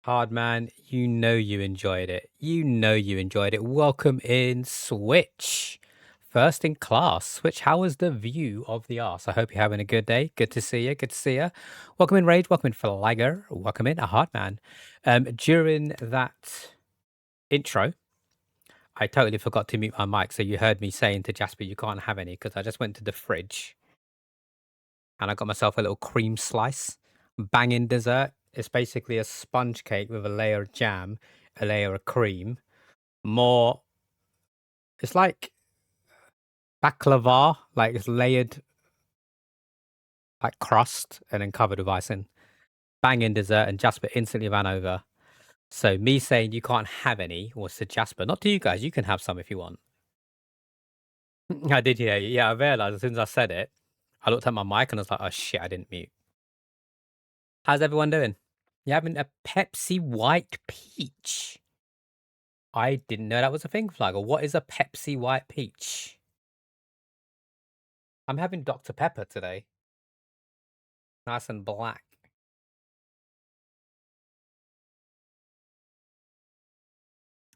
Hard man, you know you enjoyed it. You know you enjoyed it. Welcome in, Switch. First in class. Switch, how was the view of the arse? I hope you're having a good day. Good to see you. Good to see you. Welcome in, Rage. Welcome in, Flagger. Welcome in, a hard man. During that intro, I totally forgot to mute my mic. So you heard me saying to Jasper, you can't have any because I just went to the fridge and I got myself a little cream slice. Banging dessert. It's basically a sponge cake with a layer of jam, a layer of cream, more. It's like baklava, like it's layered like crust and then covered with icing. Banging dessert, and Jasper instantly ran over. So me saying you can't have any was to Jasper, not to you guys. You can have some if you want. I did, yeah, yeah. I realized as soon as I said it, I looked at my mic and I was like, "Oh shit, I didn't mute." How's everyone doing? You having a Pepsi White Peach? I didn't know that was a thing, Flagger. What is a Pepsi White Peach? I'm having Dr. Pepper today. Nice and black.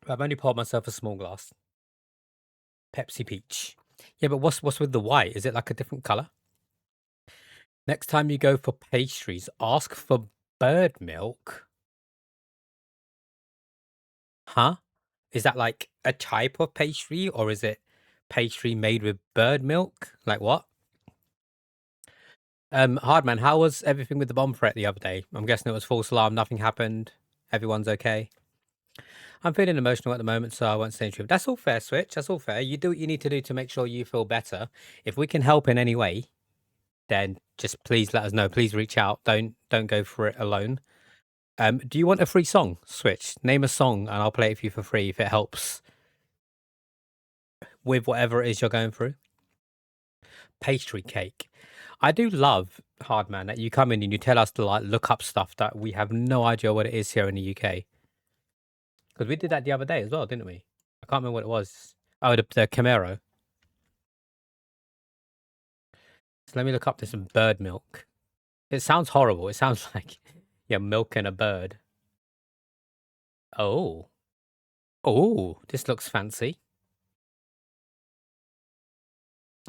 I've only poured myself a small glass. Pepsi Peach. Yeah, but what's with the white? Is it like a different color? Next time you go for pastries, ask for bird milk. Huh? Is that like a type of pastry or is it pastry made with bird milk? Like what? Hardman, how was everything with the bomb threat the other day? I'm guessing it was false alarm, nothing happened. Everyone's okay. I'm feeling emotional at the moment, so I won't say anything. That's all fair, Switch. That's all fair. You do what you need to do to make sure you feel better. If we can help in any way, then just please let us know. Please reach out. Don't go for it alone. Do you want a free song, Switch? Name a song and I'll play it for you for free if it helps with whatever it is you're going through. Pastry cake. I do love, Hardman, that you come in and you tell us to like look up stuff that we have no idea what it is here in the UK. Because we did that the other day as well, didn't we? I can't remember what it was. Oh, the Camaro. So let me look up this bird milk. It sounds horrible. It sounds like you're milking a bird. Oh. Oh, this looks fancy.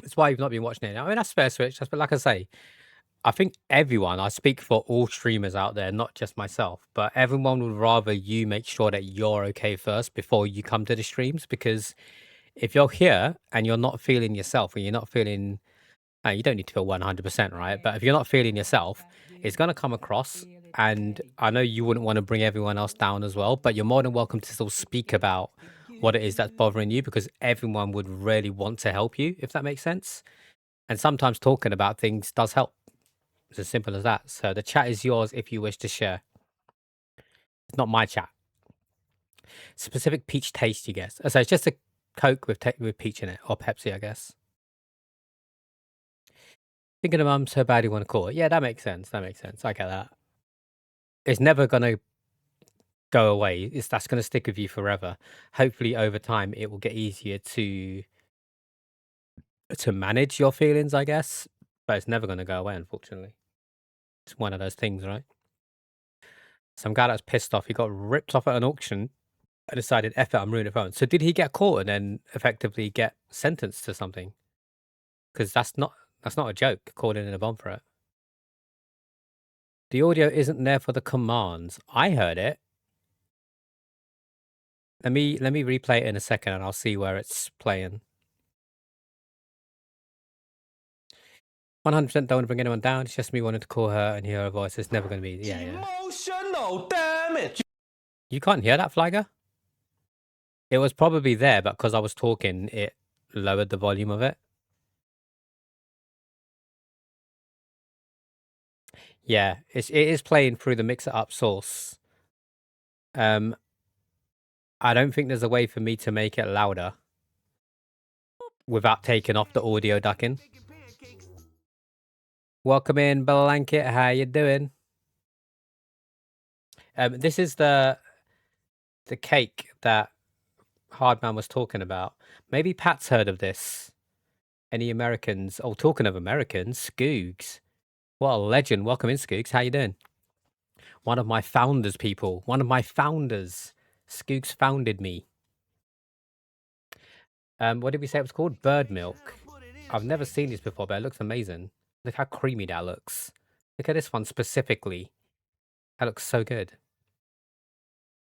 That's why you've not been watching it. I mean, that's fair, Switch. But like I say, I think everyone, I speak for all streamers out there, not just myself, but everyone would rather you make sure that you're okay first before you come to the streams. Because if you're here and you're not feeling yourself and you're not feeling, you don't need to feel 100%, right? But if you're not feeling yourself, it's going to come across. And I know you wouldn't want to bring everyone else down as well, but you're more than welcome to still speak about what it is that's bothering you because everyone would really want to help you, if that makes sense. And sometimes talking about things does help. It's as simple as that. So the chat is yours if you wish to share. It's not my chat. Specific peach taste, you guess. So it's just a Coke with peach in it, or Pepsi, I guess. Thinking of mum so bad you want to call it. Yeah, that makes sense. That makes sense. I get that. It's never gonna go away. That's gonna stick with you forever. Hopefully, over time, it will get easier to manage your feelings, I guess. But it's never gonna go away, unfortunately. It's one of those things, right? Some guy that's pissed off. He got ripped off at an auction. I decided, F it, I'm ruining the phone. So did he get caught and then effectively get sentenced to something? Because that's not a joke, calling in a bomb threat. The audio isn't there for the commands. I heard it. Let me replay it in a second and I'll see where it's playing. 100% don't want to bring anyone down. It's just me wanting to call her and hear her voice. It's never going to be. Yeah. Emotional damage. You can't hear that, Flagger? It was probably there, but because I was talking, it lowered the volume of it. Yeah, it is playing through the mix it up source. I don't think there's a way for me to make it louder without taking off the audio ducking. Welcome in, Blanket. How you doing? This is the cake that Hardman was talking about. Maybe Pat's heard of this. Any Americans? Oh, talking of Americans, Scoogs. What a legend. Welcome in, Scoogs. How you doing? One of my founders, people. One of my founders. Skooks founded me. What did we say it was called? Bird milk. I've never seen this before, but it looks amazing. Look how creamy that looks. Look at this one specifically. That looks so good.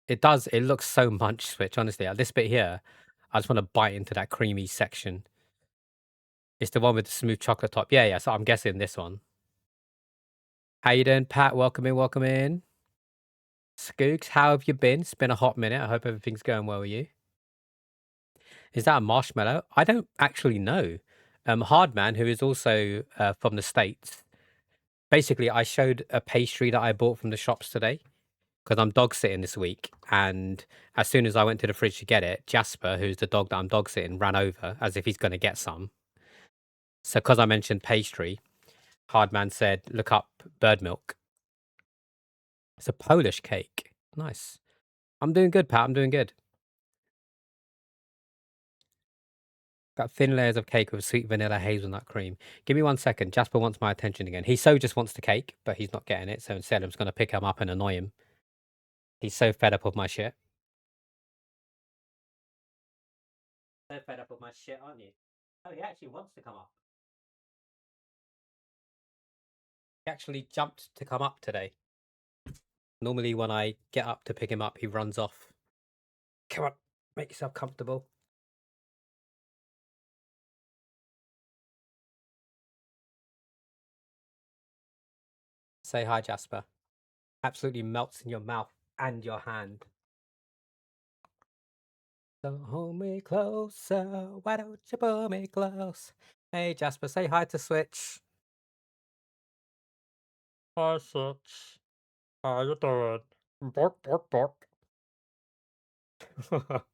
It does. It looks so munch switch, honestly. At this bit here, I just want to bite into that creamy section. It's the one with the smooth chocolate top. Yeah, yeah. So I'm guessing this one. How you doing, Pat? Welcome in, welcome in. Skooks, how have you been? It's been a hot minute. I hope everything's going well with you. Is that a marshmallow? I don't actually know. Hardman, who is also from the States, basically, I showed a pastry that I bought from the shops today because I'm dog sitting this week. And as soon as I went to the fridge to get it, Jasper, who's the dog that I'm dog sitting, ran over as if he's going to get some. So because I mentioned pastry, Hardman said, look up bird milk. It's a Polish cake. Nice. I'm doing good, Pat. I'm doing good. Got thin layers of cake with sweet vanilla hazelnut cream. Give me 1 second. Jasper wants my attention again. He so just wants the cake, but he's not getting it. So instead, I'm just going to pick him up and annoy him. He's so fed up with my shit. So fed up with my shit, aren't you? Oh, he actually wants to come up. He actually jumped to come up today. Normally, when I get up to pick him up, he runs off. Come on, make yourself comfortable. Say hi, Jasper. Absolutely melts in your mouth and your hand. So hold me closer. Why don't you pull me close? Hey, Jasper, say hi to Switch. Hi, Switch. How you doing? Bark, bark, bark. That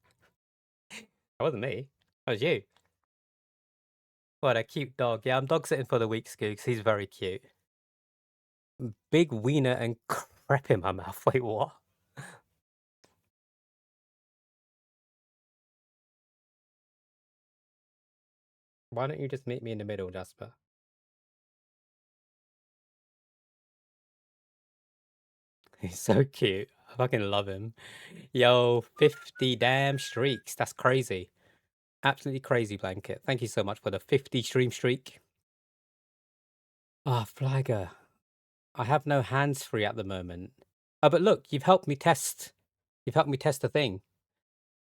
wasn't me. That was you. What a cute dog. Yeah, I'm dog sitting for the week, Skooks. He's very cute. Big wiener and crap in my mouth. Wait, what? Why don't you just meet me in the middle, Jasper? He's so cute. I fucking love him. Yo, 50 damn streaks. That's crazy. Absolutely crazy, Blanket. Thank you so much for the 50 stream streak. Ah, Flagger. I have no hands free at the moment. Oh, but look, you've helped me test. You've helped me test the thing.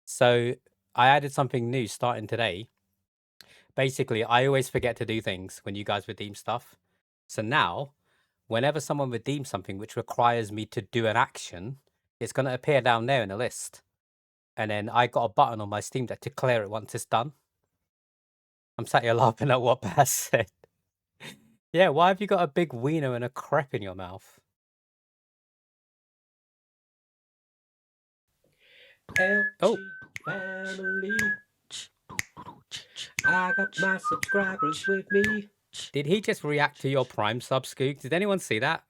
So I added something new starting today. Basically, I always forget to do things when you guys redeem stuff. So now, whenever someone redeems something which requires me to do an action, it's going to appear down there in the list. And then I got a button on my Steam Deck to clear it once it's done. I'm sat here laughing at what Baz said. Yeah, why have you got a big wiener and a crepe in your mouth? LG family. I got my subscribers with me. Did he just react to your Prime sub, Skook? Did anyone see that?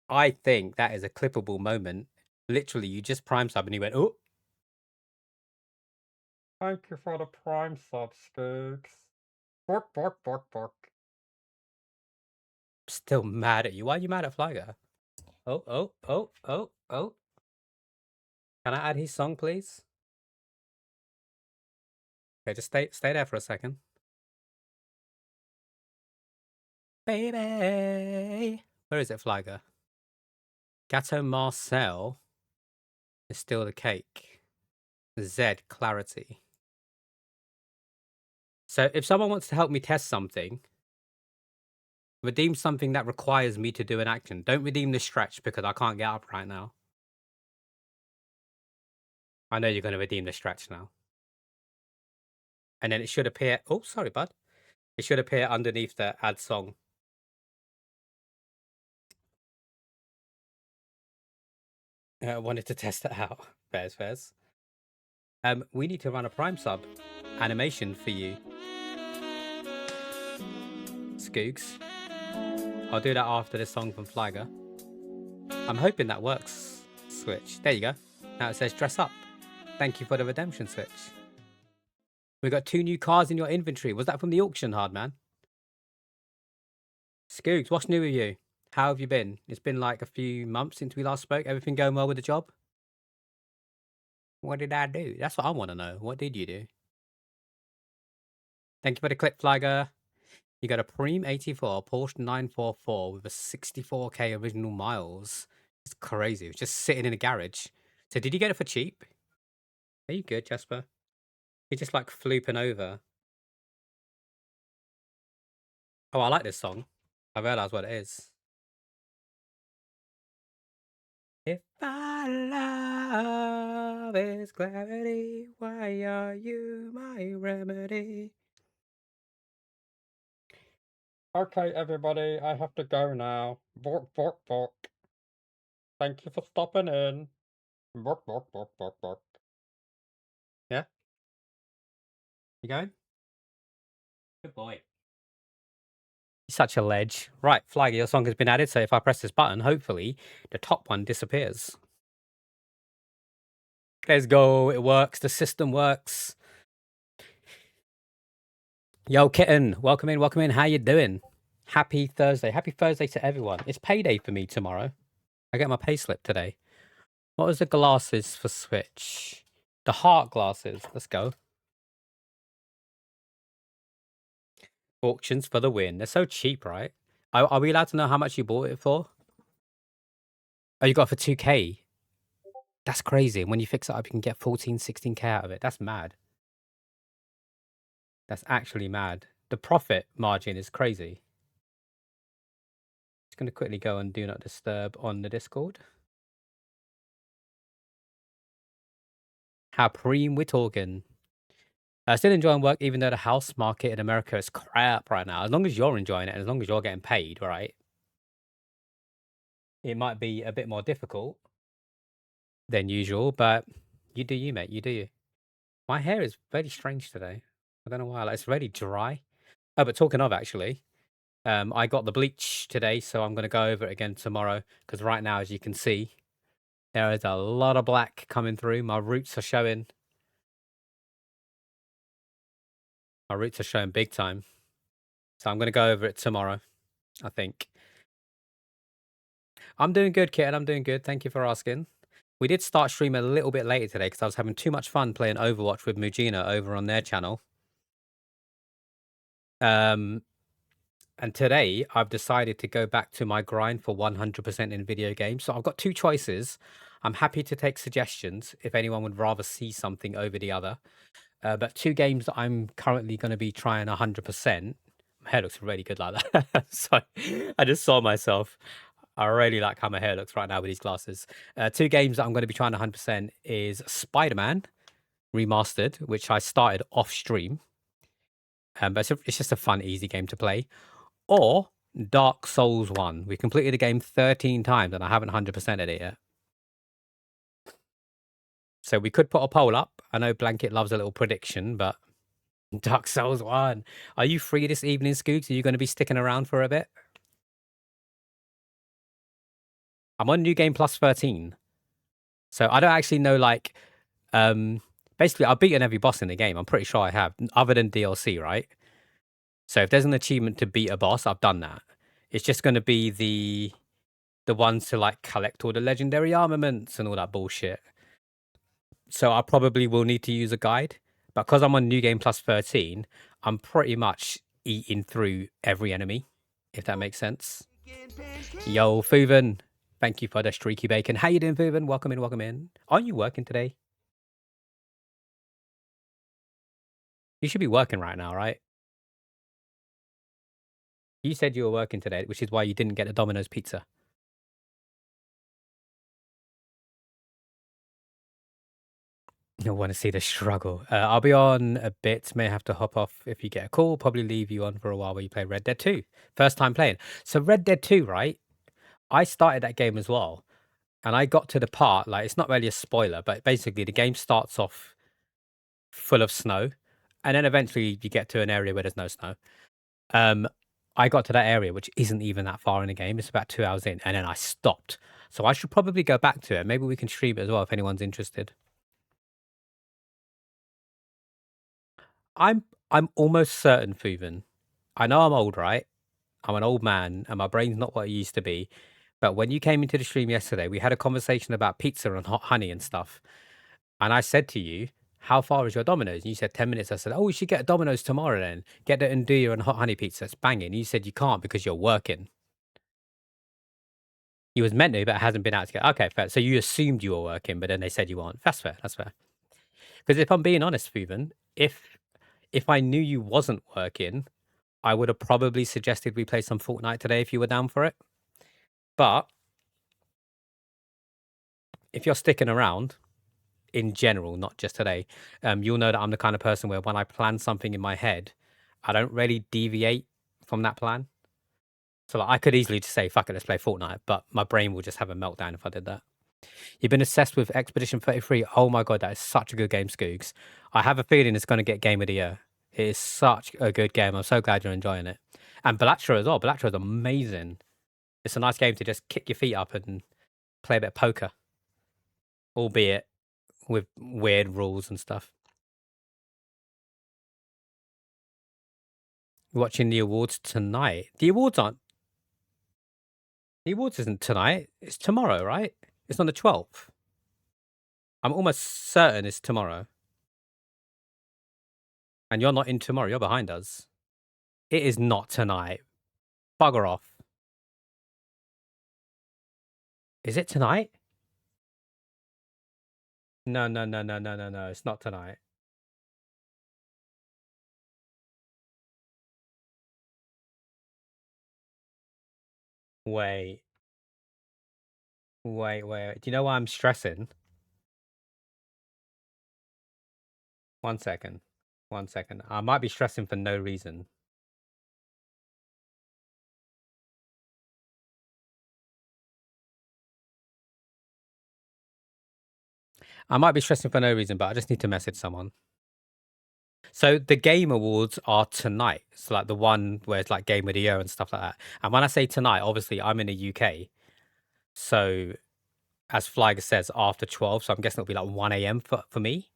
I think that is a clippable moment. Literally, you just Prime sub and he went, oh. Thank you for the Prime sub, Skooks. Bork, bork, bork, bork. Still mad at you. Why are you mad at Flyger? Oh, oh, oh, oh, oh. Can I add his song, please? Okay, just stay there for a second. Baby. Where is it, Flyger? Gateau Marcel is still the cake. Z, clarity. So if someone wants to help me test something, redeem something that requires me to do an action. Don't redeem the stretch because I can't get up right now. I know you're going to redeem the stretch now. And then it should appear... Oh, sorry, bud. It should appear underneath the add song. I wanted to test it out. Fairs. We need to run a Prime sub animation for you. Skooks. I'll do that after this song from Flyger. I'm hoping that works, Switch. There you go. Now it says dress up. Thank you for the redemption, Switch. We got 2 new cars in your inventory. Was that from the auction, Hardman? Skooks, what's new with you? How have you been? It's been like a few months since we last spoke. Everything going well with the job? What did I do? That's what I want to know. What did you do? Thank you for the clip, Flagger. You got a Preem 84 Porsche 944 with a 64k original miles. It's crazy. It's just sitting in a garage. So did you get it for cheap? Are you good, Jasper? You're just like flooping over. Oh, I like this song. I realize what it is. If my love is clarity, why are you my remedy? Okay, everybody, I have to go now. Bork, bork, bork. Thank you for stopping in. Bork, bork, bork, bork, bork. Yeah? You going? Good boy. Such a ledge. Right, Flaggy, your song has been added, so if I press this button, hopefully the top one disappears. Let's go. It works. The system works. Yo, Kitten, welcome in, welcome in. How you doing? Happy Thursday. Happy Thursday to everyone. It's payday for me tomorrow. I get my pay slip today. What was the glasses for Switch? The heart glasses. Let's go. Auctions for the win. They're so cheap, right? Are we allowed to know how much you bought it for? Oh, you got it for 2K. That's crazy. And when you fix it up, you can get 14, 16K out of it. That's mad. That's actually mad. The profit margin is crazy. Just going to quickly go and do not disturb on the Discord. How preem we're talking. Still enjoying work, even though the house market in America is crap right now. As long as you're enjoying it, and as long as you're getting paid, right? It might be a bit more difficult than usual, but you do you, mate. You do you. My hair is very strange today. I don't know why. Like, it's really dry. Oh, but talking of actually, I got the bleach today, so I'm going to go over it again tomorrow. Because right now, as you can see, there is a lot of black coming through. My roots are showing. My roots are showing big time. So I'm going to go over it tomorrow, I think. I'm doing good, Kit. I'm doing good. Thank you for asking. We did start streaming a little bit later today because I was having too much fun playing Overwatch with Mujina over on their channel. And today I've decided to go back to my grind for 100% in video games. So I've got two choices. I'm happy to take suggestions if anyone would rather see something over the other. But two games that I'm currently going to be trying 100%. My hair looks really good like that. So I just saw myself. I really like how my hair looks right now with these glasses. Two games that I'm going to be trying 100% is Spider-Man Remastered, which I started off stream. But it's just a fun, easy game to play. Or Dark Souls 1. We completed the game 13 times and I haven't 100%ed it yet. So we could put a poll up. I know Blanket loves a little prediction, but Dark Souls 1. Are you free this evening, Scoots? Are you going to be sticking around for a bit? I'm on New Game Plus 13. So I don't actually know, like, basically, I've beaten every boss in the game. I'm pretty sure I have, other than DLC, right? So if there's an achievement to beat a boss, I've done that. It's just going to be the ones to like collect all the legendary armaments and all that bullshit. So I probably will need to use a guide. But because I'm on New Game Plus 13, I'm pretty much eating through every enemy, if that makes sense. Yo, Fuven, thank you for the streaky bacon. How you doing, Fuven? Welcome in, welcome in. Are you working today? You should be working right now, right? You said you were working today, which is why you didn't get a Domino's pizza. You'll want to see the struggle. I'll be on a bit. May have to hop off if you get a call. Probably leave you on for a while while you play Red Dead 2. First time playing. So Red Dead 2, right? I started that game as well. And I got to the part, like, it's not really a spoiler, but basically the game starts off full of snow. And then eventually you get to an area where there's no snow. I got to that area, which isn't even that far in the game. It's about 2 hours in. And then I stopped. So I should probably go back to it. Maybe we can stream it as well if anyone's interested. I'm almost certain, Fuven. I know I'm old, right? I'm an old man, and my brain's not what it used to be. But when you came into the stream yesterday, we had a conversation about pizza and hot honey and stuff. And I said to you, how far is your Domino's? And you said 10 minutes. I said, oh, we should get a Domino's tomorrow then. Get the Nduja and hot honey pizza. It's banging. You said you can't because you're working. You was meant to, but it hasn't been out to get. Okay, fair. So you assumed you were working, but then they said you weren't. That's fair. That's fair. Because if I'm being honest, Fuven, if I knew you wasn't working, I would have probably suggested we play some Fortnite today if you were down for it. But if you're sticking around in general, not just today, you'll know that I'm the kind of person where when I plan something in my head, I don't really deviate from that plan. So like, I could easily just say, fuck it, let's play Fortnite, but my brain will just have a meltdown if I did that. You've been obsessed with Expedition 33. Oh my God, that is such a good game, Scoogs. I have a feeling it's going to get Game of the Year. It is such a good game. I'm so glad you're enjoying it. And Blatcher as well. Blatcher is amazing. It's a nice game to just kick your feet up and play a bit of poker, albeit with weird rules and stuff. Watching the awards tonight. The awards aren't. The awards isn't tonight. It's tomorrow, right? It's on the 12th. I'm almost certain it's tomorrow. And you're not in tomorrow. You're behind us. It is not tonight. Bugger off. Is it tonight? No, no, no, no, no, no, no. It's not tonight. Wait. Wait. Do you know why I'm stressing? 1 second. 1 second. I might be stressing for no reason. I might be stressing for no reason, but I just need to message someone. So the Game Awards are tonight. It's like the one where it's like Game of the Year and stuff like that. And when I say tonight, obviously I'm in the UK. So as Flygger says, after 12. So I'm guessing it'll be like 1 a.m. for me.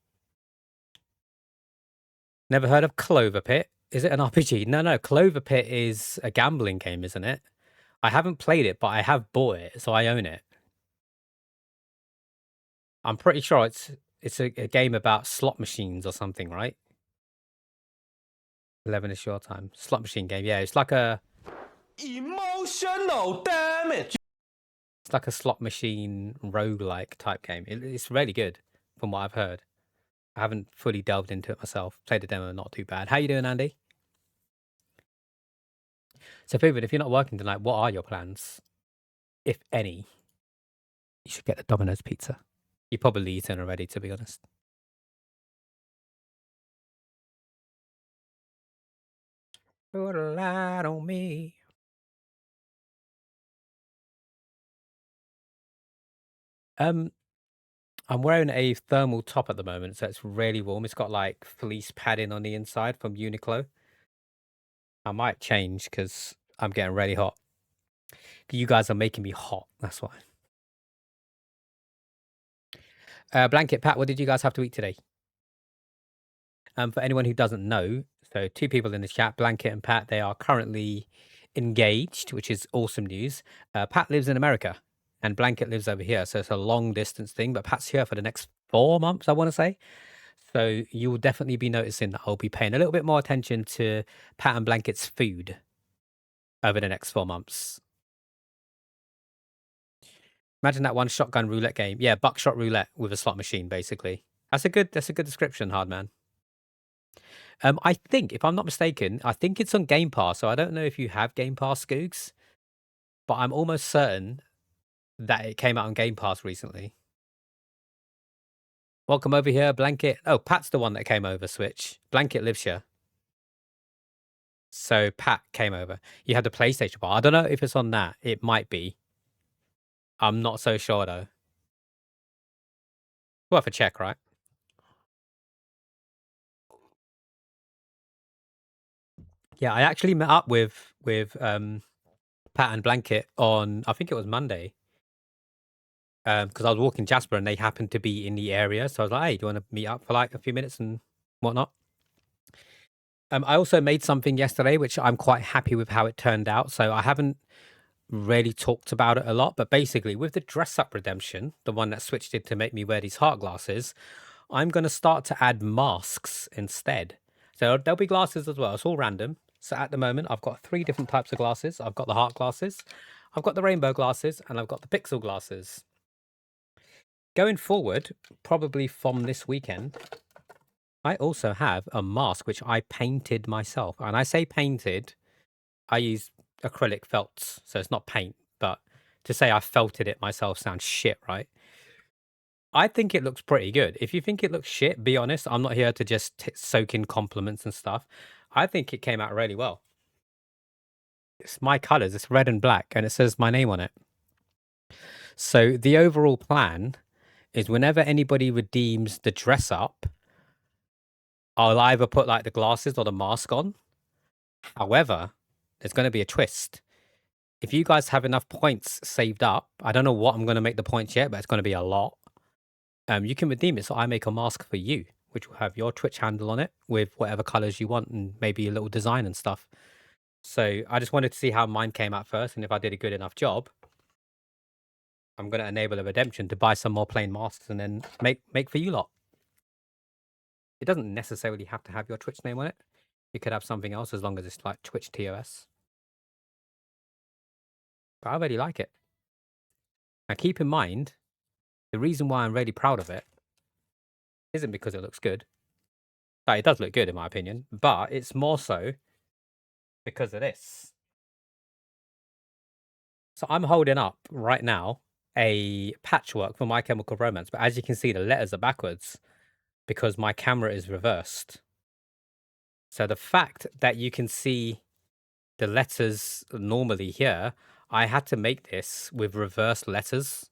Never heard of Clover Pit. Is it an RPG? No. Clover Pit is a gambling game, isn't it? I haven't played it, but I have bought it, so I own it. I'm pretty sure it's a game about slot machines or something, right? 11 is your time. Slot machine game. Yeah, it's like a emotional damage. It's like a slot machine roguelike type game. It's really good from what I've heard. I haven't fully delved into it myself. Played the demo, not too bad. How you doing, Andy? So, Vivid, if you're not working tonight, what are your plans, if any? You should get the Domino's pizza. You probably eaten already, to be honest. Put a light on me. I'm wearing a thermal top at the moment, so it's really warm. It's got like fleece padding on the inside from Uniqlo. I might change because I'm getting really hot. You guys are making me hot. That's why. Blanket Pat, what did you guys have to eat today? For anyone who doesn't know, so two people in the chat, Blanket and Pat, they are currently engaged, which is awesome news. Pat lives in America and Blanket lives over here. So it's a long distance thing, but Pat's here for the next 4 months, I want to say. So you will definitely be noticing that I'll be paying a little bit more attention to Pat and Blanket's food over the next 4 months. Imagine that one shotgun roulette game. Yeah, buckshot roulette with a slot machine, basically. That's a good description, Hardman. I think, if I'm not mistaken, I think it's on Game Pass. So I don't know if you have Game Pass, Scoogs, but I'm almost certain that it came out on Game Pass recently. Welcome over here, Blanket. Oh, Pat's the one that came over, Switch. Blanket lives here. So Pat came over. You had the PlayStation bar. I don't know if it's on that. It might be. I'm not so sure, though. Worth a check, right? Yeah, I actually met up with Pat and Blanket on, I think it was Monday. Because I was walking Jasper and they happened to be in the area. So I was like, hey, do you want to meet up for like a few minutes and whatnot? I also made something yesterday, which I'm quite happy with how it turned out. So I haven't really talked about it a lot, but basically, with the dress up redemption, the one that switched it to make me wear these heart glasses, I'm going to start to add masks instead. So there'll be glasses as well. It's all random. So at the moment, I've got three different types of glasses. I've got the heart glasses, I've got the rainbow glasses, and I've got the pixel glasses. Going forward, probably from this weekend, I also have a mask which I painted myself. And I say painted, I use acrylic felts, so it's not paint, but to say I felted it myself sounds shit, right? I think it looks pretty good. If you think it looks shit, be honest. I'm not here to just soak in compliments and stuff. I think it came out really well. It's my colors, it's red and black, and it says my name on it. So the overall plan is whenever anybody redeems the dress up, I'll either put like the glasses or the mask on. However, there's going to be a twist. If you guys have enough points saved up, I don't know what I'm going to make the points yet, but it's going to be a lot. You can redeem it. So I make a mask for you, which will have your Twitch handle on it with whatever colors you want and maybe a little design and stuff. So I just wanted to see how mine came out first, and if I did a good enough job, I'm going to enable a redemption to buy some more plain masks and then make for you lot. It doesn't necessarily have to have your Twitch name on it. You could have something else as long as it's like Twitch TOS. But I really like it. Now keep in mind, the reason why I'm really proud of it isn't because it looks good. Like, it does look good in my opinion, but it's more so because of this. So I'm holding up right now a patchwork for My Chemical Romance, but as you can see, the letters are backwards because my camera is reversed. So the fact that you can see the letters normally here, I had to make this with reversed letters,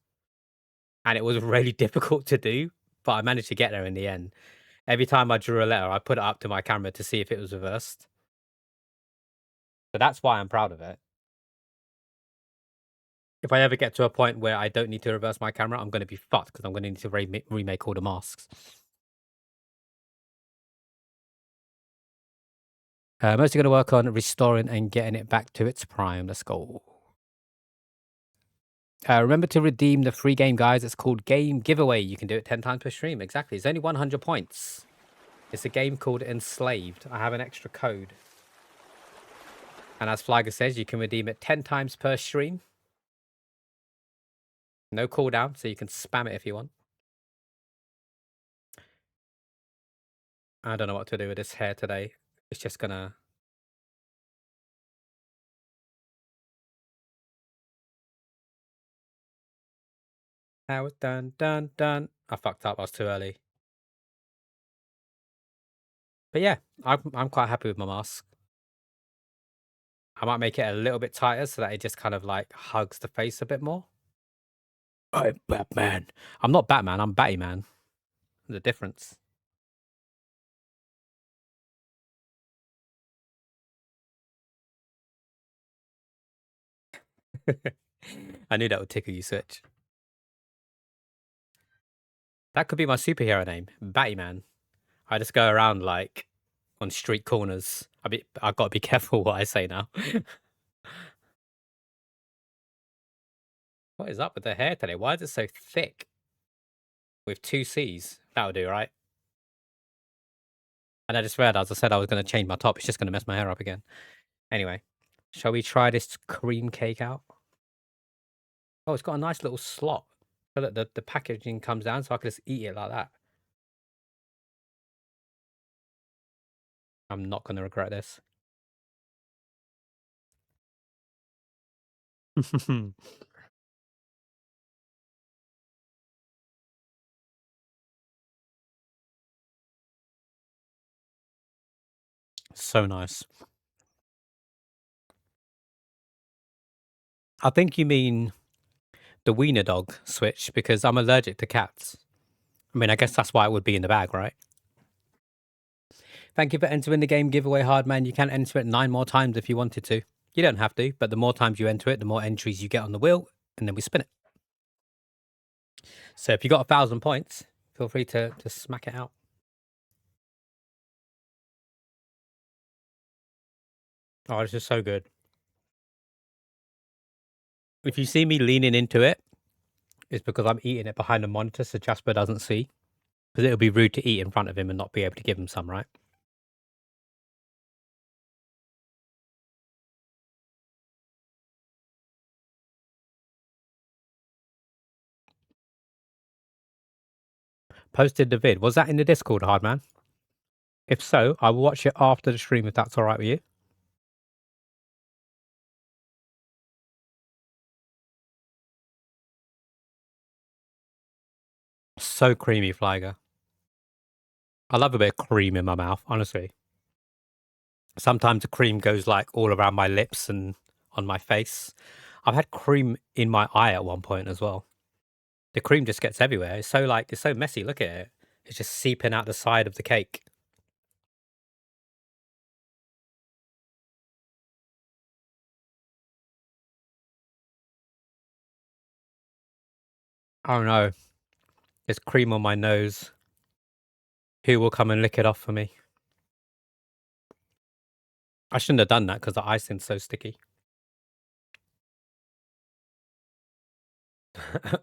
and it was really difficult to do, but I managed to get there in the end. Every time I drew a letter, I put it up to my camera to see if it was reversed. So that's why I'm proud of it. If I ever get to a point where I don't need to reverse my camera, I'm going to be fucked because I'm going to need to remake all the masks. Mostly going to work on restoring and getting it back to its prime. Let's go. Remember to redeem the free game, guys. It's called Game Giveaway. You can do it 10 times per stream. Exactly. It's only 100 points. It's a game called Enslaved. I have an extra code. And as Flyger says, you can redeem it 10 times per stream. No cooldown, so you can spam it if you want. I don't know what to do with this hair today. It's just gonna... How it's done, done, done. I fucked up. I was too early. But yeah, I'm quite happy with my mask. I might make it a little bit tighter so that it just kind of like hugs the face a bit more. I'm Batman. I'm not Batman. I'm Batty Man. The difference. I knew that would tickle you, Switch. That could be my superhero name, Batty Man. I just go around like on street corners. I've got to be careful what I say now. What is up with the hair today? Why is it so thick? With two C's. That'll do, right? And I just realized I said I was going to change my top. It's just going to mess my hair up again. Anyway, shall we try this cream cake out? Oh, it's got a nice little slot so that the packaging comes down so I can just eat it like that. I'm not going to regret this. So nice. I think you mean the wiener dog switch because I'm allergic to cats. I mean, I guess that's why it would be in the bag, right? Thank you for entering the game giveaway, Hardman. You can enter it 9 more times if you wanted to. You don't have to, but the more times you enter it, the more entries you get on the wheel, and then we spin it. So if you got 1,000 points, feel free to smack it out. Oh, this is so good. If you see me leaning into it, it's because I'm eating it behind the monitor so Jasper doesn't see. Because it would be rude to eat in front of him and not be able to give him some, right? Posted the vid. Was that in the Discord, Hardman? If so, I will watch it after the stream if that's all right with you. So creamy, Flyger. I love a bit of cream in my mouth, honestly. Sometimes the cream goes like all around my lips and on my face. I've had cream in my eye at one point as well. The cream just gets everywhere. It's so messy. Look at it. It's just seeping out the side of the cake. Oh no, there's cream on my nose. Who will come and lick it off for me? I shouldn't have done that because the icing's so sticky.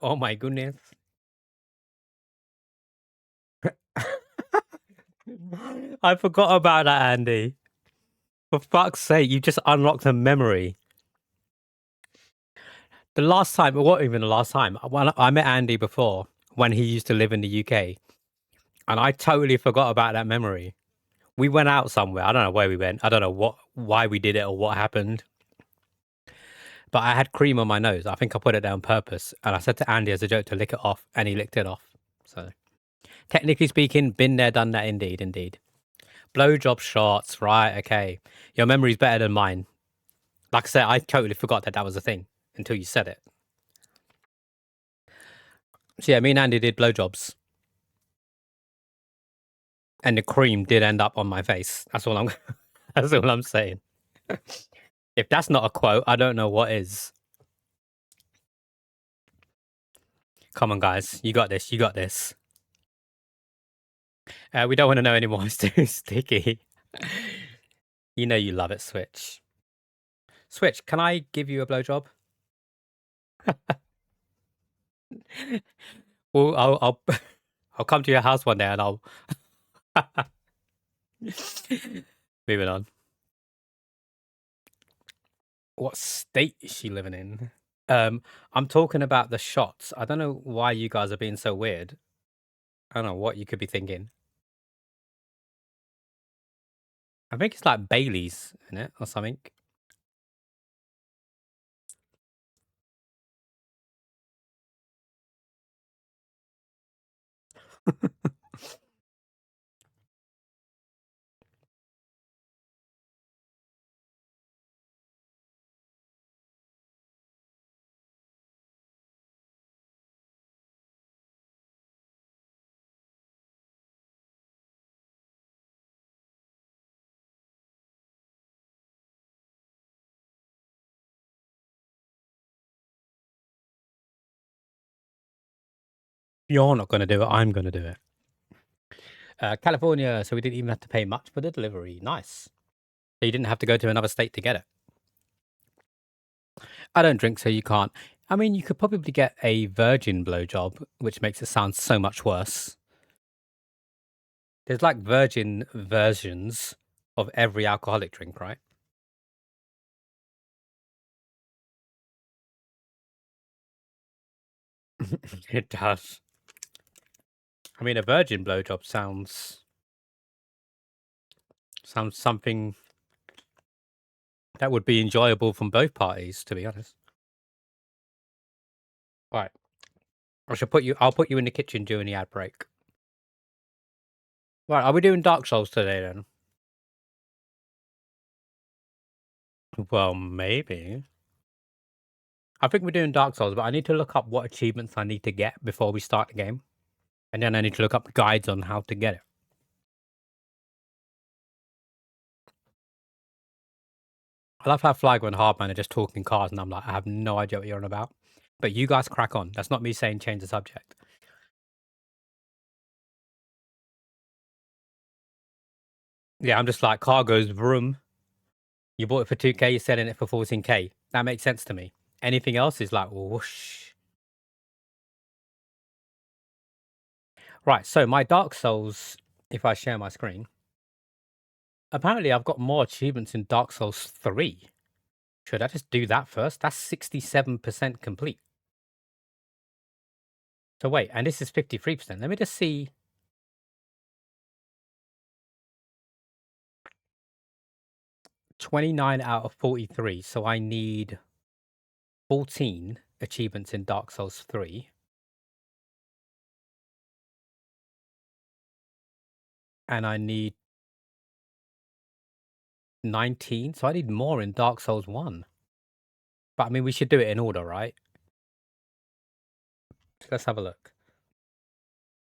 Oh my goodness. I forgot about that, Andy. For fuck's sake, you just unlocked a memory. The last time, what even the last time? When I met Andy before, when he used to live in the UK, and I totally forgot about that memory. We went out somewhere. I don't know where we went. I don't know why we did it or what happened. But I had cream on my nose. I think I put it there on purpose. And I said to Andy as a joke to lick it off, and he licked it off. So, technically speaking, been there, done that indeed, indeed. Blowjob shots, right? Okay. Your memory's better than mine. Like I said, I totally forgot that that was a thing until you said it. So, yeah, me and Andy did blowjobs. And the cream did end up on my face. That's all I'm that's all I'm saying. If that's not a quote, I don't know what is. Come on, guys. You got this. You got this. We don't want to know anymore. It's too sticky. You know you love it, Switch. Switch, can I give you a blowjob? Well, I'll come to your house one day and I'll. Moving on. What state is she living in? I'm talking about the shots. I don't know why you guys are being so weird. I don't know what you could be thinking. I think it's like Bailey's in it or something. You're not going to do it. I'm going to do it. California, so we didn't even have to pay much for the delivery. Nice. So you didn't have to go to another state to get it. I don't drink, so you can't. I mean, you could probably get a virgin blowjob, which makes it sound so much worse. There's like virgin versions of every alcoholic drink, right? It does. I mean, a virgin blowjob sounds something that would be enjoyable from both parties, to be honest. All right. I'll put you in the kitchen during the ad break. Right, are we doing Dark Souls today then? Well, maybe. I think we're doing Dark Souls, but I need to look up what achievements I need to get before we start the game. And then I need to look up guides on how to get it. I love how Flygo and Hardman are just talking cars, and I'm like, I have no idea what you're on about. But you guys crack on. That's not me saying change the subject. Yeah, I'm just like, car goes vroom. You bought it for 2K, you're selling it for 14K. That makes sense to me. Anything else is like whoosh. Right, so my Dark Souls, if I share my screen, apparently I've got more achievements in Dark Souls 3. Should I just do that first? That's 67% complete. So wait, and this is 53%. Let me just see. 29 out of 43. So I need 14 achievements in Dark Souls 3. And I need 19. So I need more in Dark Souls 1. But I mean, we should do it in order, right? Let's have a look.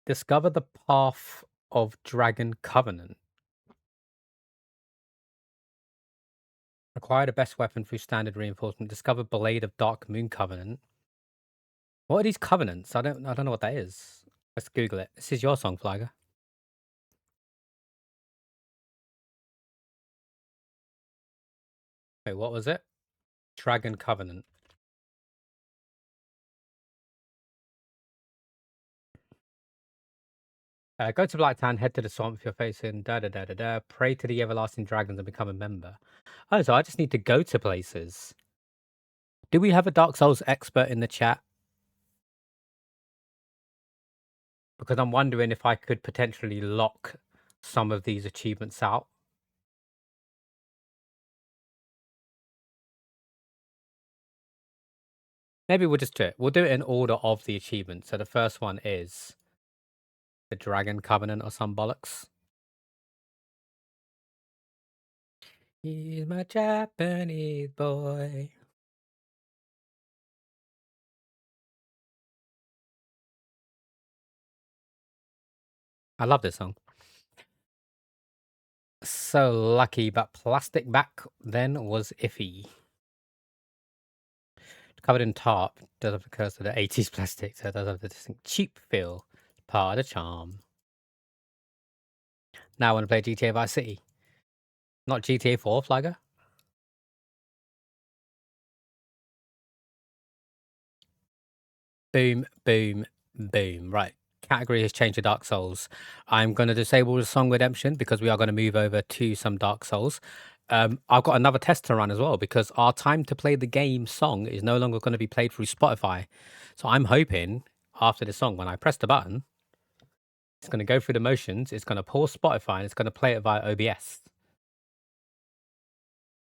Discover the path of Dragon Covenant. Acquire the best weapon through standard reinforcement. Discover Blade of Dark Moon Covenant. What are these covenants? I don't know what that is. Let's Google it. This is your song, Flagger. Wait, what was it? Dragon Covenant. Go to Blacktown, head to the swamp if you're facing da. Pray to the everlasting dragons and become a member. Oh, so I just need to go to places. Do we have a Dark Souls expert in the chat? Because I'm wondering if I could potentially lock some of these achievements out. Maybe we'll just do it. We'll do it in order of the achievements. So the first one is the Dragon Covenant or some bollocks. He's my Japanese boy. I love this song. So lucky, but plastic back then was iffy. Covered in tarp, does have the curse of the 80s plastic, so it does have the distinct cheap feel. Part of the charm. Now I want to play GTA Vice City. Not GTA 4, Flagger. Boom, boom, boom. Right. Category has changed to Dark Souls. I'm going to disable the Song Redemption because we are going to move over to some Dark Souls. I've got another test to run as well because our time to play the game song is no longer going to be played through Spotify. So I'm hoping after the song, when I press the button, it's going to go through the motions, it's going to pause Spotify, and it's going to play it via OBS.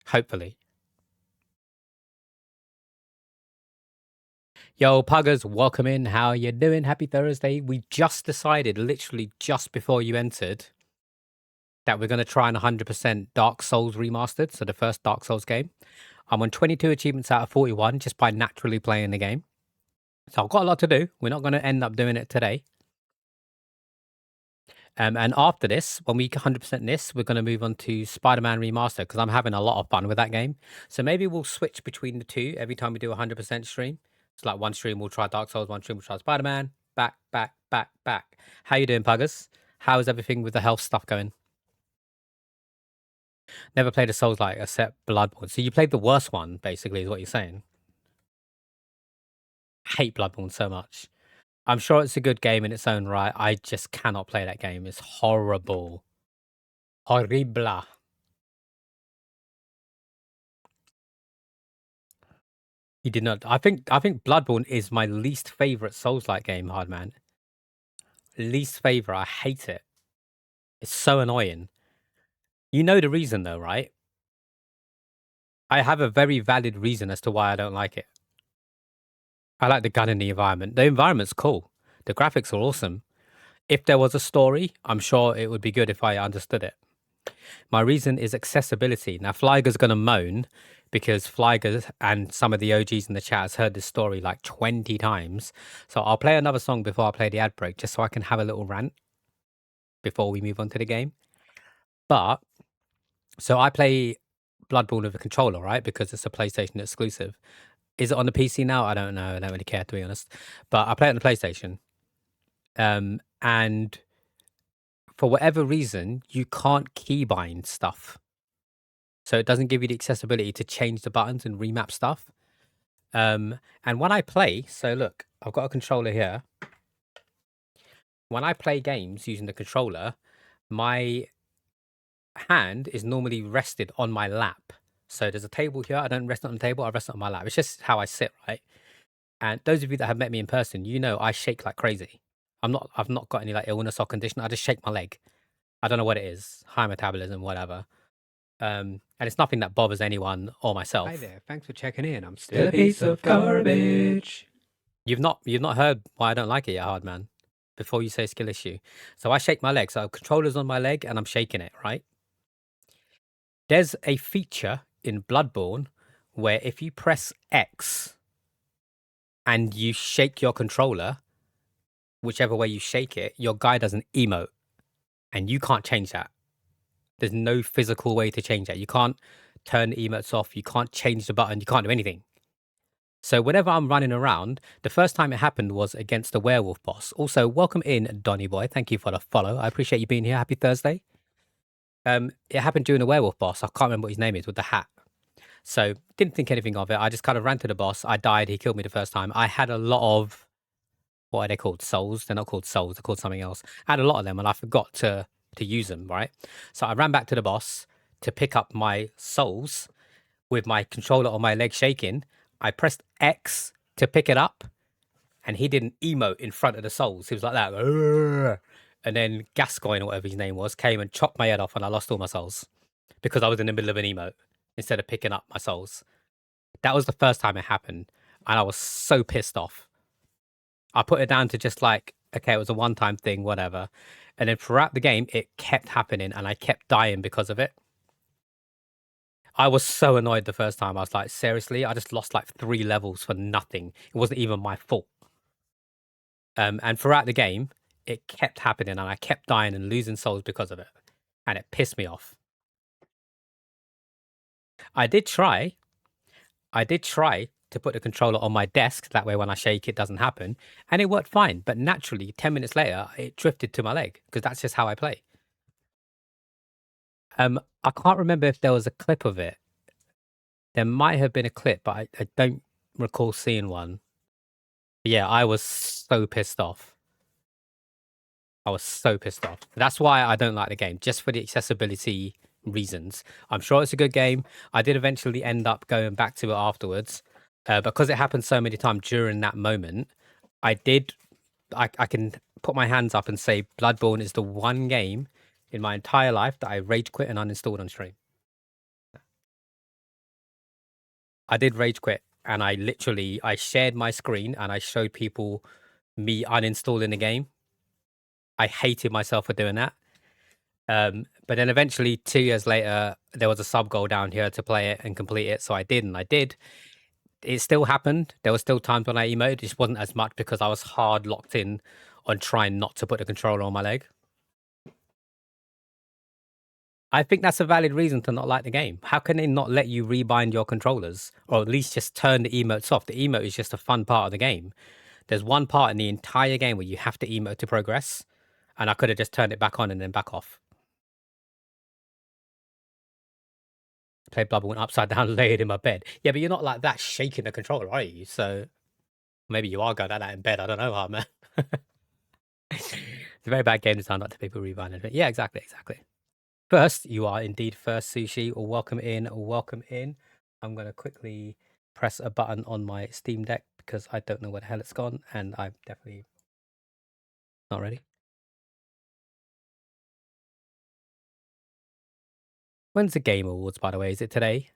Hopefully. Yo, Puggers, welcome in. How you doing? Happy Thursday. We just decided, literally just before you entered, that we're going to try an 100% Dark Souls remastered. So the first Dark Souls game. I'm on 22 achievements out of 41 just by naturally playing the game. So I've got a lot to do. We're not going to end up doing it today. And after this, when we 100% this, we're going to move on to Spider-Man Remaster because I'm having a lot of fun with that game. So maybe we'll switch between the two every time we do a 100% stream. It's like one stream we'll try Dark Souls, one stream we'll try Spider-Man. Back, back, back, back. How you doing, Puggers? How is everything with the health stuff going? Never played a Souls like except Bloodborne. So you played the worst one, basically, is what you're saying. I hate Bloodborne so much. I'm sure it's a good game in its own right. I just cannot play that game. It's horrible. Horrible. You did not. I think Bloodborne is my least favorite Souls-like game, Hardman. Least favorite. I hate it. It's so annoying. You know the reason though, right? I have a very valid reason as to why I don't like it. I like the gun in the environment. The environment's cool. The graphics are awesome. If there was a story, I'm sure it would be good if I understood it. My reason is accessibility. Now, Flyger's going to moan because Flyger and some of the OGs in the chat has heard this story like 20 times. So I'll play another song before I play the ad break just so I can have a little rant before we move on to the game. But, so I play Bloodborne with a controller, right? Because it's a PlayStation exclusive. Is it on the PC now? I don't know. I don't really care, to be honest. But I play it on the PlayStation. And for whatever reason, you can't keybind stuff. so it doesn't give you the accessibility to change the buttons and remap stuff. And when I play, so look, I've got a controller here. When I play games using the controller, my hand is normally rested on my lap. So there's a table here. I don't rest it on the table. I rest it on my lap. It's just how I sit, right? And those of you that have met me in person, you know I shake like crazy. I've not got any like illness or condition. I just shake my leg. I don't know what it is. High metabolism, whatever. And it's nothing that bothers anyone or myself. Hi there, thanks for checking in. I'm still a piece of garbage. You've not heard why I don't like it yet, hard man. Before you say skill issue. So I shake my leg. So controller's on my leg and I'm shaking it, right? There's a feature in Bloodborne where if you press X and you shake your controller, whichever way you shake it, your guy does an emote. And you can't change that. There's no physical way to change that. You can't turn the emotes off. You can't change the button. You can't do anything. So whenever I'm running around, the first time it happened was against the werewolf boss. Also, welcome in, Donny Boy. Thank you for the follow. I appreciate you being here. Happy Thursday. It happened during the werewolf boss. I can't remember what his name is with the hat. So didn't think anything of it. I just kind of ran to the boss. I died. He killed me the first time. I had a lot of, what are they called? Souls. They're not called souls. They're called something else. I had a lot of them and I forgot to use them, right? So I ran back to the boss to pick up my souls with my controller on my leg shaking. I pressed X to pick it up and he did an emote in front of the souls. He was like that. "Arrgh." And then Gascoigne or whatever his name was came and chopped my head off and I lost all my souls because I was in the middle of an emote instead of picking up my souls. That was the first time it happened and I was so pissed off. I put it down to just like, okay, it was a one-time thing, whatever. And then throughout the game, it kept happening and I kept dying because of it. I was so annoyed the first time. I was like, seriously? I just lost like 3 levels for nothing. It wasn't even my fault. And throughout the game, it kept happening and I kept dying and losing souls because of it. And it pissed me off. I did try to put the controller on my desk. That way, when I shake, it doesn't happen. And it worked fine. But naturally, 10 minutes later, it drifted to my leg because that's just how I play. I can't remember if there was a clip of it. There might have been a clip, but I don't recall seeing one. But yeah, I was so pissed off. I was so pissed off. That's why I don't like the game, just for the accessibility reasons. I'm sure it's a good game. I did eventually end up going back to it afterwards. Because it happened so many times during that moment, I can put my hands up and say Bloodborne is the one game in my entire life that I rage quit and uninstalled on stream. I did rage quit and I shared my screen and I showed people me uninstalling the game. I hated myself for doing that. But then eventually 2 years later, there was a sub goal down here to play it and complete it. So I did and I did. It still happened. There were still times when I emoted. It just wasn't as much because I was hard locked in on trying not to put the controller on my leg. I think that's a valid reason to not like the game. How can they not let you rebind your controllers or at least just turn the emotes off? The emote is just a fun part of the game. There's one part in the entire game where you have to emote to progress, and I could have just turned it back on and then back off. Played Bloodborne upside down, laid in my bed. Yeah, but you're not like that shaking the controller, are you? So maybe you are going like that in bed. I don't know, hard man. It's a very bad game to sound like to people rebinding it. Yeah, exactly. First, you are indeed first, Sushi. Or welcome in. I'm going to quickly press a button on my Steam Deck because I don't know where the hell it's gone, and I'm definitely not ready. When's the Game Awards, by the way? Is it today?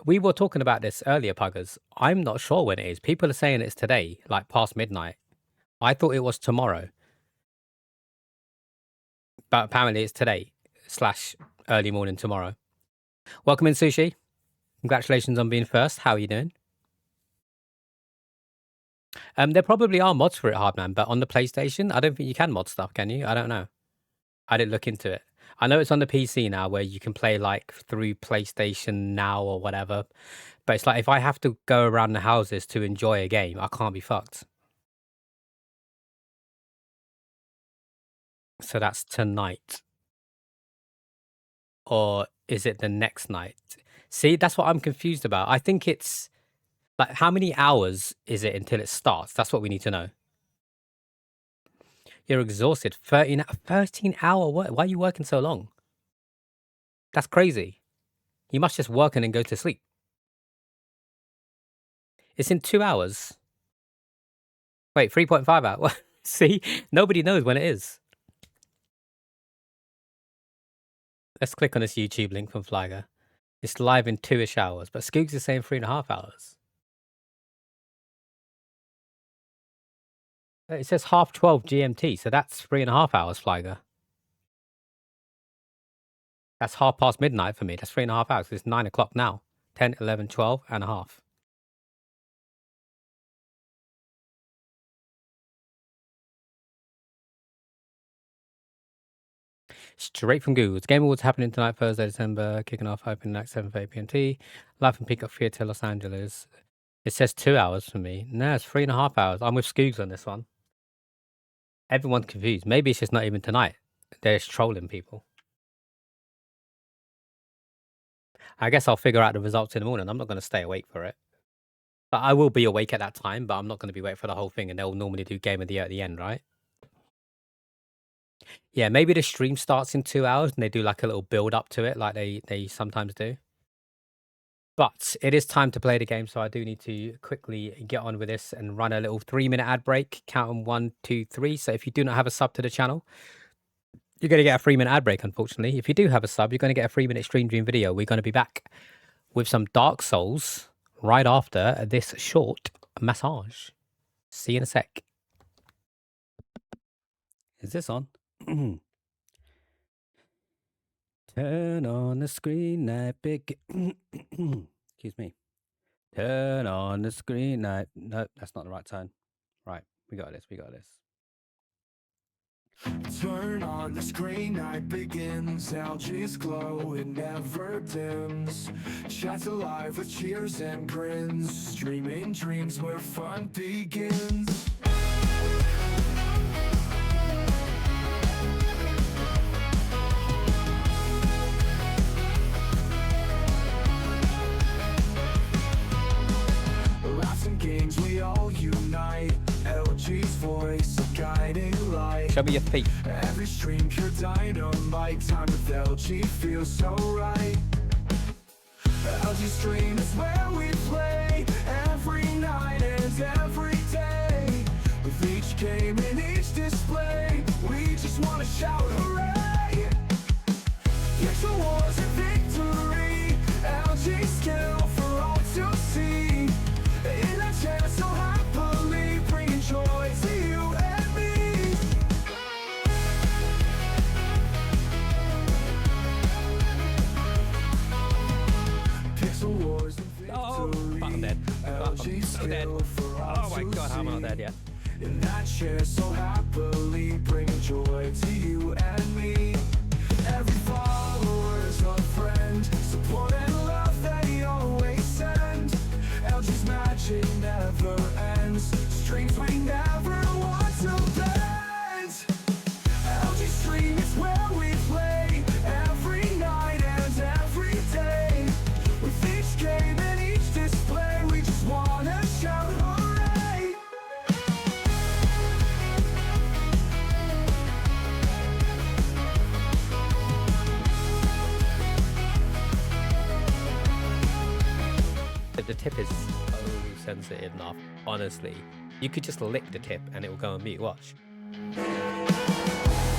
We were talking about this earlier, Puggers. I'm not sure when it is. People are saying it's today, like past midnight. I thought it was tomorrow, but apparently it's today / early morning tomorrow. Welcome in, Sushi. Congratulations on being first. How are you doing? There probably are mods for it, Hardman, but on the PlayStation, I don't think you can mod stuff, can you? I don't know. I didn't look into it. I know it's on the PC now where you can play like through PlayStation Now or whatever. But it's like if I have to go around the houses to enjoy a game, I can't be fucked. So that's tonight. Or is it the next night? See, that's what I'm confused about. I think it's like, how many hours is it until it starts? That's what we need to know. You're exhausted. 13-hour work. Why are you working so long? That's crazy. You must just work and then go to sleep. It's in 2 hours. Wait, 3.5 hours. See, nobody knows when it is. Let's click on this YouTube link from Flagger. It's live in 2-ish hours, but Skooks is saying 3.5 hours. It says 12:30 GMT, so that's 3.5 hours, Flagger. That's half past midnight for me. That's 3.5 hours. It's 9 o'clock now. 10, 11, 12 and a half. Straight from Google. Game Awards happening tonight, Thursday, December. Kicking off open at 7:30 PMT. Live from Peacock Theatre, Los Angeles. It says 2 hours for me. No, it's 3.5 hours. I'm with Skoogs on this one. Everyone's confused. Maybe it's just not even tonight. They're just trolling people. I guess I'll figure out the results in the morning. I'm not going to stay awake for it. But I will be awake at that time, but I'm not going to be awake for the whole thing, and they'll normally do Game of the Year at the end, right? Yeah, maybe the stream starts in 2 hours, and they do like a little build up to it, like they sometimes do. But it is time to play the game, so I do need to quickly get on with this and run a little 3-minute ad break. Count on 1, 2, 3. So if you do not have a sub to the channel, you're going to get a 3-minute ad break, unfortunately. If you do have a sub, you're going to get a 3-minute stream dream video. We're going to be back with some Dark Souls right after this short massage. See you in a sec. Is this on? Turn on the screen, I pick. Excuse me. Turn on the screen. No, that's not the right tone. Right, we got this. We got this. Turn on the screen, night begins. Algae's glow, it never dims. Chats alive with cheers and grins. Streaming dreams where fun begins. Laughs and games, we all unite. LG's voice, a guiding light. Show me your feet. Every stream, pure dynamite. Time with LG feels so right. LG stream is where we play. Every night and every day. With each game and each display, we just wanna shout hooray. Pixel wars and victory. LG skill for all to see. In a chance so happily, bringing joy to you and me. Pixel wars and victory. Oh, I'm dead. LG I'm dead. skill for all Oh my to god, how am I not see. dead yet? In that chair so happily, bringing joy to you and me. Every follower's a friend, support and love they always send. LG's magic never ends, streams we never want to bend. LG stream is where we play, every night and every day. With each game and each display, we just wanna shout hooray. The tip is so sensitive enough, honestly. You could just lick the tip and it will go on mute. Watch.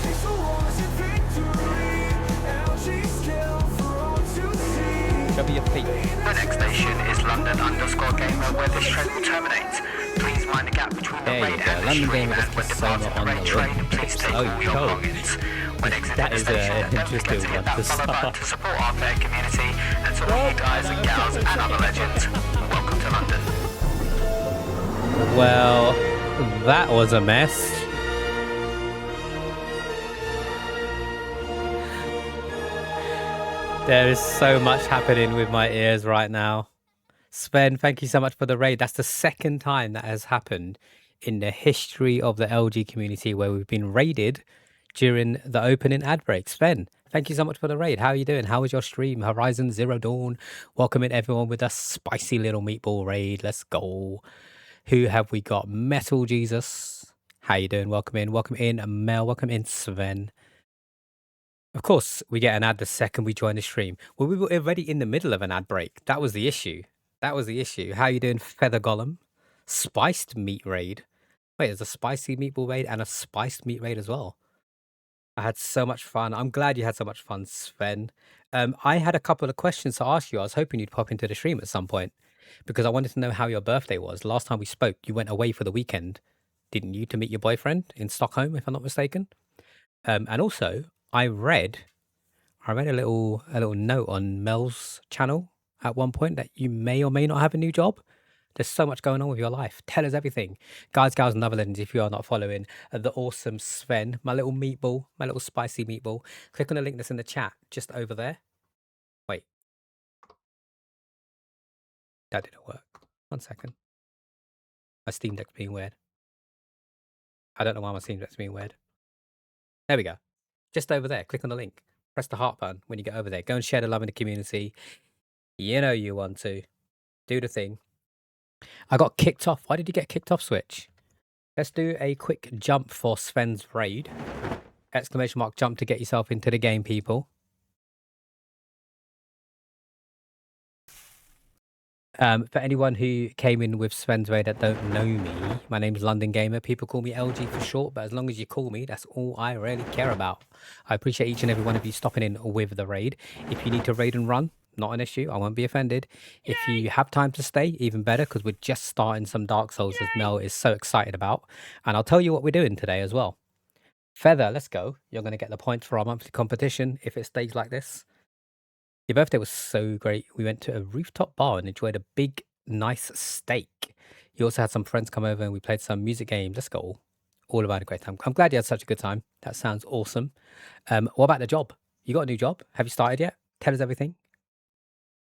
Pixel wars and victory, LG skill for all to see. Show me your feet. The next station is London_Gaymer, where this train will terminate. Please mind the gap between the There you rail go. and the London stream, Gaymer and just when disclaimer departing on the the rail train, link. please take Oh, all your cool. belongings. When exiting That the is station, an don't forget interesting to one hit that to follow button start. to support our fair community, and to all you guys and gals and other legends, welcome to London. Well, that was a mess. There is so much happening with my ears right now. Sven, thank you so much for the raid. That's the second time that has happened in the history of the LG community where we've been raided during the opening ad break. Sven, thank you so much for the raid. How are you doing? How was your stream? Horizon Zero Dawn. Welcome in everyone with a spicy little meatball raid. Let's go. Who have we got? Metal Jesus. How you doing? Welcome in. Welcome in, Mel. Welcome in, Sven. Of course, we get an ad the second we join the stream. Well, we were already in the middle of an ad break. That was the issue. That was the issue. How you doing, Feather Golem? Spiced meat raid. Wait, there's a spicy meatball raid and a spiced meat raid as well. I had so much fun. I'm glad you had so much fun, Sven. I had a couple of questions to ask you. I was hoping you'd pop into the stream at some point because I wanted to know how your birthday was. Last time we spoke, you went away for the weekend, didn't you, to meet your boyfriend in Stockholm, if I'm not mistaken? And also, I read a little note on Mel's channel at one point that you may or may not have a new job. There's so much going on with your life. Tell us everything. Guys, gals, and other legends, if you are not following the awesome Sven, my little meatball, my little spicy meatball, click on the link that's in the chat just over there. Wait. That didn't work. 1 second. My Steam Deck's being weird. I don't know why my Steam Deck's being weird. There we go. Just over there. Click on the link. Press the heart button when you get over there. Go and share the love in the community. You know you want to. Do the thing. I got kicked off. Why did you get kicked off, Switch? Let's do a quick jump for Sven's raid. Exclamation mark jump to get yourself into the game, people. For anyone who came in with Sven's raid that don't know me, my name's London Gamer. People call me LG for short, but as long as you call me, that's all I really care about. I appreciate each and every one of you stopping in with the raid. If you need to raid and run, not an issue. I won't be offended. If you have time to stay, even better, because we're just starting some Dark Souls, as Mel is so excited about. And I'll tell you what we're doing today as well. Feather, let's go. You're going to get the points for our monthly competition if it stays like this. Your birthday was so great. We went to a rooftop bar and enjoyed a big, nice steak. You also had some friends come over and we played some music games. Let's go. All about a great time. I'm glad you had such a good time. That sounds awesome. What about the job? You got a new job? Have you started yet? Tell us everything.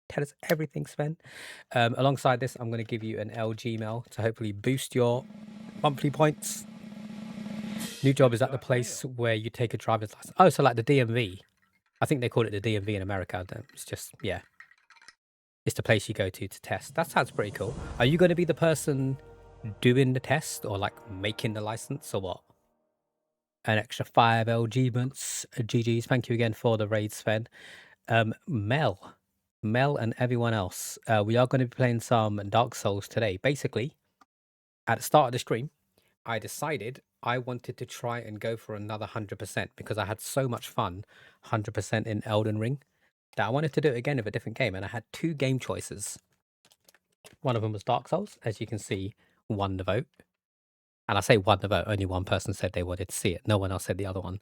Tell us everything, Sven. Alongside this, I'm going to give you an LG mail to hopefully boost your monthly points. New job is at the place where you take a driver's license. Oh, so like the DMV. I think they call it the DMV in America. It's just, yeah. It's the place you go to test. That sounds pretty cool. Are you going to be the person doing the test or like making the license or what? An extra 5 LG months. GG's. Thank you again for the raid, Sven. Mel and everyone else. We are going to be playing some Dark Souls today. Basically, at the start of the stream, I decided I wanted to try and go for another 100% because I had so much fun 100% in Elden Ring that I wanted to do it again with a different game. And I had 2 game choices. One of them was Dark Souls. As you can see, won the vote. And I say won the vote, only one person said they wanted to see it. No one else said the other one.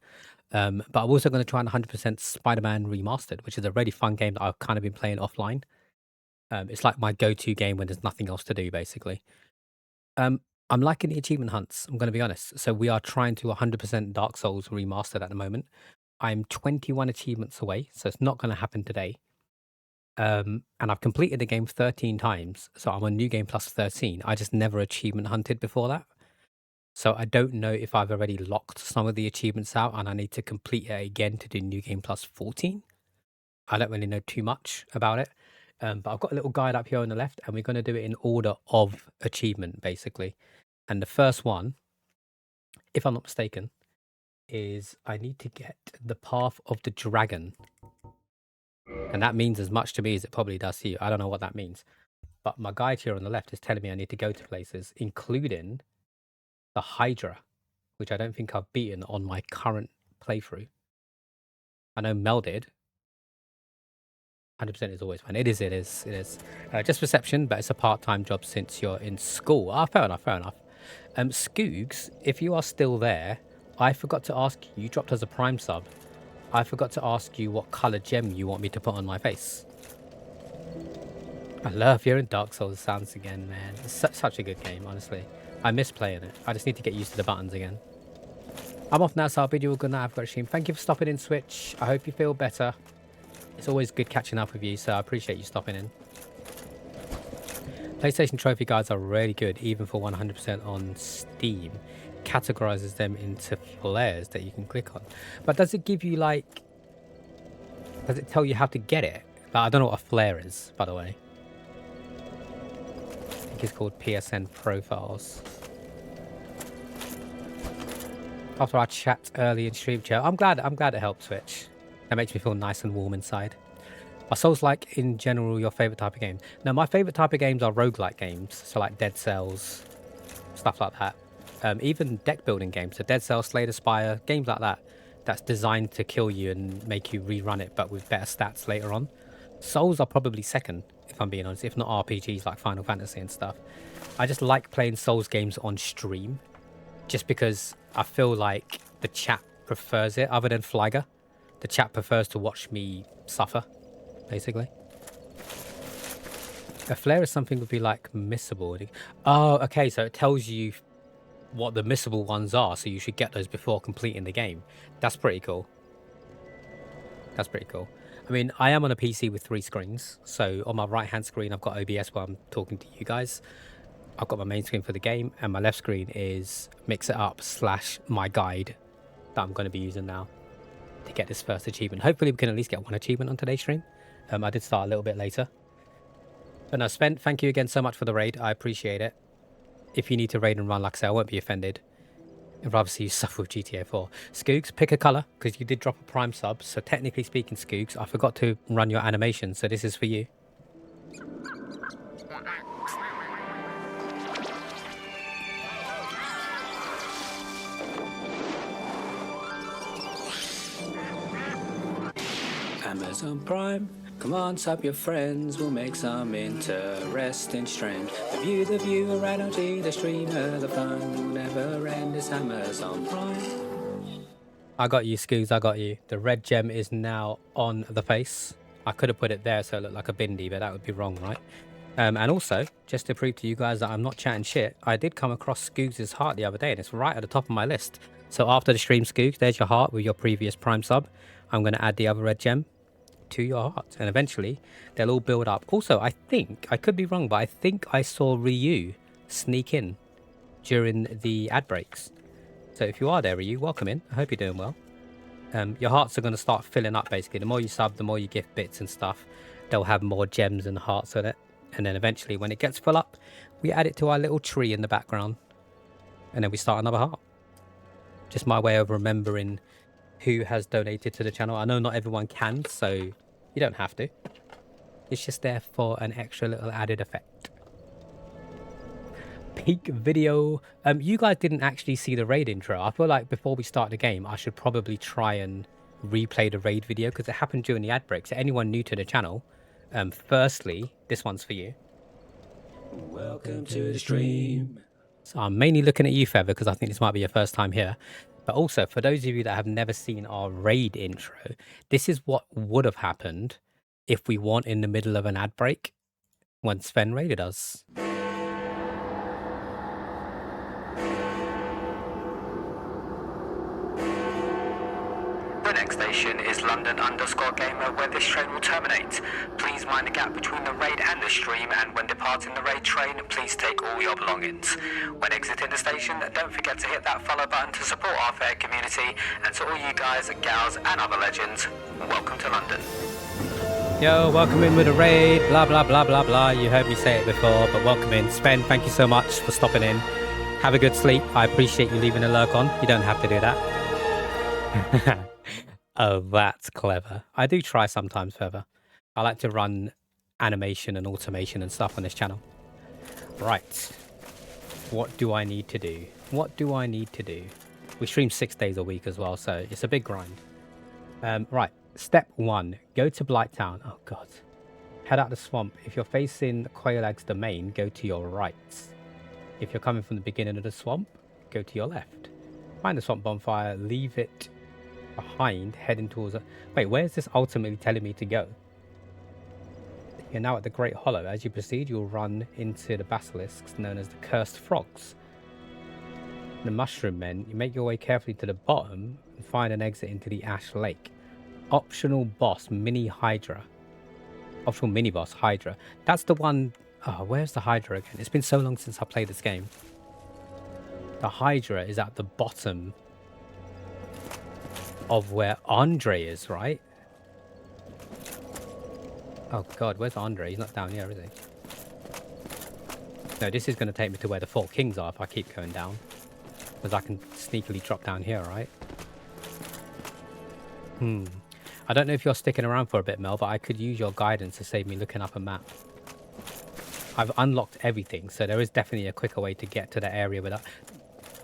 But I'm also going to try and 100% Spider-Man Remastered, which is a really fun game that I've kind of been playing offline. It's like my go-to game when there's nothing else to do, basically. I'm liking the achievement hunts, I'm going to be honest. So we are trying to 100% Dark Souls Remastered at the moment. I'm 21 achievements away, so it's not going to happen today. And I've completed the game 13 times, so I'm on New Game Plus 13. I just never achievement hunted before that. So I don't know if I've already locked some of the achievements out and I need to complete it again to do New Game Plus 14. I don't really know too much about it. But I've got a little guide up here on the left and we're going to do it in order of achievement, basically. And the first one, if I'm not mistaken, is I need to get the Path of the Dragon. And that means as much to me as it probably does to you. I don't know what that means. But my guide here on the left is telling me I need to go to places, including the Hydra, which I don't think I've beaten on my current playthrough. I know Mel did. 100% is always fun. It is. Just reception, but it's a part-time job since you're in school. Ah, fair enough. Skoogs, if you are still there, I forgot to ask you. You dropped us a Prime sub. I forgot to ask you what color gem you want me to put on my face. I love hearing Dark Souls sounds again, man. It's such a good game, honestly. I miss playing it. I just need to get used to the buttons again. I'm off now, so I'll bid you a good night. I've got a stream. Thank you for stopping in, Switch. I hope you feel better. It's always good catching up with you, so I appreciate you stopping in. PlayStation trophy guides are really good, even for 100% on Steam. categorizes them into flares that you can click on. But does it give you like, does it tell you how to get it? Like, I don't know what a flare is, by the way. I think it's called PSN profiles. After our chat early in stream chat, I'm glad it helped Switch. That makes me feel nice and warm inside. Are Souls like in general your favorite type of game? No, my favorite type of games are roguelike games. So like Dead Cells, stuff like that. Even deck building games, so Dead Cells, Slay the Spire, games like that. That's designed to kill you and make you rerun it, but with better stats later on. Souls are probably second, if I'm being honest, if not RPGs like Final Fantasy and stuff. I just like playing Souls games on stream, just because I feel like the chat prefers it, other than Flagger. The chat prefers to watch me suffer, basically. A flare is something would be like missable. Oh, okay, so it tells you what the missable ones are, so you should get those before completing the game. That's pretty cool. That's pretty cool. I mean, I am on a PC with 3 screens, so on my right hand screen I've got OBS while I'm talking to you guys. I've got my main screen for the game, and my left screen is Mix It Up / my guide that I'm going to be using now to get this first achievement. Hopefully we can at least get 1 achievement on today's stream. I did start a little bit later. But no, Sven, thank you again so much for the raid. I appreciate it. If you need to raid and run, like I say, I won't be offended. I'd rather see you suffer with GTA 4. Skoogs, pick a colour, because you did drop a Prime sub. So technically speaking, Skoogs, I forgot to run your animation, so this is for you. Amazon Prime, come on, sub your friends, we'll make some interesting streams. The viewer, energy, the streamer, the fun will never end. It's Amazon Prime. I got you, Skoogs, I got you. The red gem is now on the face. I could have put it there so it looked like a bindi, but that would be wrong, right? And also, just to prove to you guys that I'm not chatting shit, I did come across Skoogs' heart the other day, and it's right at the top of my list. So after the stream, Skoogs, there's your heart with your previous Prime sub. I'm going to add the other red gem to your heart, and eventually they'll all build up. Also, I think, I could be wrong, but I think I saw Ryu sneak in during the ad breaks. So if you are there, Ryu, welcome in. I hope you're doing well. Your hearts are going to start filling up, basically. The more you sub, the more you gift bits and stuff, they'll have more gems and hearts in it. And then eventually, when it gets full up, we add it to our little tree in the background, and then we start another heart. Just my way of remembering who has donated to the channel. I know not everyone can, so you don't have to. It's just there for an extra little added effect. Peak video. You guys didn't actually see the raid intro. I feel like before we start the game, I should probably try and replay the raid video, because it happened during the ad break. So anyone new to the channel, firstly, this one's for you. Welcome to the stream. So I'm mainly looking at you, Feather, because I think this might be your first time here. But also, for those of you that have never seen our raid intro, this is what would have happened if we weren't in the middle of an ad break when Sven raided us. The next station is London_Gaymer, where this train will terminate. Please mind the gap between the raid and the stream, and when departing the raid train, please take all your belongings. When exiting the station, don't forget to hit that follow button to support our fair community, and to all you guys, gals, and other legends, welcome to London. Yo, welcome in with a raid, blah, blah, blah, blah, blah. You heard me say it before, but welcome in. Sven, thank you so much for stopping in. Have a good sleep. I appreciate you leaving a lurk on. You don't have to do that. Oh, that's clever. I do try sometimes, Feather. I like to run animation and automation and stuff on this channel. Right. What do I need to do? What do I need to do? We stream 6 days a week as well, so it's a big grind. Right. Step 1. Go to Blighttown. Oh, God. Head out the swamp. If you're facing Quailag's domain, go to your right. If you're coming from the beginning of the swamp, go to your left. Find the swamp bonfire, leave it behind, heading towards it. Wait, where's this ultimately telling me to go? You're now at the Great Hollow. As you proceed, you'll run into the basilisks known as the Cursed Frogs. The Mushroom Men. You make your way carefully to the bottom and find an exit into the Ash Lake. Optional boss, Mini Hydra. Optional mini boss, Hydra. That's the one... Oh, where's the Hydra again? It's been so long since I played this game. The Hydra is at the bottom of where Andre is, right? Oh god, where's Andre? He's not down here, is he? No, this is going to take me to where the 4 kings are if I keep going down. Because I can sneakily drop down here, right? I don't know if you're sticking around for a bit, Mel, but I could use your guidance to save me looking up a map. I've unlocked everything, so there is definitely a quicker way to get to the area without...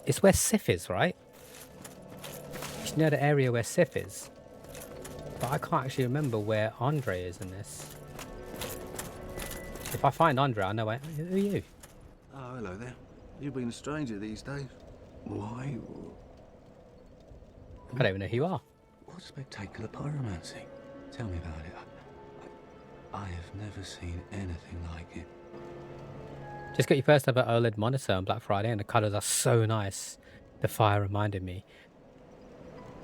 It's where Sif is, right? It's near the area where Sif is. But I can't actually remember where Andre is in this. If I find Andre, I know who are you? Oh, hello there. You've been a stranger these days. Why? I don't even know who you are. What spectacular pyromancy? Tell me about it. I have never seen anything like it. Just got your first ever OLED monitor on Black Friday and the colours are so nice. The fire reminded me.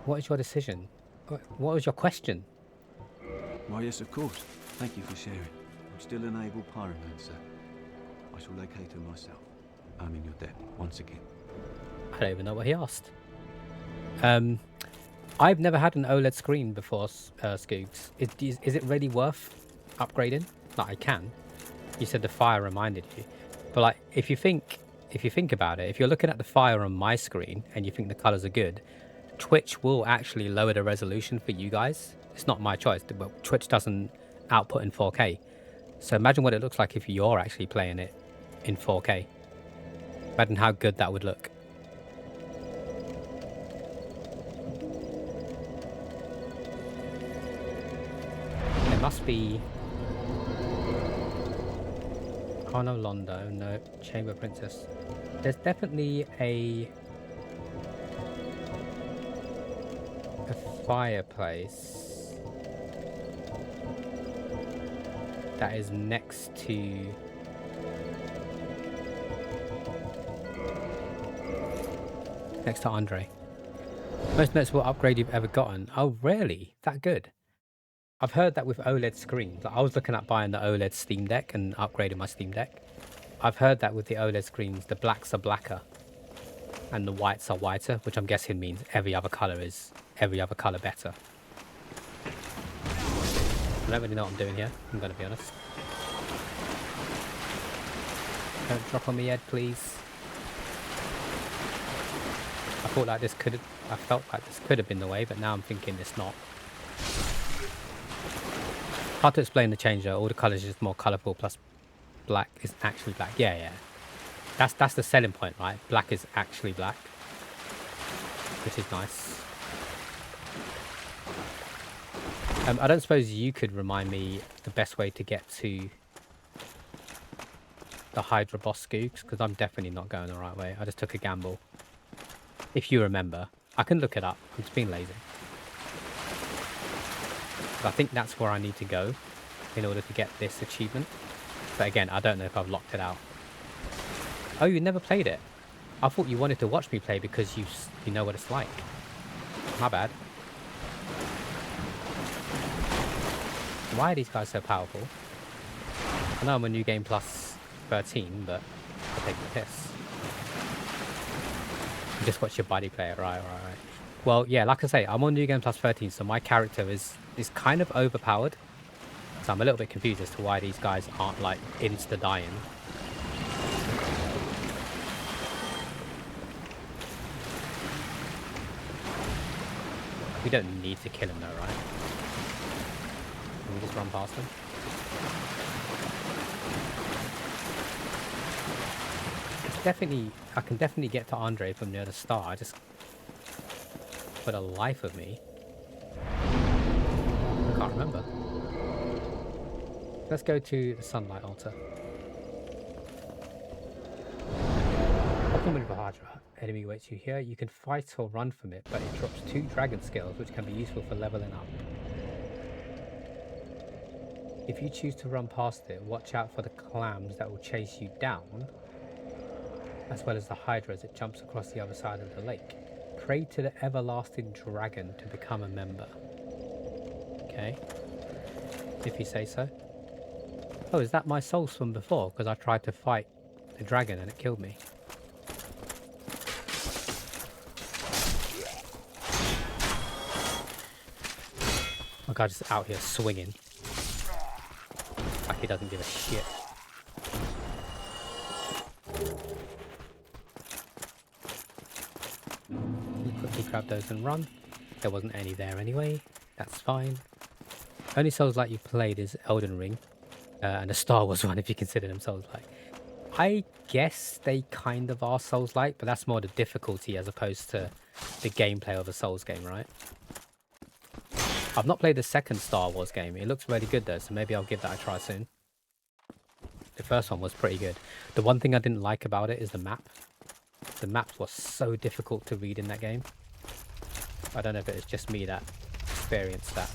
What is your decision? What was your question? Why, yes, of course. Thank you for sharing. I'm still an able pyromancer. I shall locate her myself. I'm in your debt once again. I don't even know what he asked. I've never had an OLED screen before, Scoogs. Is it really worth upgrading? Like, I can. You said the fire reminded you. But like, if you think about it, if you're looking at the fire on my screen and you think the colors are good, Twitch will actually lower the resolution for you guys. It's not my choice, but Twitch doesn't output in 4K. So imagine what it looks like if you're actually playing it in 4K. Imagine how good that would look. There must be... Oh no, Londo, no, Chamber Princess. There's definitely a fireplace that is next to Andre. Most noticeable upgrade you've ever gotten. Oh really? That good? I've heard that with OLED screens. Like, I was looking at buying the OLED Steam Deck and upgrading my Steam Deck. I've heard that with the OLED screens, the blacks are blacker and the whites are whiter, which I'm guessing means every other color is every other color better. I don't really know what I'm doing here, I'm gonna be honest. Don't drop on me, Ed, please. I felt like this could have been the way, but now I'm thinking it's not. Hard to explain the change though. All the colours are just more colourful, plus black is actually black. Yeah. That's the selling point, right? Black is actually black, which is nice. I don't suppose you could remind me the best way to get to the Hydra boss Scoogs, because I'm definitely not going the right way. I just took a gamble. If you remember, I can look it up. I'm just being lazy. But I think that's where I need to go in order to get this achievement. But again, I don't know if I've locked it out. Oh, you never played it? I thought you wanted to watch me play because you know what it's like. My bad. Why are these guys so powerful? I know I'm on New Game Plus 13, but I'll take the piss. You just watch your buddy play it, right. Well, yeah, like I say, I'm on New Game Plus 13, so my character is kind of overpowered. So I'm a little bit confused as to why these guys aren't, like, insta-dying. We don't need to kill him though, right? Can we just run past him? It's definitely... I can definitely get to Andre from near the start. I just... For the life of me... I can't remember. Let's go to the Sunlight Altar. Open with Hydra. Enemy waits you here. You can fight or run from it, but it drops 2 dragon skills, which can be useful for leveling up. If you choose to run past it, watch out for the clams that will chase you down, as well as the Hydra as it jumps across the other side of the lake. Pray to the everlasting dragon to become a member. Okay. If you say so. Oh, is that my souls from before? Because I tried to fight the dragon and it killed me. My guy just out here swinging. Like he doesn't give a shit. We quickly grab those and run. There wasn't any there anyway. That's fine. Only Souls-like you played is Elden Ring. And the Star Wars one, if you consider them Souls-like. I guess they kind of are Souls-like, but that's more the difficulty as opposed to the gameplay of a Souls game, right? I've not played the second Star Wars game. It looks really good though, so maybe I'll give that a try soon. The first one was pretty good. The one thing I didn't like about it is the map. The maps were so difficult to read in that game. I don't know if it was just me that experienced that.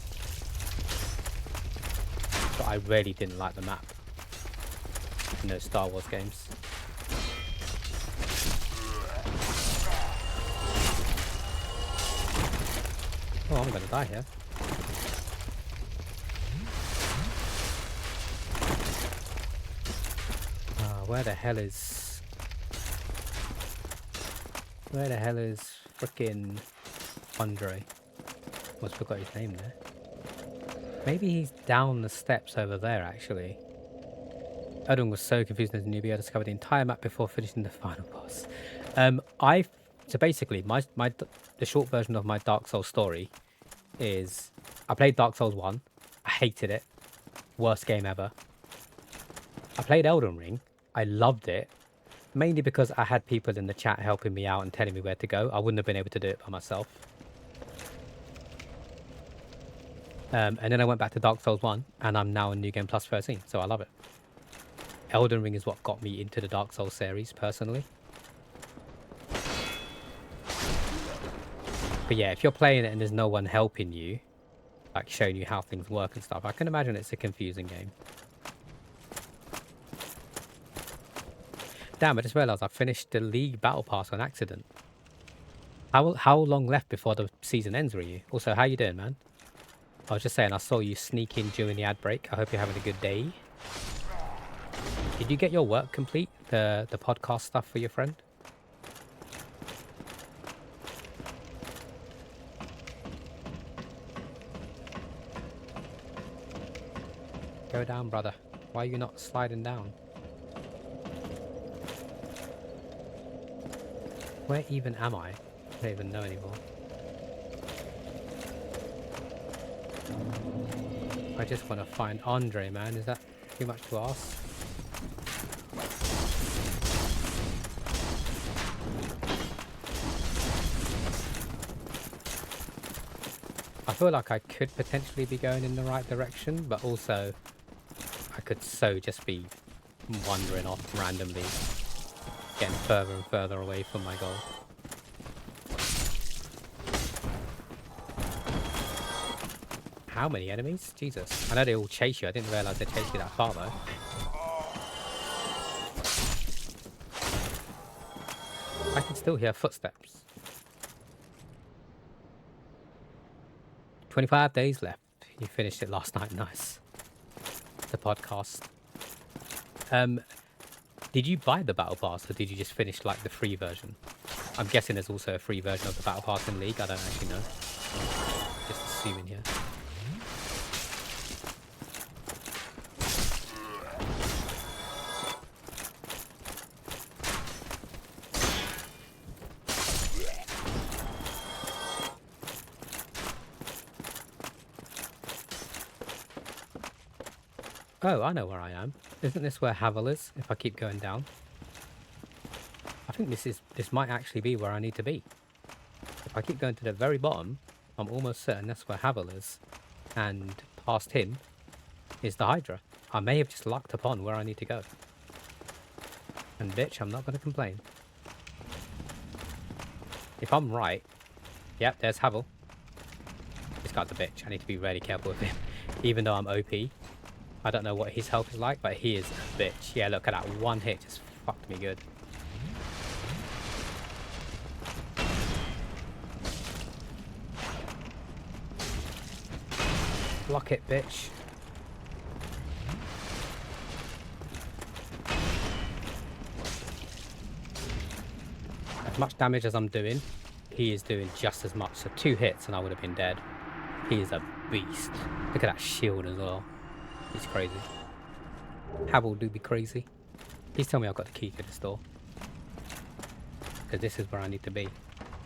But I really didn't like the map in those Star Wars games. Oh, I'm gonna die here. Where the hell is... Where the hell is frickin' Andre? Almost forgot his name there. Maybe he's down the steps over there, actually. Odin was so confused as a newbie, I discovered the entire map before finishing the final boss. So basically, the short version of my Dark Souls story is... I played Dark Souls 1. I hated it. Worst game ever. I played Elden Ring. I loved it. Mainly because I had people in the chat helping me out and telling me where to go. I wouldn't have been able to do it by myself. And then I went back to Dark Souls 1, and I'm now in New Game Plus 13, so I love it. Elden Ring is what got me into the Dark Souls series, personally. But yeah, if you're playing it and there's no one helping you, like showing you how things work and stuff, I can imagine it's a confusing game. Damn, I just realised I finished the League Battle Pass on accident. How long left before the season ends were you? Also, how you doing, man? I was just saying, I saw you sneak in during the ad break. I hope you're having a good day. Did you get your work complete? The podcast stuff for your friend? Go down, brother. Why are you not sliding down? Where even am I? I don't even know anymore. I just want to find Andre, man. Is that too much to ask? I feel like I could potentially be going in the right direction, but also I could so just be wandering off randomly, getting further and further away from my goal. How many enemies? Jesus. I know they all chase you. I didn't realise they chased you that far, though. I can still hear footsteps. 25 days left. You finished it last night. Nice. The podcast. Did you buy the Battle Pass, or did you just finish, like, the free version? I'm guessing there's also a free version of the Battle Pass in League. I don't actually know. Just assuming here. Oh, I know where I am. Isn't this where Havel is, if I keep going down? I think this might actually be where I need to be. If I keep going to the very bottom, I'm almost certain that's where Havel is. And past him is the Hydra. I may have just lucked upon where I need to go. And bitch, I'm not going to complain. If I'm right... Yep, there's Havel. This guy's a bitch. I need to be really careful with him. Even though I'm OP. I don't know what his health is like, but he is a bitch. Yeah, look at that. One hit just fucked me good. Block it, bitch. As much damage as I'm doing, he is doing just as much. So 2 hits and I would have been dead. He is a beast. Look at that shield as well. He's crazy. Havel do be crazy. Please tell me I've got the key to this door. Because this is where I need to be.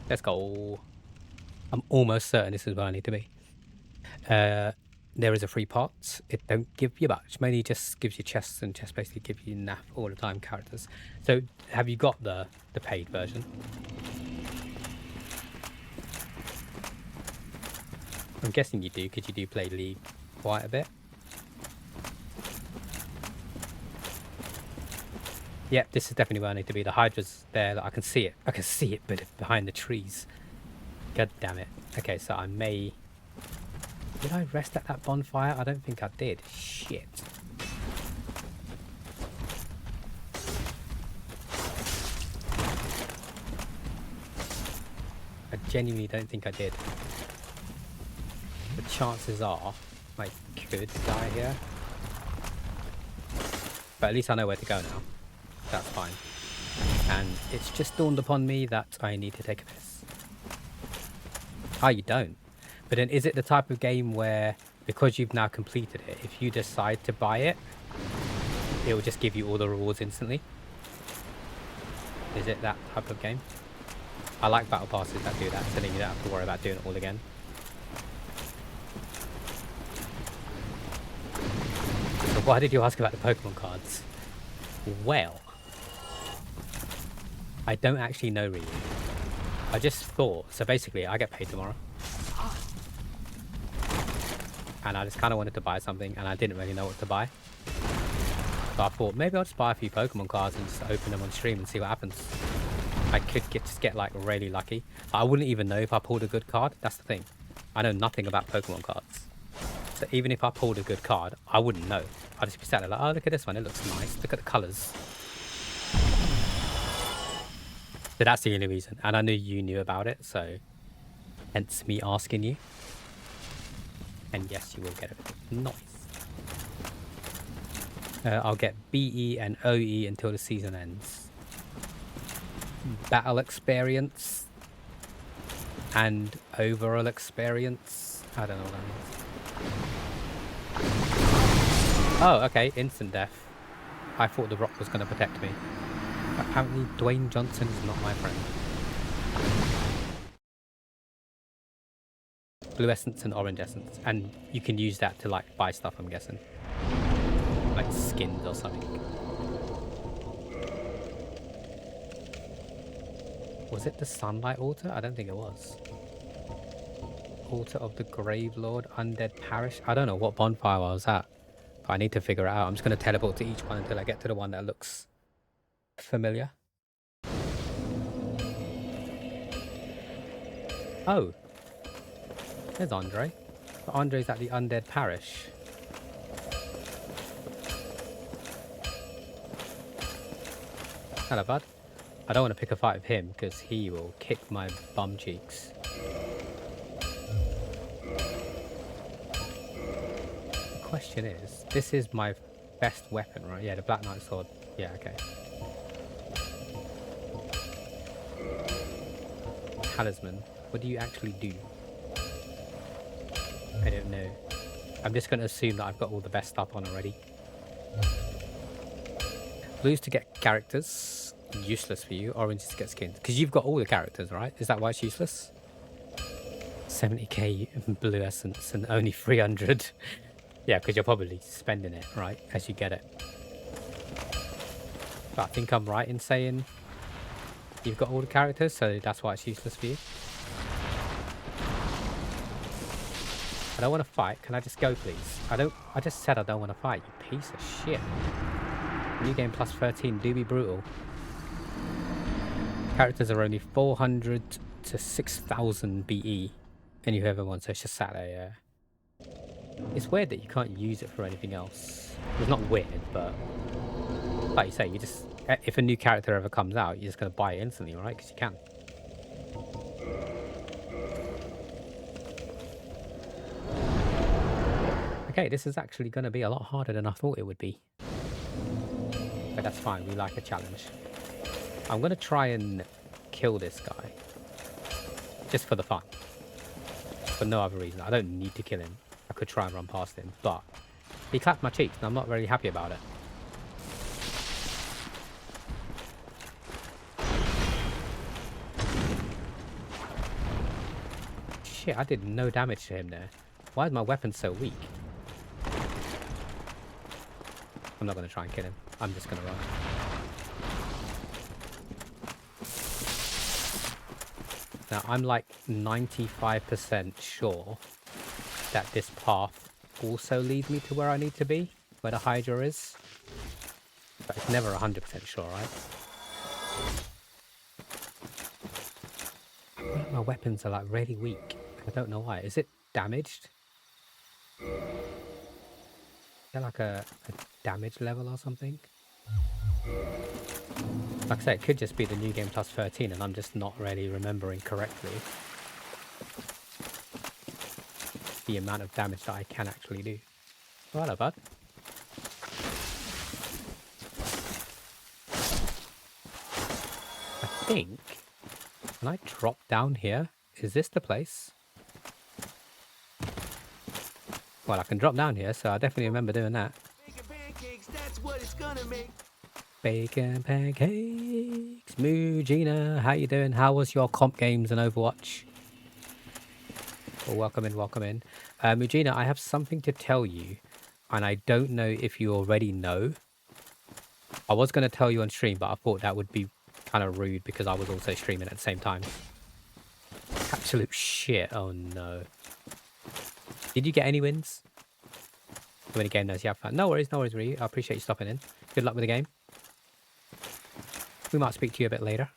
Let's go. I'm almost certain this is where I need to be. There is a free part. It don't give you much. Mainly just gives you chests, and chests basically give you naff all the time characters. So have you got the paid version? I'm guessing you do, because you do play League quite a bit. Yep, this is definitely where I need to be. The Hydra's there. That I can see it. I can see it, but behind the trees. God damn it. Okay, so I may... Did I rest at that bonfire? I don't think I did. Shit. I genuinely don't think I did. The chances are I could die here. But at least I know where to go now. That's fine. And it's just dawned upon me that I need to take a piss. Oh, you don't. But then is it the type of game where, because you've now completed it, if you decide to buy it, it will just give you all the rewards instantly? Is it that type of game? I like battle passes that do that, so then you don't have to worry about doing it all again. So why did you ask about the Pokemon cards? Well, I don't actually know really. I just thought, so basically I get paid tomorrow. And I just kind of wanted to buy something, and I didn't really know what to buy. So I thought, maybe I'll just buy a few Pokemon cards and just open them on stream and see what happens. I could just get like really lucky. I wouldn't even know if I pulled a good card. That's the thing. I know nothing about Pokemon cards. So even if I pulled a good card, I wouldn't know. I'd just be sat there like, oh, look at this one. It looks nice. Look at the colours. So that's the only reason. And I knew you knew about it, so hence me asking you. And yes, you will get it. Nice. I'll get BE and OE until the season ends. Battle experience and overall experience. I don't know what that means. Oh, okay. Instant death. I thought the rock was going to protect me. Apparently, Dwayne Johnson is not my friend. Blue essence and orange essence, and you can use that to like buy stuff, I'm guessing, like skins or something. Was it the Sunlight Altar? I don't think it was. Altar of the Grave Lord, Undead Parish. I don't know what bonfire I was at, but I need to figure it out. I'm just going to teleport to each one until I get to the one that looks familiar. Oh, there's Andre. But Andre's at the Undead Parish. Hello, bud. I don't want to pick a fight with him because he will kick my bum cheeks. The question is, this is my best weapon, right? Yeah, the Black Knight Sword. Yeah, okay. Talisman. What do you actually do? I don't know. I'm just going to assume that I've got all the best stuff on already. Blue's to get characters. Useless for you. Orange to get skins. Because you've got all the characters, right? Is that why it's useless? 70k blue essence and only 300. Yeah, because you're probably spending it, right? As you get it. But I think I'm right in saying you've got all the characters, so that's why it's useless for you. I don't want to fight. Can I just go, please? I just said I don't want to fight, you piece of shit. New game plus 13. Do be brutal. Characters are only 400 to 6,000 BE. And you ever want, so it's just sat there, yeah. It's weird that you can't use it for anything else. It's not weird, but like you say, you just, if a new character ever comes out, you're just going to buy it instantly, right? Because you can. Okay, this is actually going to be a lot harder than I thought it would be. But that's fine, we like a challenge. I'm going to try and kill this guy. Just for the fun. for no other reason. I don't need to kill him. I could try and run past him, but he clapped my cheeks and I'm not very happy about it. Shit, I did no damage to him there. Why is my weapon so weak? I'm not going to try and kill him. I'm just going to run. Now, I'm like 95% sure that this path also leads me to where I need to be, where the Hydra is. But it's never 100% sure, right? My weapons are like really weak. I don't know why. Is it damaged? Is there like a damage level or something? Like I say, it could just be the new game plus 13 and I'm just not really remembering correctly the amount of damage that I can actually do. Oh, hello, bud. I think, can I drop down here? Is this the place? Well, I can drop down here, so I definitely remember doing that. Bacon pancakes, that's what it's gonna make. Bacon pancakes. Mujina, how you doing? How was your comp games and Overwatch? Well, welcome in, welcome in. Mujina, I have something to tell you, and I don't know if you already know. I was going to tell you on stream, but I thought that would be kind of rude because I was also streaming at the same time. Absolute shit. Oh no. Did you get any wins? How many game knows you have fun? No worries, Ree. I appreciate you stopping in. Good luck with the game. We might speak to you a bit later.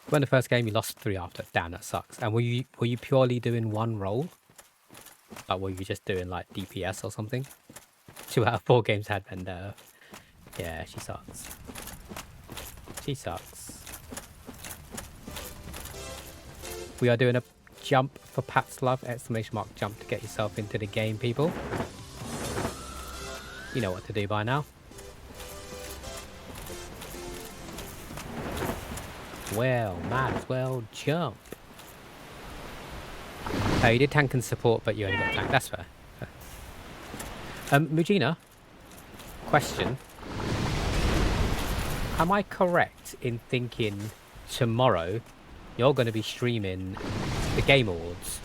When the first game you lost 3 after. Damn, that sucks. And were you purely doing one role? Like were you just doing like DPS or something? 2 out of 4 games had been there. Yeah, she sucks. She sucks. We are doing a jump for Pat's love, exclamation mark jump to get yourself into the game, people. You know what to do by now. Well, might as well jump. Oh, you did tank and support, but you only got tank. That's fair. Mujina, question. Am I correct in thinking tomorrow you're going to be streaming the Game Awards?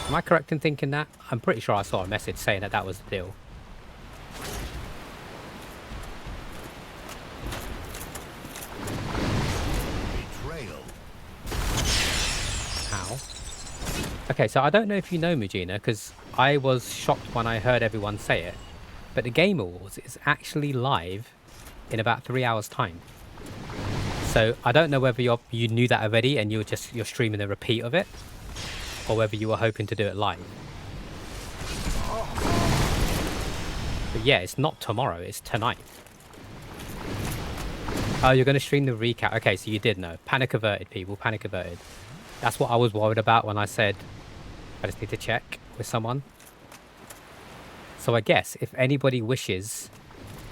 Am I correct in thinking that? I'm pretty sure I saw a message saying that that was the deal. Betrayal. How? Okay, so I don't know if you know Mujina, because I was shocked when I heard everyone say it, but the Game Awards is actually live in about 3 hours' time. So I don't know whether you knew that already and you're streaming a repeat of it, or whether you were hoping to do it live. But yeah, it's not tomorrow, it's tonight. Oh, you're going to stream the recap. Okay, so you did know. Panic averted, people. Panic averted. That's what I was worried about when I said I just need to check with someone. So I guess if anybody wishes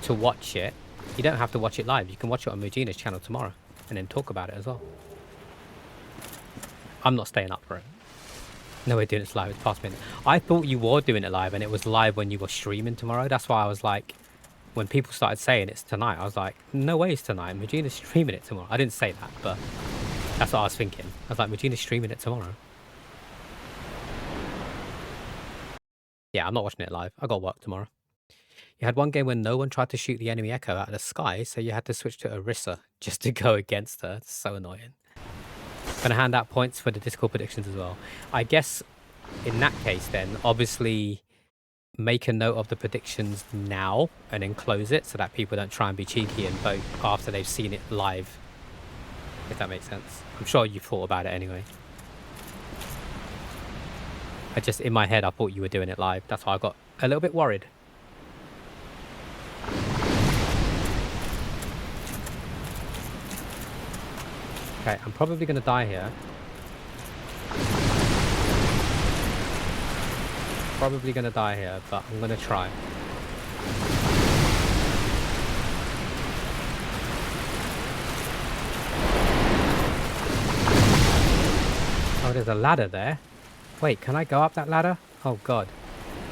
to watch it, you don't have to watch it live. You can watch it on Mujina's channel tomorrow and then talk about it as well. I'm not staying up for it. No, we're doing it live. It's past midnight. I thought you were doing it live and it was live when you were streaming tomorrow. That's why I was like, when people started saying it's tonight, I was like, no way it's tonight. Mujina's streaming it tomorrow. I didn't say that, but that's what I was thinking. I was like, Mujina's streaming it tomorrow. Yeah, I'm not watching it live. I got work tomorrow. You had one game when no one tried to shoot the enemy Echo out of the sky, so you had to switch to Orisa just to go against her. It's so annoying. Gonna hand out points for the Discord predictions as well. I guess in that case then, obviously make a note of the predictions now and then close it so that people don't try and be cheeky and vote after they've seen it live. If that makes sense. I'm sure you thought about it anyway. I just, in my head, I thought you were doing it live. That's why I got a little bit worried. Okay, I'm probably going to die here. Probably going to die here, but I'm going to try. Oh, there's a ladder there. Wait, can I go up that ladder? Oh, God.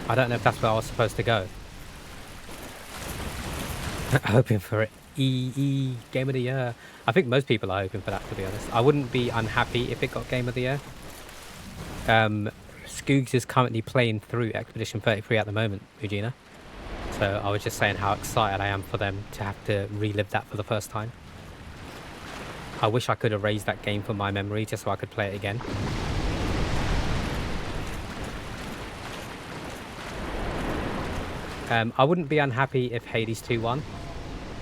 I don't know if that's where I was supposed to go. Hoping for it. Game of the Year. I think most people are hoping for that, to be honest. I wouldn't be unhappy if it got Game of the Year. Scoogs is currently playing through Expedition 33 at the moment, Eugenia. So I was just saying how excited I am for them to have to relive that for the first time. I wish I could erase that game from my memory just so I could play it again. I wouldn't be unhappy if Hades 2 won,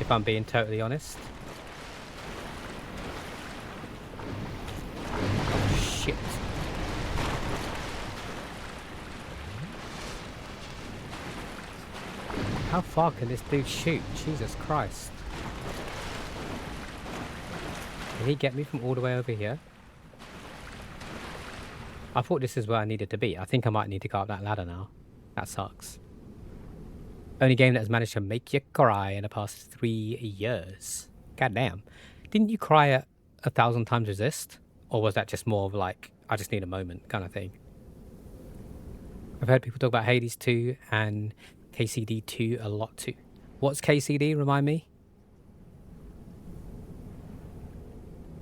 if I'm being totally honest. Oh, shit. How far can this dude shoot? Jesus Christ. Did he get me from all the way over here? I thought this is where I needed to be. I think I might need to go up that ladder now. That sucks. Only game that has managed to make you cry in the past 3 years. God damn. Didn't you cry at 1,000 Times Resist? Or was that just more of like, I just need a moment kind of thing? I've heard people talk about Hades 2 and KCD 2 a lot too. What's KCD? Remind me?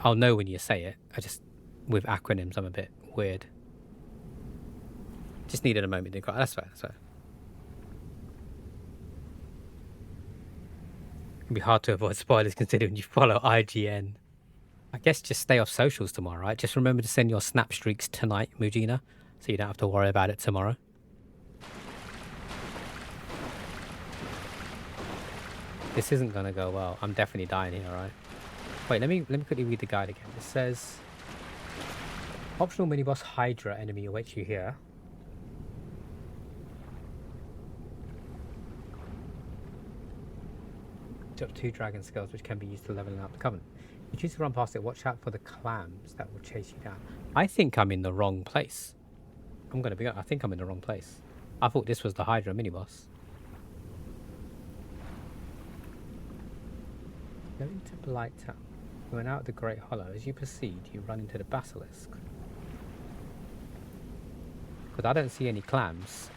I'll know when you say it. I just, with acronyms, I'm a bit weird. Just needed a moment to cry. That's fair, that's fair. It can be hard to avoid spoilers considering you follow IGN. I guess just stay off socials tomorrow, right? Just remember to send your snap streaks tonight, Mujina, so you don't have to worry about it tomorrow. This isn't gonna go well. I'm definitely dying here, right? Wait, let me quickly read the guide again. It says optional mini boss Hydra enemy awaits you here. Up 2 dragon skills which can be used to leveling up the Covenant. You choose to run past it, watch out for the clams that will chase you down. I think I'm in the wrong place. I'm gonna be honest, I think I'm in the wrong place. I thought this was the Hydra mini boss. Going to Blighttown. You went out of the Great Hollow. As you proceed, you run into the Basilisk. Because I don't see any clams.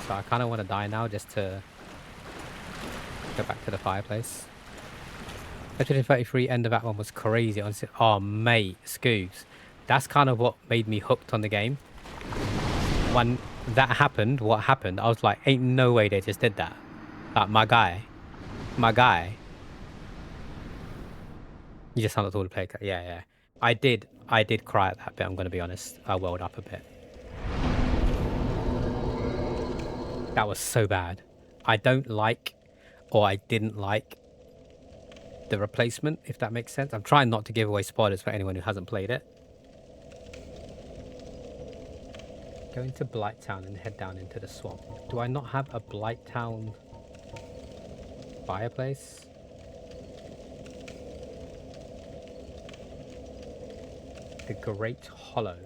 So I kind of want to die now just to go back to the fireplace. Expedition 33 end of that one was crazy. Honestly. Oh, mate, Scoogs. That's kind of what made me hooked on the game. When that happened, what happened, I was like, ain't no way they just did that. Like, my guy. You just unlocked all the play. Yeah. I did cry at that bit, I'm going to be honest. I welled up a bit. That was so bad. I don't like, or I didn't like, the replacement, if that makes sense. I'm trying not to give away spoilers for anyone who hasn't played it. Go into Blighttown and head down into the swamp. Do I not have a Blighttown fireplace? The Great Hollow.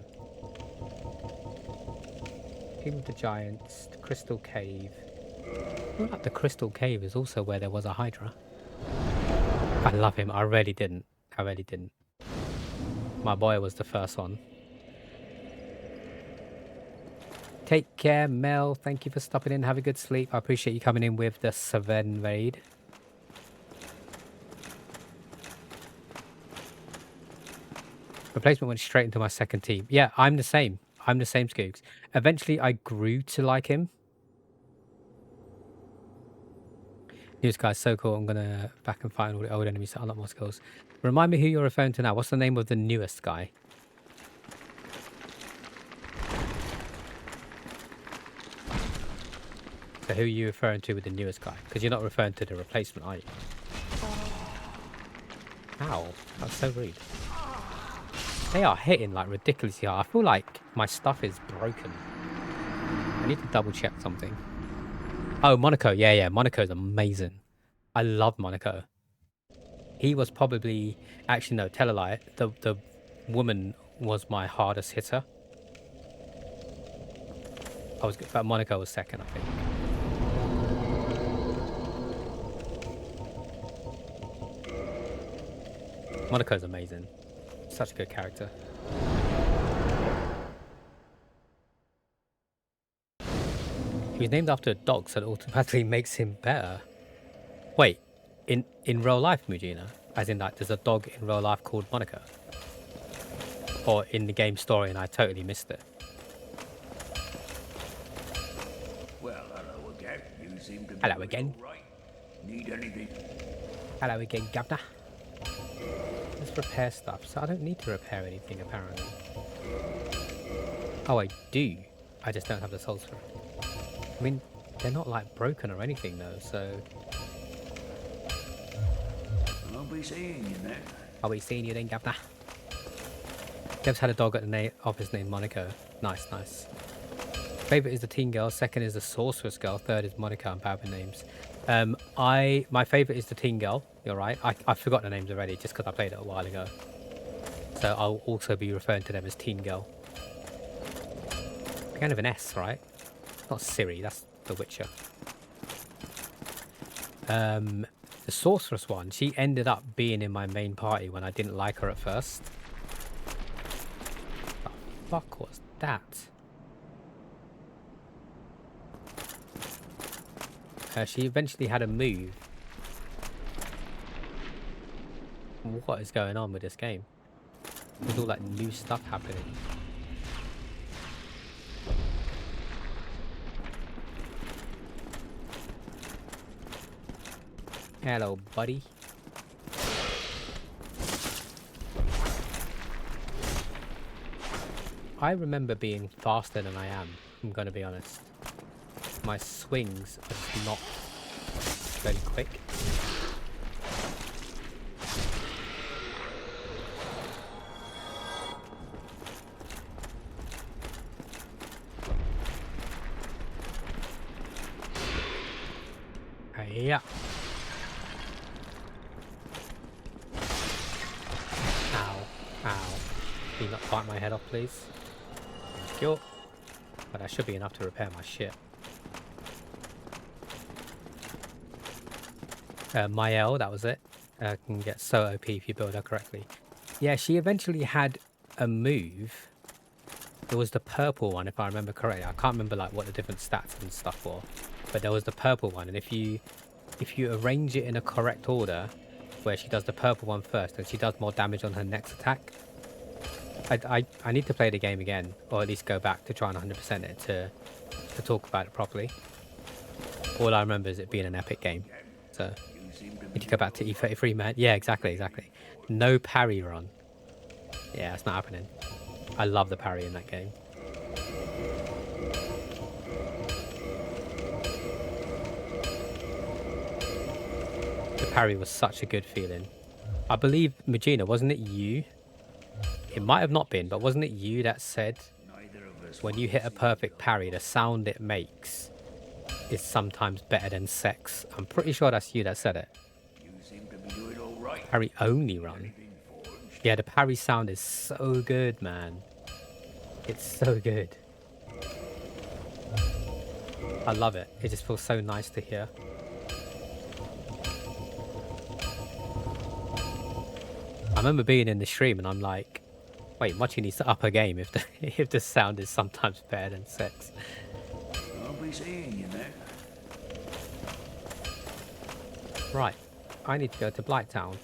King of the Giants, the Crystal Cave. I feel like the Crystal Cave is also where there was a Hydra. I love him. I really didn't. My boy was the first one. Take care, Mel. Thank you for stopping in. Have a good sleep. I appreciate you coming in with the Seven raid. Replacement went straight into my second team. Yeah, I'm the same. Scoogs. Eventually, I grew to like him. This guy's so cool. I'm gonna back and fight all the old enemies to unlock more skills. Remind me who you're referring to now. What's the name of the newest guy? So who are you referring to with the newest guy? Because you're not referring to the replacement, are you? Ow, that's so rude. They are hitting like ridiculously hard. I feel like my stuff is broken. I need to double check something. Oh, Monaco. Yeah. Monaco's amazing. I love Monaco. He was probably... Actually, no, tell a lie. The woman was my hardest hitter. But Monaco was second, I think. Monaco's amazing. Such a good character. He's named after a dog, so it automatically makes him better. Wait, in real life, Mujina? As in, like, there's a dog in real life called Monica? Or in the game story and I totally missed it? Well, hello again. You seem to be Hello doing again. all right. Need anything? Hello again, Governor. Let's repair stuff. So I don't need to repair anything, apparently. Oh, I do. I just don't have the souls for it. I mean, they're not, like, broken or anything, though, so... I'll be seeing you then. I'll be seeing you then, Governor. Dev's had a dog at the office named Monica. Nice, nice. Favorite is the teen girl. Second is the sorceress girl. Third is Monica. I'm bad with names. My favorite is the teen girl. You're right. I forgot the names already just because I played it a while ago. So I'll also be referring to them as teen girl. Kind of an S, right? Not Siri. That's The Witcher. The sorceress one. She ended up being in my main party when I didn't like her at first. What the fuck was that? She eventually had a move. What is going on with this game? There's all that new stuff happening. Hello, buddy. I remember being faster than I am, I'm gonna be honest. My swings are just not very quick. Yeah. Ow. Ow. Can you not bite my head off, please? Thank you. But that should be enough to repair my shit. Mael, that was it. Can get so OP if you build her correctly. Yeah, she eventually had a move. It was the purple one, if I remember correctly. I can't remember like what the different stats and stuff were, but there was the purple one, and if you arrange it in a correct order, where she does the purple one first, and she does more damage on her next attack. I need to play the game again, or at least go back to try and 100% it to talk about it properly. All I remember is it being an epic game. So need to go back to E33, man. Yeah, exactly. No parry run. Yeah, it's not happening. I love the parry in that game. The parry was such a good feeling. I believe, Magina, wasn't it you? It might have not been, but wasn't it you that said when you hit a perfect parry, the sound it makes is sometimes better than sex? I'm pretty sure that's you that said it. Parry only run. Yeah, the parry sound is so good, man. It's so good. I love it. It just feels so nice to hear. I remember being in the stream and I'm like, wait, Mochi needs to up her game if the if the sound is sometimes better than sex. I'll be seeing you there. Right, I need to go to Blighttown.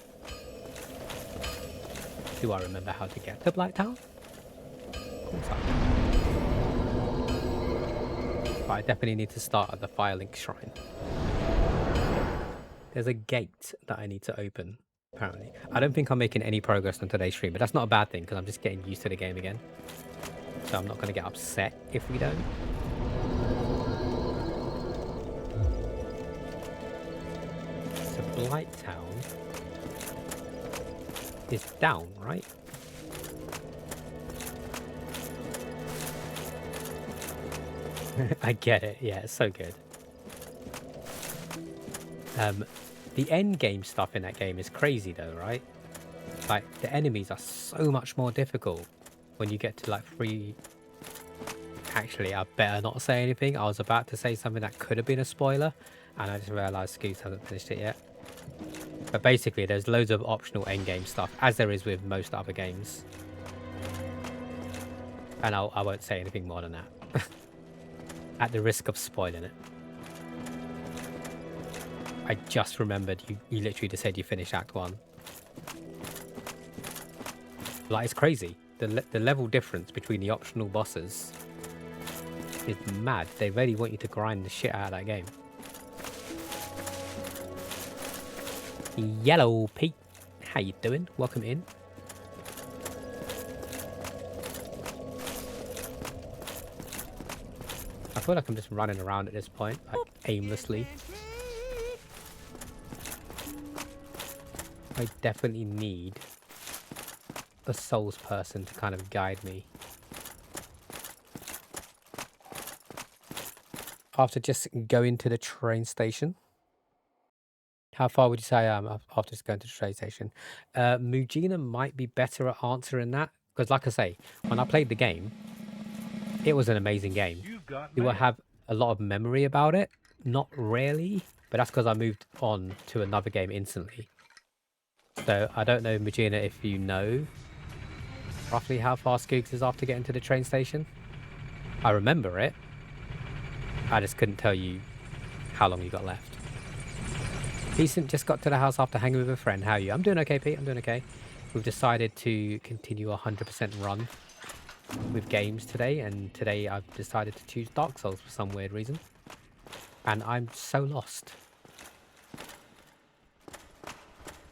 Do I remember how to get to Blighttown? Of course I do. But I definitely need to start at the Firelink Shrine. There's a gate that I need to open, apparently. I don't think I'm making any progress on today's stream, but that's not a bad thing because I'm just getting used to the game again. So I'm not going to get upset if we don't. So Blighttown is down, right? I get it. Yeah, it's so good. The end game stuff in that game is crazy though, right? Like, the enemies are so much more difficult when you get to like free... Actually, I better not say anything. I was about to say something that could have been a spoiler, and I just realised Scoot hasn't finished it yet. But basically, there's loads of optional endgame stuff, as there is with most other games. And I won't say anything more than that. At the risk of spoiling it, I just remembered you literally just said you finished Act 1. Like, it's crazy. The level difference between the optional bosses is mad. They really want you to grind the shit out of that game. Yellow Pete, how you doing? Welcome in. I feel like I'm just running around at this point, like aimlessly. I definitely need a Souls person to kind of guide me. After just going to the train station. How far would you say I am after just going to the train station? Mujina might be better at answering that. Because like I say, when I played the game, it was an amazing game. Do I have a lot of memory about it? Not really. But that's because I moved on to another game instantly. So I don't know, Mujina, if you know roughly how far Skooks is after getting to the train station. I remember it. I just couldn't tell you how long you got left. Decent, just got to the house after hanging with a friend. How are you? I'm doing okay, Pete. I'm doing okay. We've decided to continue a 100% run with games today. And today I've decided to choose Dark Souls for some weird reason. And I'm so lost.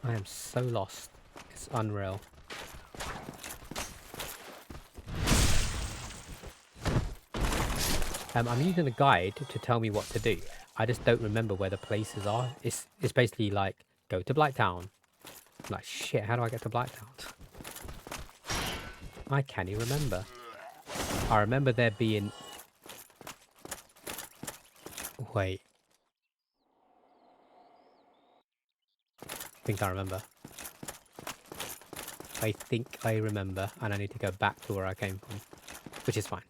I am so lost. It's unreal. I'm using a guide to tell me what to do. I just don't remember where the places are. It's basically like, go to Blighttown. I'm like, shit, how do I get to Blighttown? I can't even remember. I remember there being... Wait. I think I remember. I think I remember, and I need to go back to where I came from. Which is fine.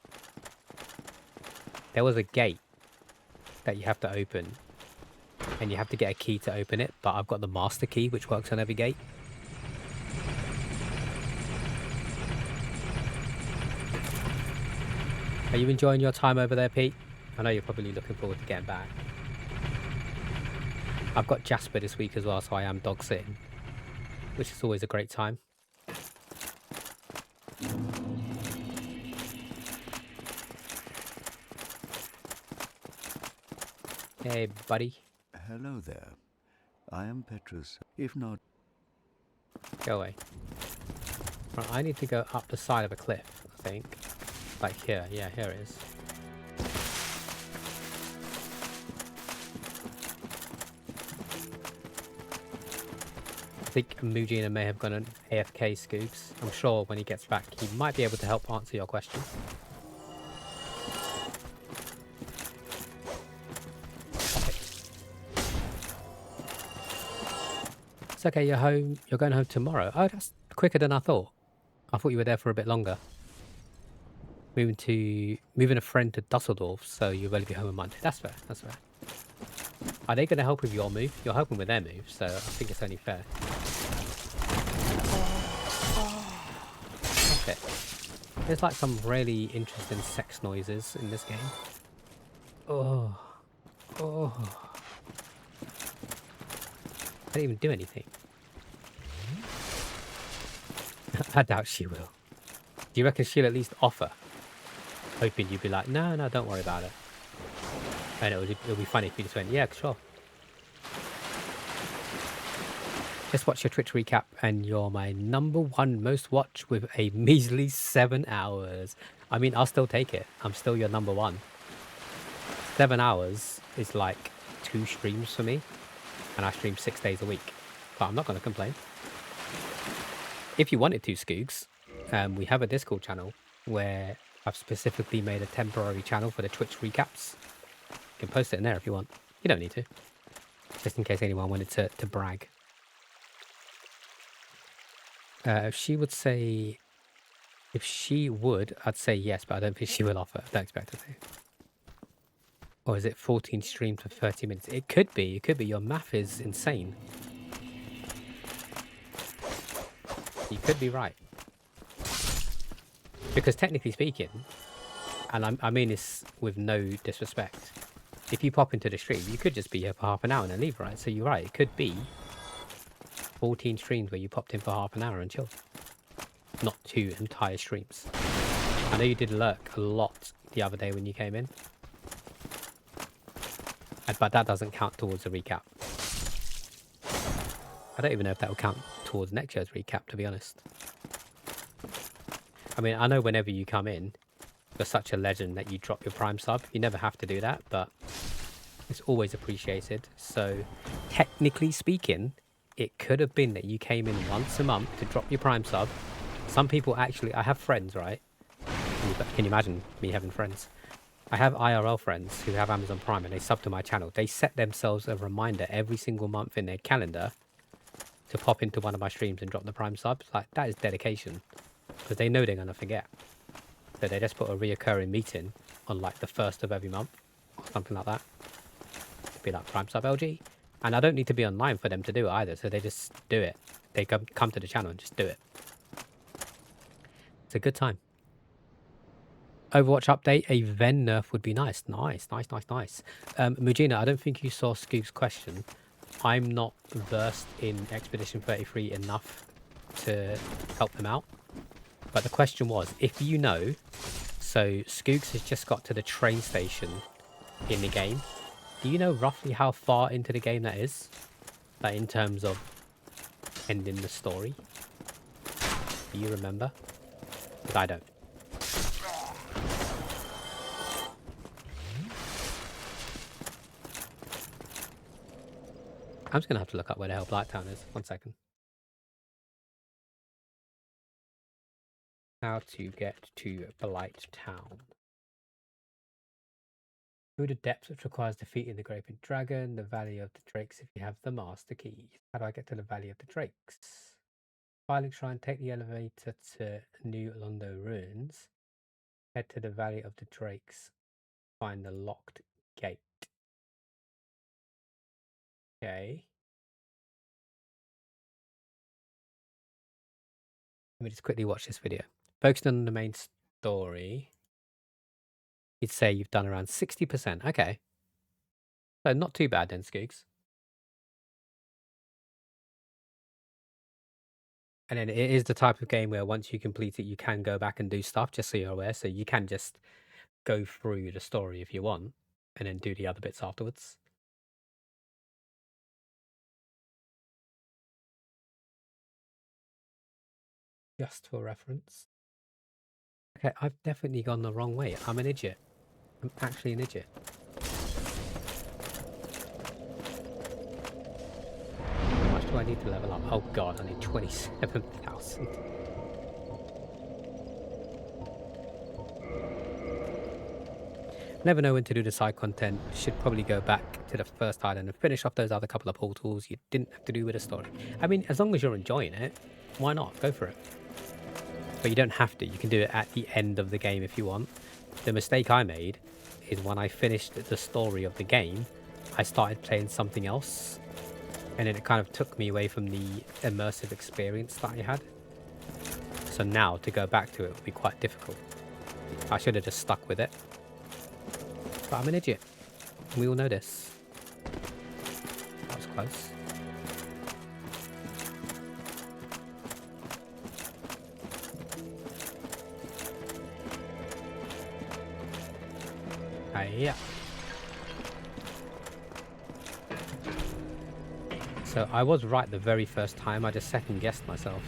There was a gate that you have to open, and you have to get a key to open it, but I've got the master key, which works on every gate. Are you enjoying your time over there, Pete? I know you're probably looking forward to getting back. I've got Jasper this week as well, so I am dog sitting, which is always a great time. Hey, buddy. Hello there. I am Petrus. If not... Go away. Right, I need to go up the side of a cliff, I think. Like here. Yeah, here it is. I think Mujina may have gone on AFK, Scoops. I'm sure when he gets back, he might be able to help answer your question. It's okay, you're home. You're going home tomorrow. Oh, that's quicker than I thought. I thought you were there for a bit longer. Moving a friend to Dusseldorf, so you'll really be home on Monday. That's fair. That's fair. Are they going to help with your move? You're helping with their move, so I think it's only fair. Okay. There's like some really interesting sex noises in this game. Oh. Oh. I didn't even do anything. I doubt she will. Do you reckon she'll at least offer? Hoping you'd be like, no, no, don't worry about it. And it'll be funny if you just went, yeah, sure. Just watch your Twitch recap and you're my #1 most watched with a measly 7 hours. I mean, I'll still take it. I'm still your #1. 7 hours is like 2 streams for me. And I stream 6 days a week. But I'm not going to complain. If you wanted to, Skoogs, we have a Discord channel where I've specifically made a temporary channel for the Twitch recaps. You can post it in there if you want. You don't need to. Just in case anyone wanted to brag. If she would say... If she would, I'd say yes, but I don't think she will offer. I don't expect her to. Or is it 14 streams for 30 minutes? It could be. It could be. Your math is insane. You could be right. Because technically speaking, And I mean this with no disrespect. If you pop into the stream, you could just be here for half an hour and then leave, right? So you're right, it could be 14 streams where you popped in for half an hour and chilled. Not 2 entire streams. I know you did lurk a lot the other day when you came in. But that doesn't count towards the recap. I don't even know if that will count towards next year's recap, to be honest. I mean, I know whenever you come in, you're such a legend that you drop your Prime sub. You never have to do that, but it's always appreciated. So, technically speaking, it could have been that you came in once a month to drop your Prime sub. Some people actually, I have friends, right? Can you imagine me having friends? I have IRL friends who have Amazon Prime and they sub to my channel. They set themselves a reminder every single month in their calendar to pop into one of my streams and drop the Prime subs. Like, that is dedication. Because they know they're going to forget. So they just put a reoccurring meeting on like the 1st of every month. Or something like that. Be like Prime sub LG. And I don't need to be online for them to do it either. So they just do it. They come to the channel and just do it. It's a good time. Overwatch update, a Ven nerf would be nice. Nice. Mujina, I don't think you saw Scoop's question. I'm not versed in Expedition 33 enough to help them out. But the question was, if you know, so Skooks has just got to the train station in the game. Do you know roughly how far into the game that is? Like in terms of ending the story? Do you remember? Because I don't. I'm just going to have to look up where the hell Blighttown is. 1 second. How to get to Blighttown. Through the depths, which requires defeating the Graping Dragon, the Valley of the Drakes if you have the Master Key. How do I get to the Valley of the Drakes? Firelink Shrine, take the elevator to New Londo Ruins. Head to the Valley of the Drakes. Find the locked gate. Okay. Let me just quickly watch this video. Focusing on the main story, you'd say you've done around 60%. Okay. So not too bad then, Skooks. And then it is the type of game where once you complete it, you can go back and do stuff, just so you're aware. So you can just go through the story if you want, and then do the other bits afterwards. Just for reference. Okay, I've definitely gone the wrong way. I'm an idiot. I'm actually an idiot. How much do I need to level up? Oh god, I need 27,000. Never know when to do the side content. Should probably go back to the first island and finish off those other couple of portals you didn't have to do with the story. I mean, as long as you're enjoying it, why not? Go for it. But you don't have to. You can do it at the end of the game if you want. The mistake I made is when I finished the story of the game, I started playing something else. And then it kind of took me away from the immersive experience that I had. So now to go back to it would be quite difficult. I should have just stuck with it. But I'm an idiot. We all know this. That was close. Yeah. So I was right the very first time. I just second guessed myself.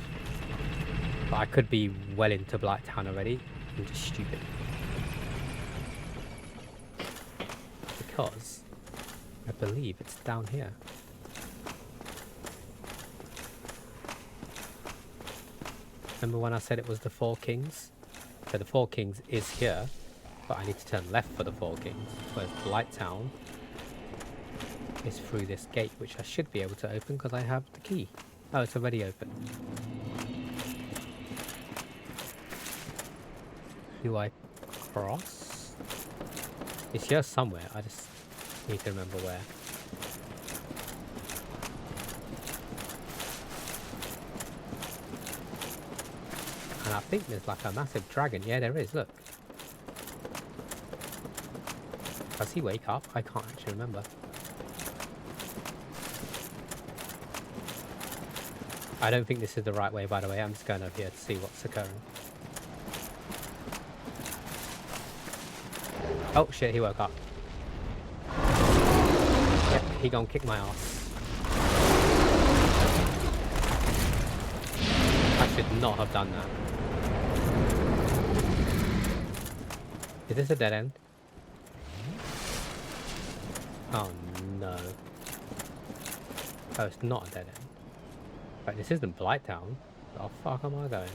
But I could be well into Blighttown already. I'm just stupid. Because I believe it's down here. Remember when I said it was the Four Kings? So the Four Kings is here. But I need to turn left for the Four Kings. Whereas Blighttown is through this gate, which I should be able to open because I have the key. Oh, it's already open. Do I cross? It's here somewhere. I just need to remember where. And I think there's like a massive dragon. Yeah, there is. Look. Does he wake up? I can't actually remember. I don't think this is the right way, by the way. I'm just going over here to see what's occurring. Oh shit, he woke up. Yep, he gonna kick my ass. I should not have done that. Is this a dead end? Oh no. Oh, it's not a dead end. Right, this isn't Blighttown. Where the fuck am I going?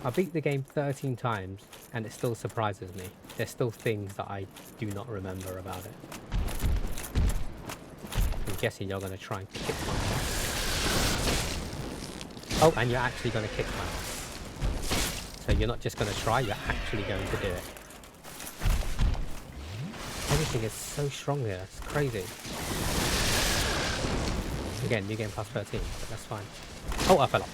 I beat the game 13 times and it still surprises me. There's still things that I do not remember about it. I'm guessing you're going to try and kick my ass. Oh, and you're actually going to kick my ass. So you're not just going to try, you're actually going to do it. Everything is so strong here, it's crazy. Again, new game plus 13, but that's fine. Oh, I fell off.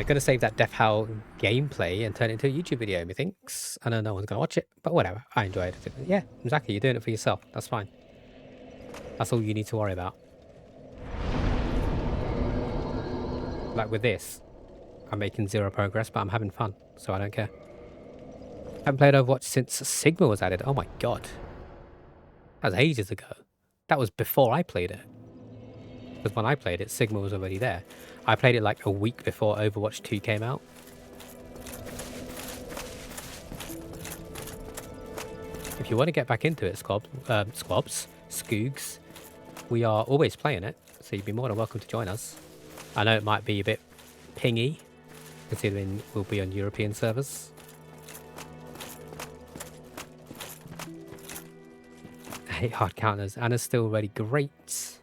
Gonna save that Death Howl gameplay and turn it into a YouTube video, methinks. I know no one's gonna watch it, but whatever. I enjoy it. Yeah, exactly. You're doing it for yourself. That's fine. That's all you need to worry about. Like with this, I'm making zero progress, but I'm having fun, so I don't care. Haven't played Overwatch since Sigma was added. Oh my god. That was ages ago. That was before I played it. Because when I played it, Sigma was already there. I played it like a week before Overwatch 2 came out. If you want to get back into it, Scoogs, we are always playing it, so you'd be more than welcome to join us. I know it might be a bit pingy, considering we'll be on European servers. I hate hard counters. Anna's still really great.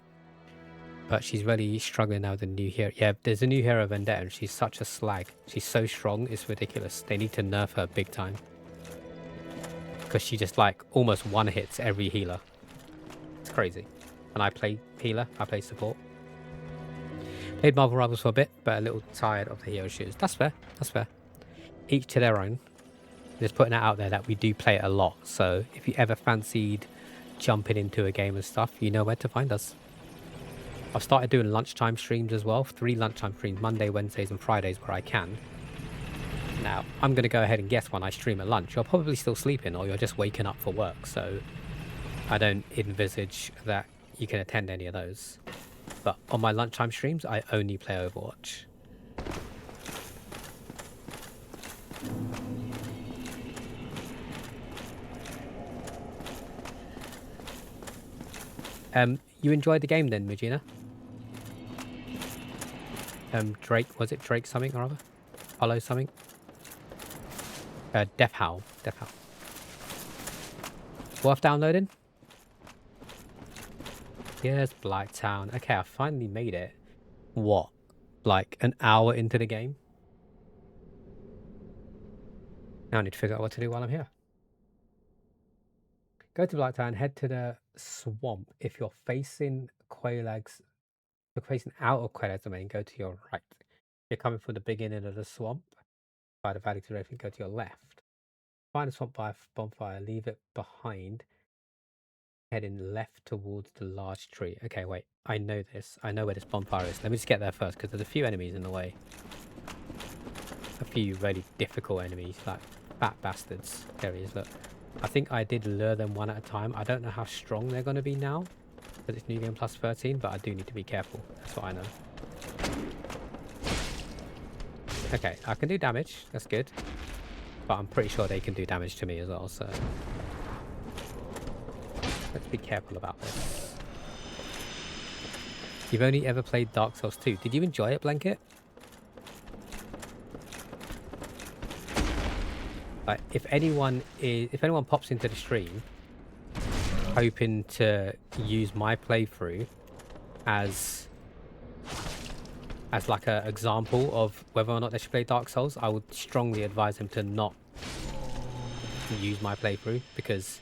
But she's really struggling now with the new hero. Yeah, there's a new hero, Vendetta, and she's such a slag. She's so strong, it's ridiculous. They need to nerf her big time. Because she just like almost one-hits every healer. It's crazy. And I play healer, I play support. Played Marvel Rivals for a bit, but a little tired of the hero shooters. That's fair, that's fair. Each to their own. Just putting it out there that we do play it a lot. So if you ever fancied jumping into a game and stuff, you know where to find us. I've started doing lunchtime streams as well. 3 lunchtime streams, Monday, Wednesdays and Fridays where I can. Now, I'm going to go ahead and guess when I stream at lunch. You're probably still sleeping or you're just waking up for work. So I don't envisage that you can attend any of those. But on my lunchtime streams, I only play Overwatch. You enjoyed the game then, Regina? Drake, was it Drake something or other? Apollo something? Death Howl. Death Howl. Worth downloading? Yes, Blighttown. Okay, I finally made it. What? Like an hour into the game? Now I need to figure out what to do while I'm here. Go to Blighttown, head to the swamp. If you're facing Quelaag's, you're facing out of Quelaag's domain, go to your right. If you're coming from the beginning of the swamp, by the valley to the right, go to your left. Find a swamp by a bonfire, leave it behind. Heading left towards the large tree. Okay, wait. I know this. I know where this bonfire is. Let me just get there first, because there's a few enemies in the way. A few really difficult enemies, like fat bastards. There he is, look. I think I did lure them one at a time. I don't know how strong they're going to be now, because it's new game plus 13, but I do need to be careful. That's what I know. Okay, I can do damage. That's good. But I'm pretty sure they can do damage to me as well, so let's be careful about this. You've only ever played Dark Souls 2. Did you enjoy it, Blanket? Like, if anyone pops into the stream hoping to use my playthrough as like an example of whether or not they should play Dark Souls, I would strongly advise them to not use my playthrough, because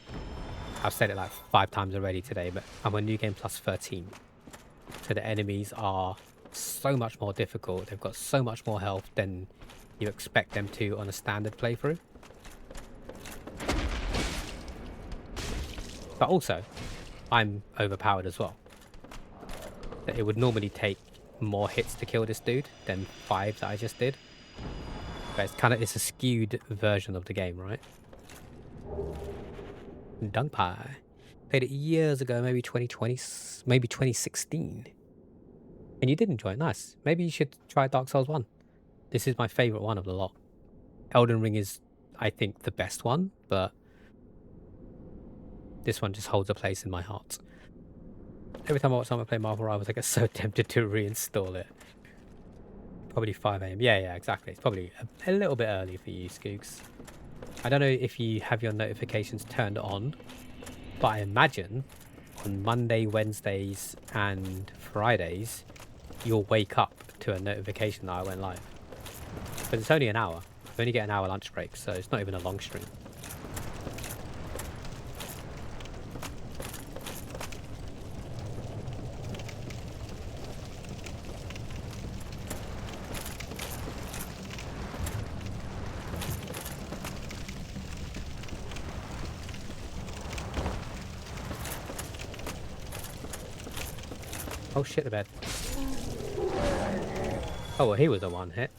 I've said it like 5 times already today, but I'm on new game plus 13. So the enemies are so much more difficult. They've got so much more health than you expect them to on a standard playthrough. But also, I'm overpowered as well. That it would normally take more hits to kill this dude than 5 that I just did. But it's a skewed version of the game, right? Dung Pie. Played it years ago, maybe 2020, maybe 2016. And you did enjoy it, nice. Maybe you should try Dark Souls 1. This is my favorite one of the lot. Elden Ring is, I think, the best one, but this one just holds a place in my heart. Every time I watch someone play Marvel Rivals, I get so tempted to reinstall it. Probably 5 AM. Yeah, exactly. It's probably a little bit early for you, Skooks. I don't know if you have your notifications turned on, but I imagine on Monday, Wednesdays, and Fridays, you'll wake up to a notification that I went live. But it's only an hour. I only get an hour lunch break, so it's not even a long stream. Oh shit, the bed. Oh, well, he was a one hit.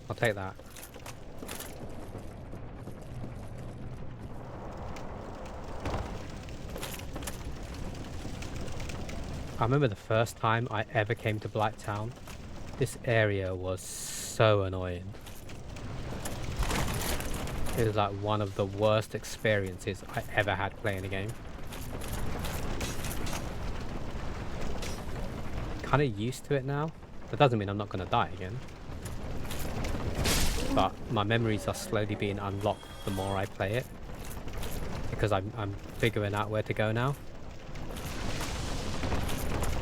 I'll take that. I remember the first time I ever came to Blacktown. This area was so annoying. It was like one of the worst experiences I ever had playing a game. Kind of used to it now. That doesn't mean I'm not going to die again. But my memories are slowly being unlocked the more I play it. Because I'm figuring out where to go now.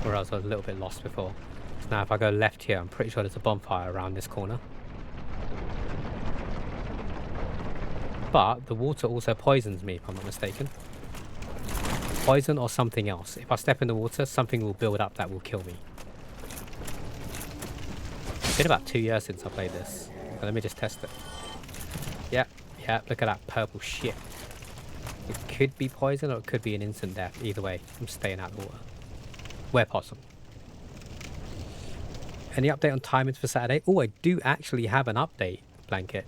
Whereas I was a little bit lost before. Now if I go left here, I'm pretty sure there's a bonfire around this corner. But the water also poisons me, if I'm not mistaken. Poison or something else. If I step in the water, something will build up that will kill me. It's been about 2 years since I played this. So let me just test it. Yeah, look at that purple shit. It could be poison or it could be an instant death. Either way, I'm staying out of the water. Where possible. Any update on timings for Saturday? Oh, I do actually have an update, Blanket.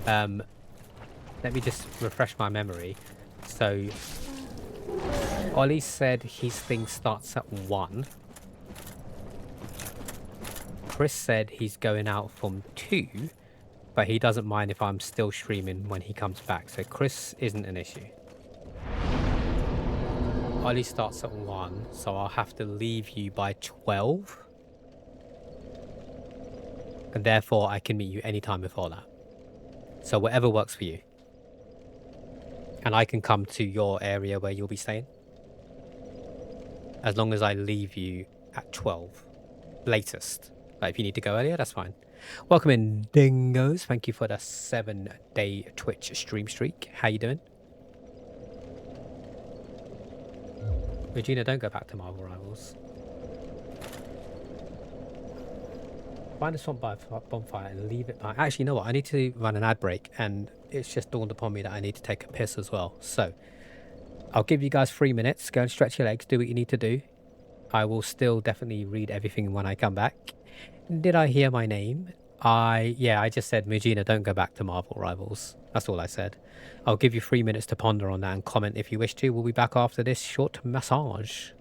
Let me just refresh my memory. So, Ollie said his thing starts at 1. Chris said he's going out from 2, but he doesn't mind if I'm still streaming when he comes back. So Chris isn't an issue. Ollie starts at 1, so I'll have to leave you by 12. And therefore, I can meet you anytime before that. So whatever works for you. And I can come to your area where you'll be staying. As long as I leave you at 12. Latest. But if you need to go earlier, that's fine. Welcome in, dingoes. Thank you for the 7-day Twitch stream streak. How you doing? Regina, don't go back to Marvel Rivals. Find a swamp bonfire and leave it by... Actually, you know what? I need to run an ad break, and it's just dawned upon me that I need to take a piss as well. So, I'll give you guys 3 minutes. Go and stretch your legs. Do what you need to do. I will still definitely read everything when I come back. Did I hear my name? Yeah, I just said, Mujina, don't go back to Marvel Rivals. That's all I said. I'll give you 3 minutes to ponder on that and comment if you wish to. We'll be back after this short massage.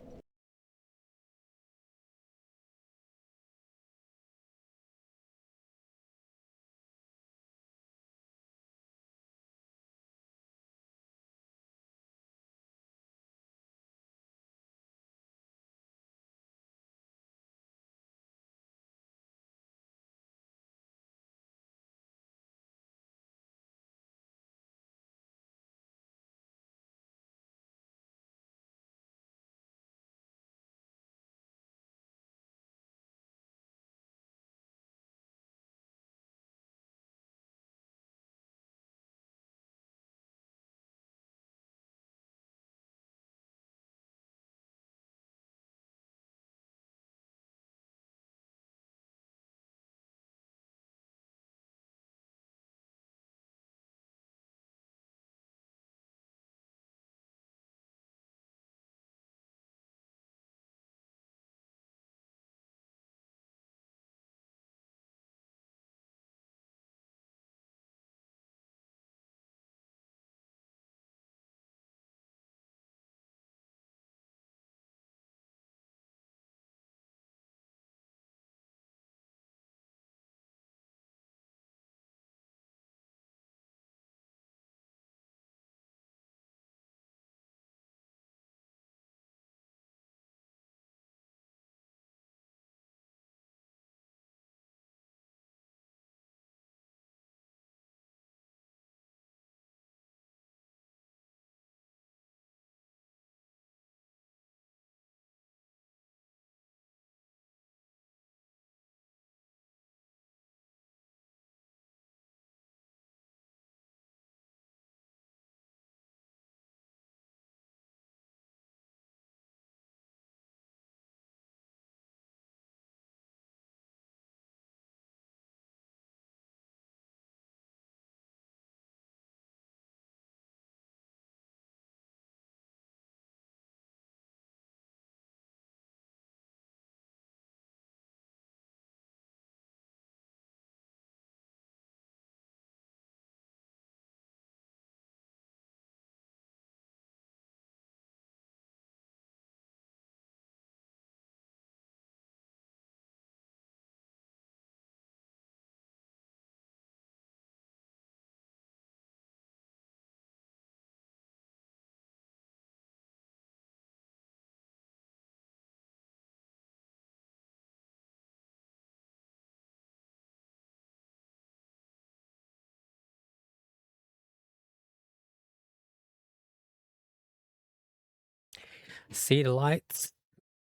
See the lights?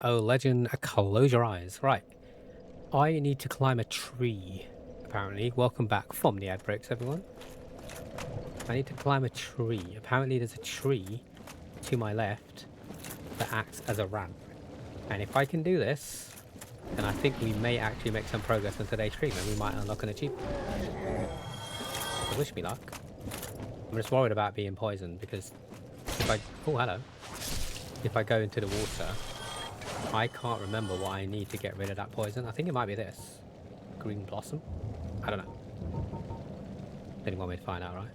Oh, legend, close your eyes. Right. I need to climb a tree, apparently. Welcome back from the ad breaks, everyone. I need to climb a tree. Apparently there's a tree to my left that acts as a ramp. And if I can do this, then I think we may actually make some progress in today's stream and we might unlock an achievement. So wish me luck. I'm just worried about being poisoned because if I... Oh, hello. If I go into the water, I can't remember what I need to get rid of that poison. I think it might be this. Green blossom? I don't know. Didn't want me to find out, right?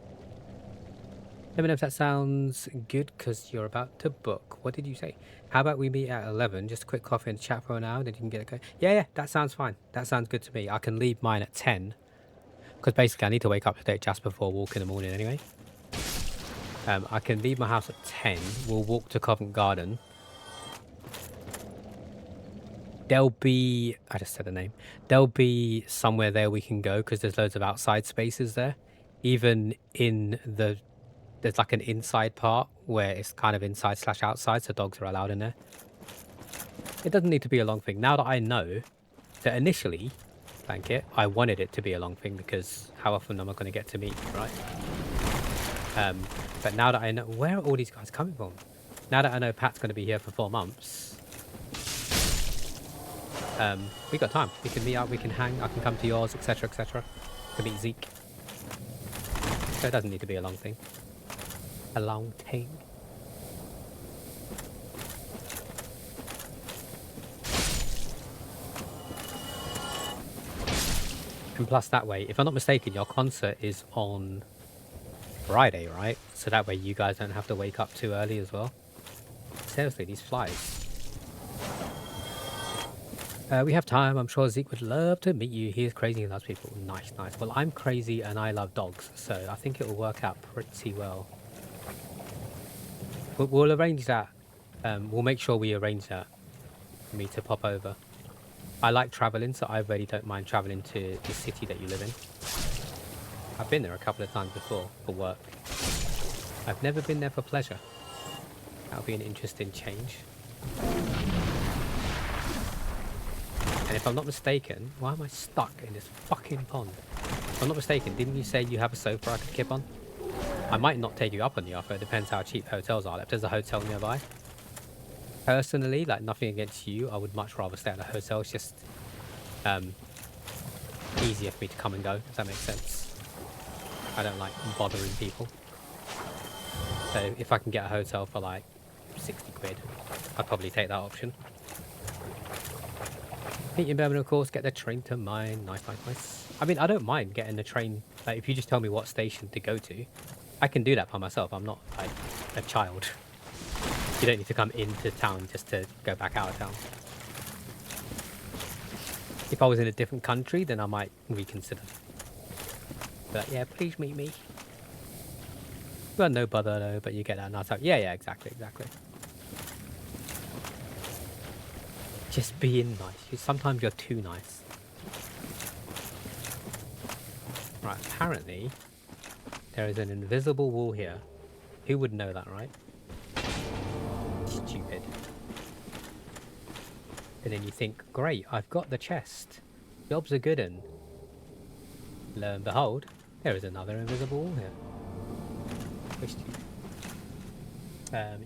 Let me know if that sounds good, because you're about to book. What did you say? How about we meet at 11? Just a quick coffee and chat for an hour, then you can get it going. Yeah, that sounds fine. That sounds good to me. I can leave mine at 10. Because basically I need to wake up today just before walk in the morning anyway. I can leave my house at 10. We'll walk to Covent Garden. There'll be... I just said the name. There'll be somewhere there we can go, because there's loads of outside spaces there. Even in the... There's like an inside part where it's kind of inside / outside, so dogs are allowed in there. It doesn't need to be a long thing. Now that I know that initially, thank it, I wanted it to be a long thing because how often am I going to get to meet, right? But now that I know... Where are all these guys coming from? Now that I know Pat's going to be here for 4 months, we got time. We can meet up, we can hang, I can come to yours, etc, etc. I can meet Zeke. So it doesn't need to be a long thing. A long thing. And plus that way, if I'm not mistaken, your concert is on Friday, right? So that way you guys don't have to wake up too early as well. Seriously, these flies. We have time. I'm sure Zeke would love to meet you. He is crazy and loves people. Nice, nice. Well, I'm crazy and I love dogs, so I think it will work out pretty well. We'll arrange that. We'll make sure we arrange that for me to pop over. I like traveling, so I really don't mind traveling to the city that you live in. I've been there a couple of times before for work. I've never been there for pleasure. That'll be an interesting change. And if I'm not mistaken, why am I stuck in this fucking pond? If I'm not mistaken, didn't you say you have a sofa I could kip on? I might not take you up on the offer. It depends how cheap hotels are. If there's a hotel nearby. Personally, like nothing against you, I would much rather stay at a hotel. It's just easier for me to come and go, if that makes sense. I don't like bothering people. So if I can get a hotel for like 60 quid, I'd probably take that option. Meet in Birmingham, of course, get the train to mine. Nice, nice, nice. I mean, I don't mind getting the train. Like, if you just tell me what station to go to, I can do that by myself. I'm not, like, a child. You don't need to come into town just to go back out of town. If I was in a different country, then I might reconsider. But yeah, please meet me. Well, no bother though, but you get that nice out. Yeah, exactly. Just being nice. Sometimes you're too nice. Right, apparently there is an invisible wall here. Who would know that, right? Stupid. And then you think, great, I've got the chest. Job's a good un. Lo and behold, there is another invisible wall here.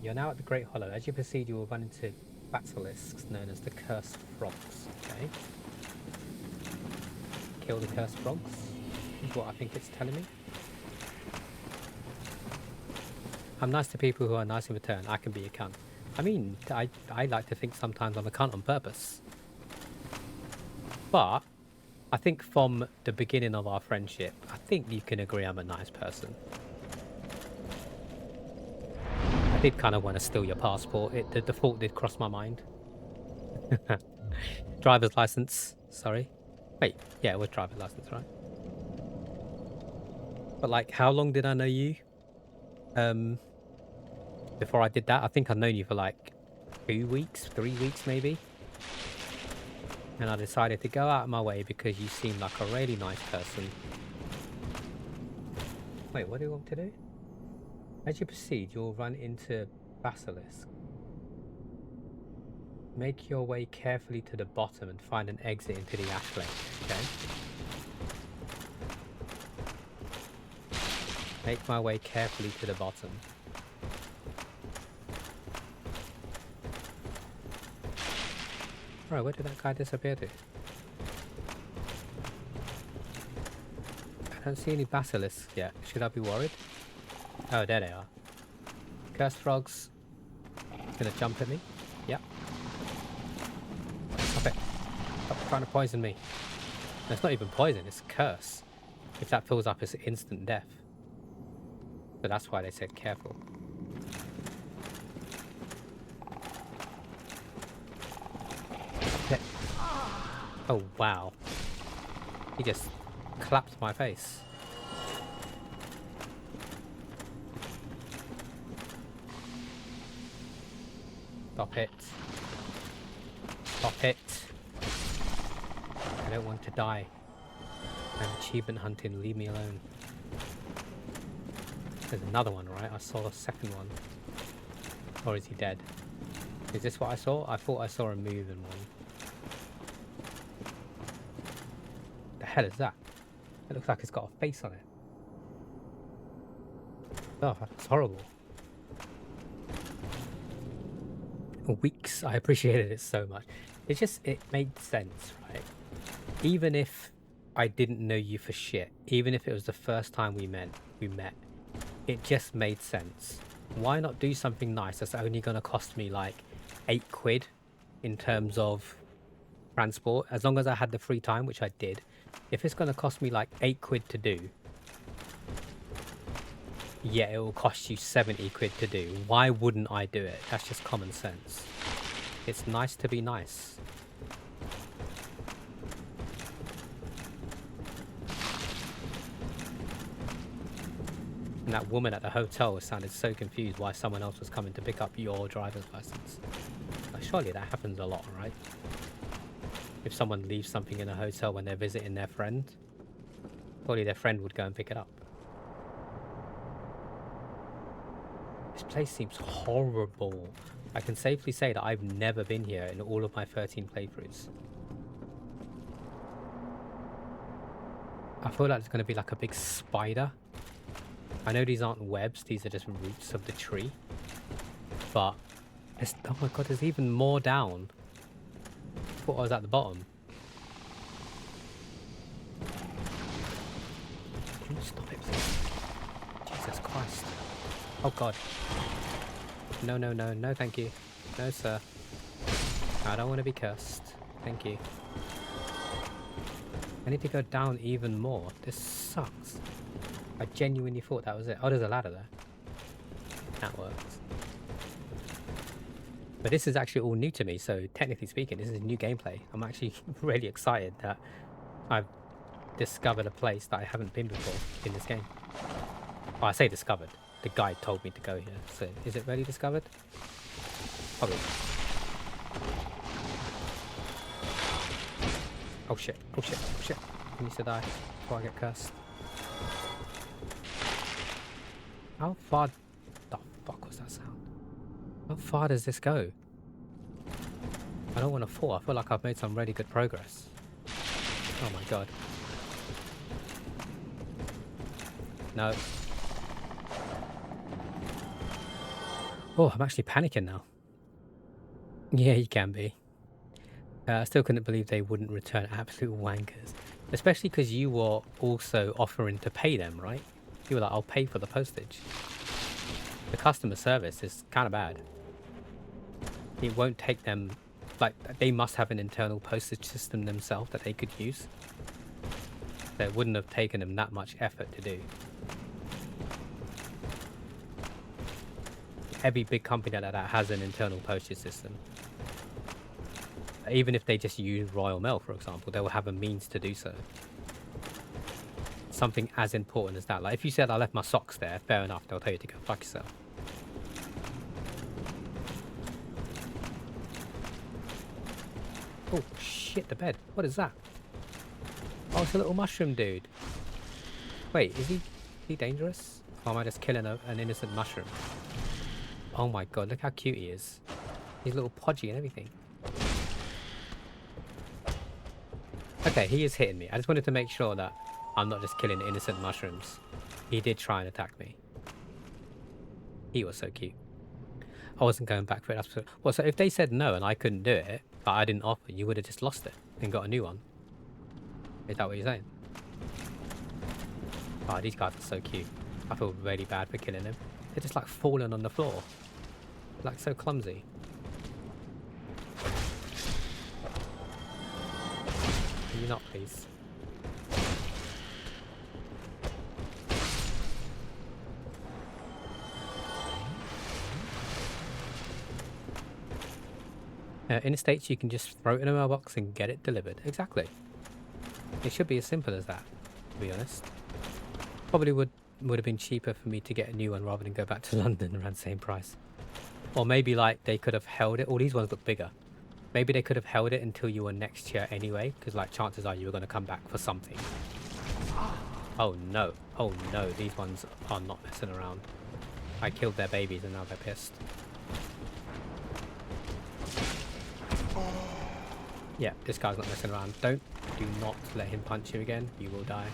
You're now at the Great Hollow. As you proceed, you will run into basilisks known as the Cursed Frogs. Okay. Kill the Cursed Frogs is what I think it's telling me. I'm nice to people who are nice in return. I can be a cunt. I mean, I like to think sometimes I'm a cunt on purpose. But I think from the beginning of our friendship, I think you can agree I'm a nice person. I did kind of want to steal your passport. The thought did cross my mind. Driver's license. Sorry. Wait, yeah, it was driver's license, right? But like, how long did I know you? Before I did that, I think I've known you for like 2 weeks, 3 weeks maybe. And I decided to go out of my way because you seem like a really nice person. Wait, what do you want to do? As you proceed, you'll run into basilisk. Make your way carefully to the bottom and find an exit into the ash lake. Okay. Make my way carefully to the bottom. Right, where did that guy disappear to? I don't see any basilisks yet. Should I be worried? Oh, there they are. Cursed frogs. It's gonna jump at me. Yep. Stop it. Stop trying to poison me. No, it's not even poison, it's curse. If that fills up, it's instant death. So that's why they said careful. Okay. Oh, wow. He just clapped my face. Stop it. Stop it. I don't want to die. I'm achievement hunting, leave me alone. There's another one, right? I saw a second one. Or is he dead? Is this what I saw? I thought I saw a move in one. The hell is that? It looks like it's got a face on it. Oh, that's horrible. Weeks, I appreciated it so much. It made sense, right? Even if I didn't know you for shit, even if it was the first time we met, it just made sense. Why not do something nice that's only going to cost me like 8 quid in terms of transport, as long as I had the free time, which I did. If it's going to cost me like 8 quid to do, yeah, it will cost you 70 quid to do. Why wouldn't I do it? That's just common sense. It's nice to be nice. And that woman at the hotel sounded so confused why someone else was coming to pick up your driver's license. Like, surely that happens a lot, right? If someone leaves something in a hotel when they're visiting their friend, surely their friend would go and pick it up. This place seems horrible. I can safely say that I've never been here in all of my 13 playthroughs. I feel like there's going to be like a big spider. I know these aren't webs, these are just roots of the tree. But, oh my god, there's even more down. I thought I was at the bottom. Can you stop it, please? Jesus Christ. Oh god. No, no, no, no thank you. No sir. I don't want to be cursed. Thank you. I need to go down even more. This sucks. I genuinely thought that was it. Oh, there's a ladder there. That works. But this is actually all new to me, so technically speaking, this is new gameplay. I'm actually really excited that I've discovered a place that I haven't been before in this game. Oh, I say discovered. The guide told me to go here. So, is it really discovered? Probably. Oh shit, oh shit, oh shit. I need to die before I get cursed. How far the fuck was that sound? How far does this go? I don't want to fall. I feel like I've made some really good progress. Oh my god. No. Oh, I'm actually panicking now. Yeah, you can be. I still couldn't believe they wouldn't return absolute wankers. Especially because you were also offering to pay them, right? You were like, I'll pay for the postage. The customer service is kind of bad. It won't take them... Like, they must have an internal postage system themselves that they could use. So it wouldn't have taken them that much effort to do. Every big company like that has an internal postage system. Even if they just use Royal Mail, for example, they will have a means to do so. Something as important as that. Like, if you said I left my socks there, fair enough, they'll tell you to go fuck yourself. Oh, shit, the bed. What is that? Oh, it's a little mushroom dude. Wait, is he dangerous? Or am I just killing an innocent mushroom? Oh my god, look how cute he is. He's a little podgy and everything. Okay, he is hitting me. I just wanted to make sure that I'm not just killing innocent mushrooms. He did try and attack me. He was so cute. I wasn't going back for it. Well, so if they said no and I couldn't do it, but I didn't offer, you would have just lost it and got a new one. Is that what you're saying? Oh, these guys are so cute. I feel really bad for killing them. They're just like falling on the floor. Like so clumsy. Can you not, please? In the States, you can just throw it in a mailbox and get it delivered. Exactly. It should be as simple as that, to be honest. Probably would have been cheaper for me to get a new one rather than go back to London around the same price. Or maybe like they could have held it. All these ones look bigger. Maybe they could have held it until you were next year anyway, because like chances are you were going to come back for something. Oh no. Oh no, these ones are not messing around. I killed their babies and now they're pissed. Yeah, this guy's not messing around. Do not let him punch you again. You will die.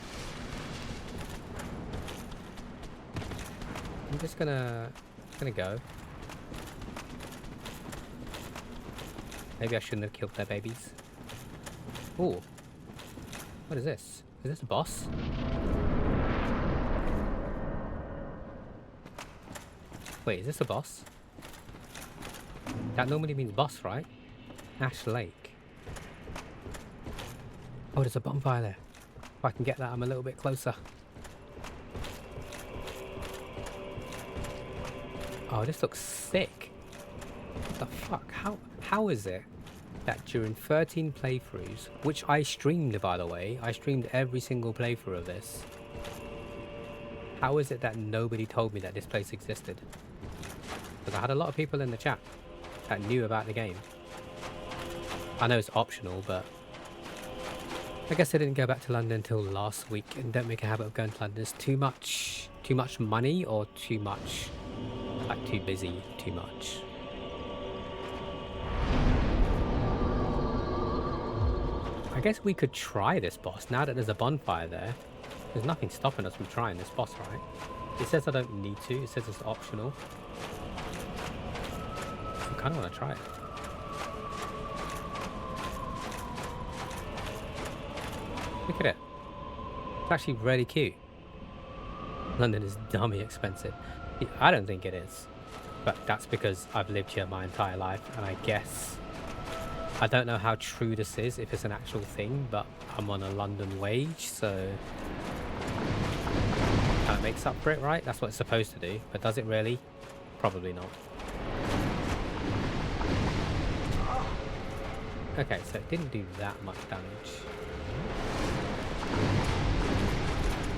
I'm just gonna go. Maybe I shouldn't have killed their babies. Ooh. What is this? Is this a boss? Wait, is this a boss? That normally means boss, right? Ash Lake. Oh, there's a bonfire there. If I can get that, I'm a little bit closer. Oh, this looks sick. What the fuck? How is it that during 13 playthroughs, which I streamed, by the way, I streamed every single playthrough of this. How is it that nobody told me that this place existed? Because I had a lot of people in the chat that knew about the game. I know it's optional, but I guess I didn't go back to London until last week, and don't make a habit of going to London. It's too much money, or too much, like too busy, too much. I guess we could try this boss now that there's a bonfire there. There's nothing stopping us from trying this boss, right? It says I don't need to. It says it's optional. I kind of want to try it. Look at it. It's actually really cute. London is dummy expensive. I don't think it is. But that's because I've lived here my entire life, and I guess... I don't know how true this is, if it's an actual thing, but I'm on a London wage, so... That makes up for it, right? That's what it's supposed to do. But does it really? Probably not. Okay, so it didn't do that much damage.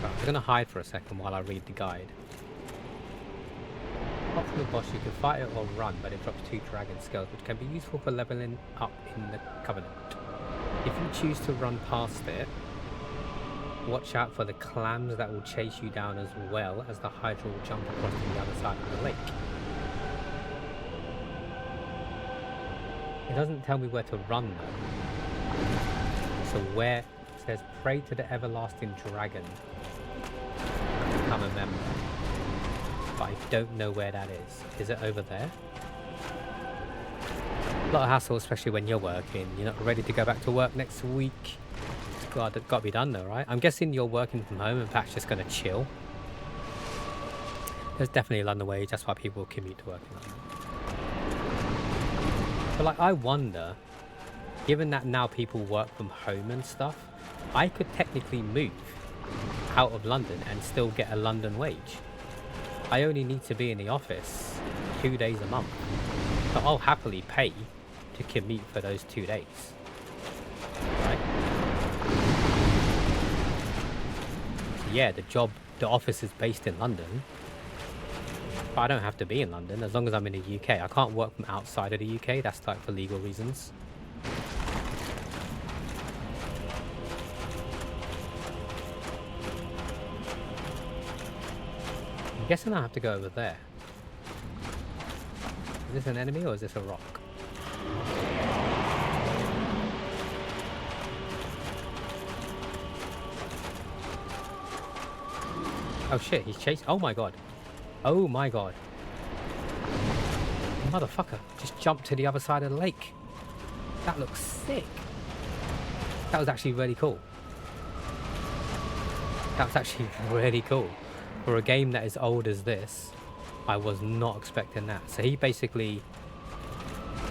Right, I'm gonna hide for a second while I read the guide. Apart from the boss, you can fight it or run, but it drops 2 dragon scales, which can be useful for leveling up in the Covenant. If you choose to run past it, watch out for the clams that will chase you down, as well as the Hydra will jump across to the other side of the lake. It doesn't tell me where to run though. So where it says pray to the everlasting dragon, become a member. But I don't know where that is. Is it over there? A lot of hassle, especially when you're working. You're not ready to go back to work next week. It's got to be done though, right? I'm guessing you're working from home and Pat's just going to chill. There's definitely a London wage. That's why people commute to work in London. But like, I wonder, given that now people work from home and stuff, I could technically move out of London and still get a London wage. I only need to be in the office 2 days a month. So I'll happily pay to commute for those 2 days. Right? Yeah, the office is based in London. But I don't have to be in London as long as I'm in the UK. I can't work from outside of the UK. That's like for legal reasons. I'm guessing I have to go over there. Is this an enemy or is this a rock? Oh shit, he's chasing. Oh my god. Oh my god. Motherfucker just jumped to the other side of the lake. That looks sick. That was actually really cool. That was actually really cool. For a game that is old as this, I was not expecting that. So he basically,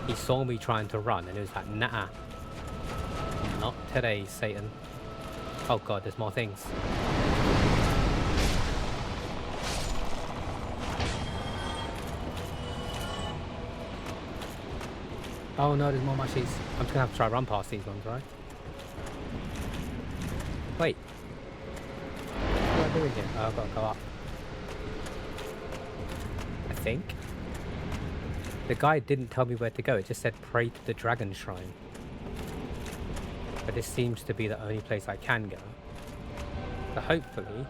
he saw me trying to run and he was like, nah, not today, Satan. Oh god, there's more things. Oh no, there's more mushies. I'm just gonna have to try run past these ones, right? Wait. What do I do here? Oh, I've got to go up. I think. The guy didn't tell me where to go. It just said pray to the dragon shrine. But this seems to be the only place I can go. So hopefully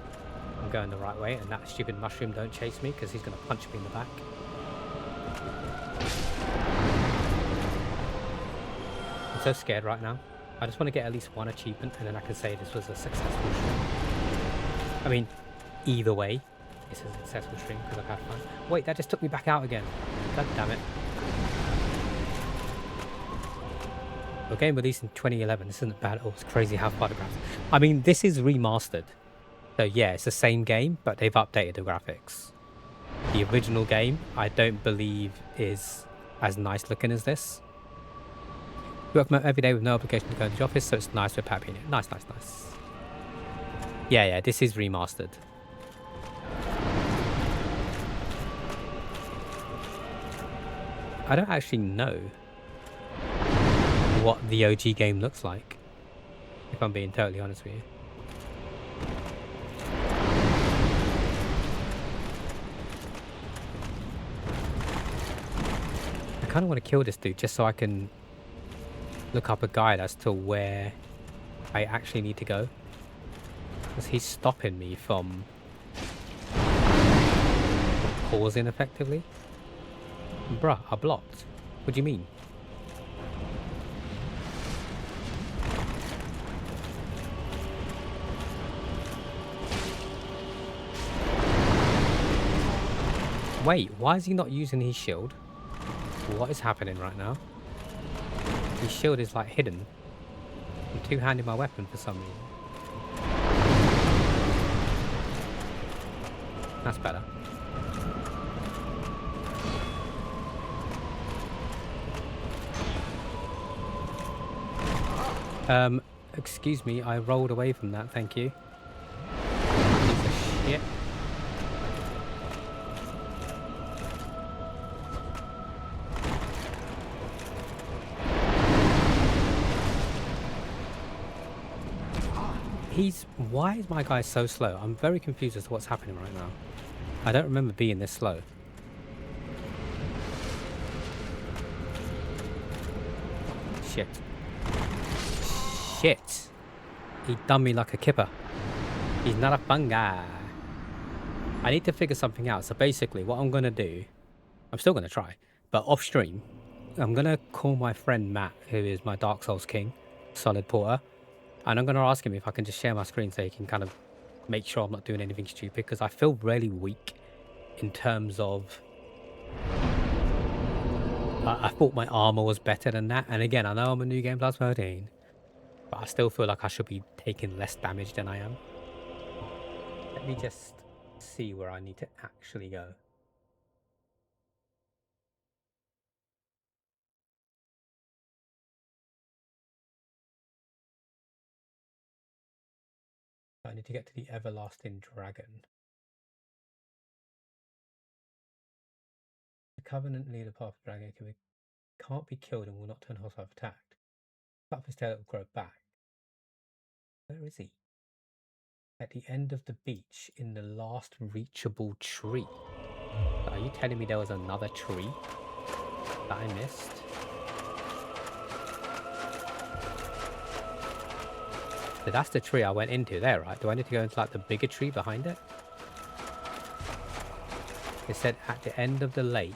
I'm going the right way and that stupid mushroom don't chase me because he's going to punch me in the back. I'm so scared right now. I just want to get at least one achievement and then I can say this was a successful stream. I mean, either way, it's a successful stream because I've had fun. Wait, that just took me back out again. God damn it. A game released in 2011. This isn't bad at all. It's crazy how far the graphics. I mean, this is remastered. So yeah, it's the same game, but they've updated the graphics. The original game, I don't believe is as nice looking as this. You work every day with no obligation to go to the office, so it's nice with Pappy in it. Nice, nice, nice. Yeah, this is remastered. I don't actually know what the OG game looks like, if I'm being totally honest with you. I kind of want to kill this dude just so I can look up a guide as to where I actually need to go. Because he's stopping me from pausing effectively. Bruh, I blocked. What do you mean? Wait, why is he not using his shield? What is happening right now? His shield is like hidden. I'm two-handing my weapon for some reason. That's better. Excuse me, I rolled away from that, thank you. Piece of shit. Why is my guy so slow? I'm very confused as to what's happening right now. I don't remember being this slow. Shit. Shit. He done me like a kipper. He's not a fun guy. I need to figure something out. So basically what I'm going to do, I'm still going to try, but off stream, I'm going to call my friend Matt, who is my Dark Souls King, Solid Porter. And I'm going to ask him if I can just share my screen so he can kind of make sure I'm not doing anything stupid. Because I feel really weak in terms of... I thought my armor was better than that. And again, I know I'm a New Game Plus 13. But I still feel like I should be taking less damage than I am. Let me just see where I need to actually go. I need to get to the Everlasting Dragon. The Covenant leader path dragon can't be killed and will not turn hostile if attacked. Cut off his tail, it will grow back. Where is he? At the end of the beach in the last reachable tree. Are you telling me there was another tree that I missed? So that's the tree I went into there, right? Do I need to go into like the bigger tree behind it? It said at the end of the lake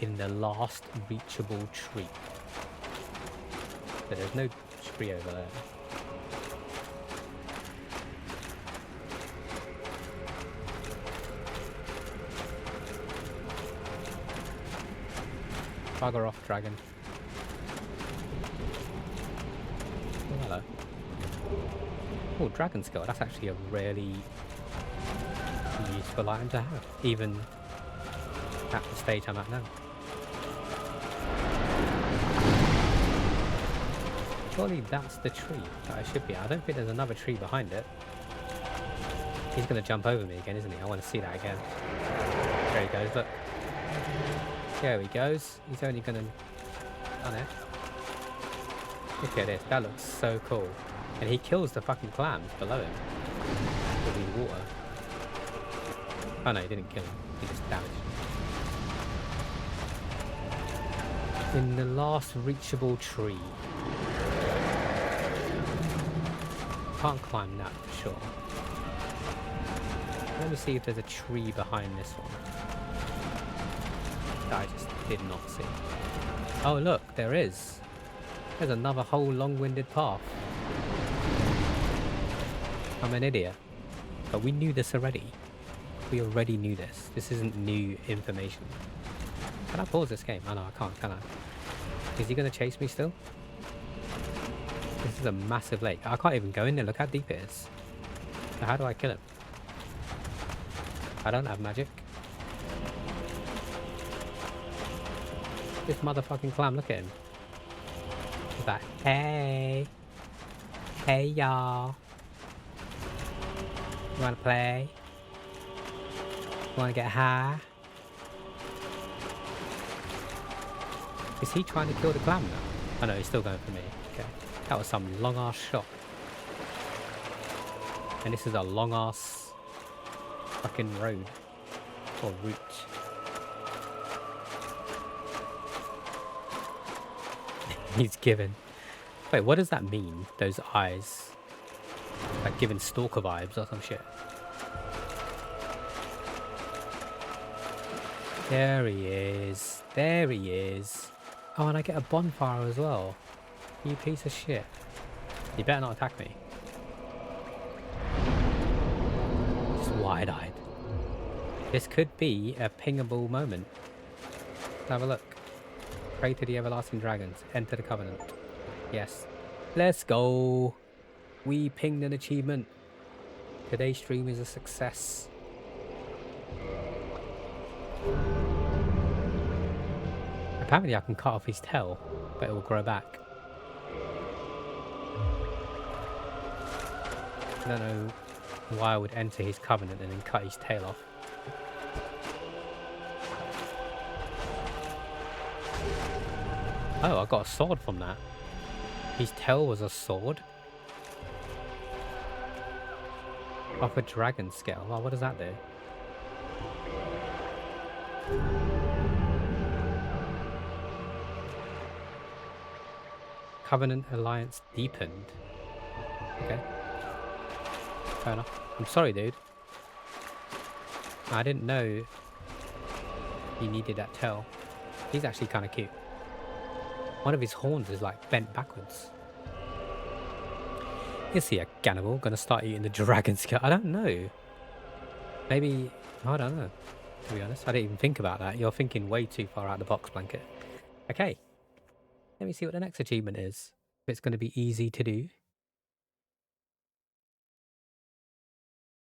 in the last reachable tree. So there's no tree over there. Bugger off, dragon. Oh, hello. Oh, dragon skull. That's actually a really useful item to have, even at the stage I'm at now. Surely that's the tree that I should be at. I don't think there's another tree behind it. He's going to jump over me again, isn't he? I want to see that again. There he goes, look. There he goes. He's only going to... on it. Look at this. That looks so cool. And he kills the fucking clams below him. With his water. Oh no, he didn't kill him. He just damaged him. In the last reachable tree. Can't climb that for sure. Let me see if there's a tree behind this one. That I just did not see. Oh look, there is. There's another whole long-winded path. I'm an idiot. But we knew this already. We already knew this. This isn't new information. Can I pause this game? Oh no, I can't, can I? Is he going to chase me still? This is a massive lake. I can't even go in there. Look how deep it is. So how do I kill him? I don't have magic. This motherfucking clam, look at him. He's like, hey. Hey, y'all. You wanna play? You wanna get high? Is he trying to kill the clam now? Oh no, he's still going for me. Okay. That was some long ass shot. And this is a long ass fucking road. Or route. He's given. Wait, what does that mean? Those eyes. Like giving stalker vibes or some shit. There he is. There he is. Oh, and I get a bonfire as well. You piece of shit. You better not attack me. Just wide-eyed. This could be a pingable moment. Let's have a look. Pray to the everlasting dragons. Enter the covenant. Yes. Let's go. We pinged an achievement. Today's stream is a success. Apparently I can cut off his tail, but it will grow back. I don't know why I would enter his covenant and then cut his tail off. Oh, I got a sword from that. His tail was a sword. Off a dragon scale. Oh, what does that do? Covenant alliance deepened. Okay. Fair enough. I'm sorry, dude. I didn't know he needed that tail. He's actually kind of cute. One of his horns is like bent backwards. Is he a cannibal gonna start eating the dragon skull? I don't know. Maybe, I don't know. To be honest, I didn't even think about that. You're thinking way too far out of the box, Blanket. Okay. Let me see what the next achievement is. If it's going to be easy to do.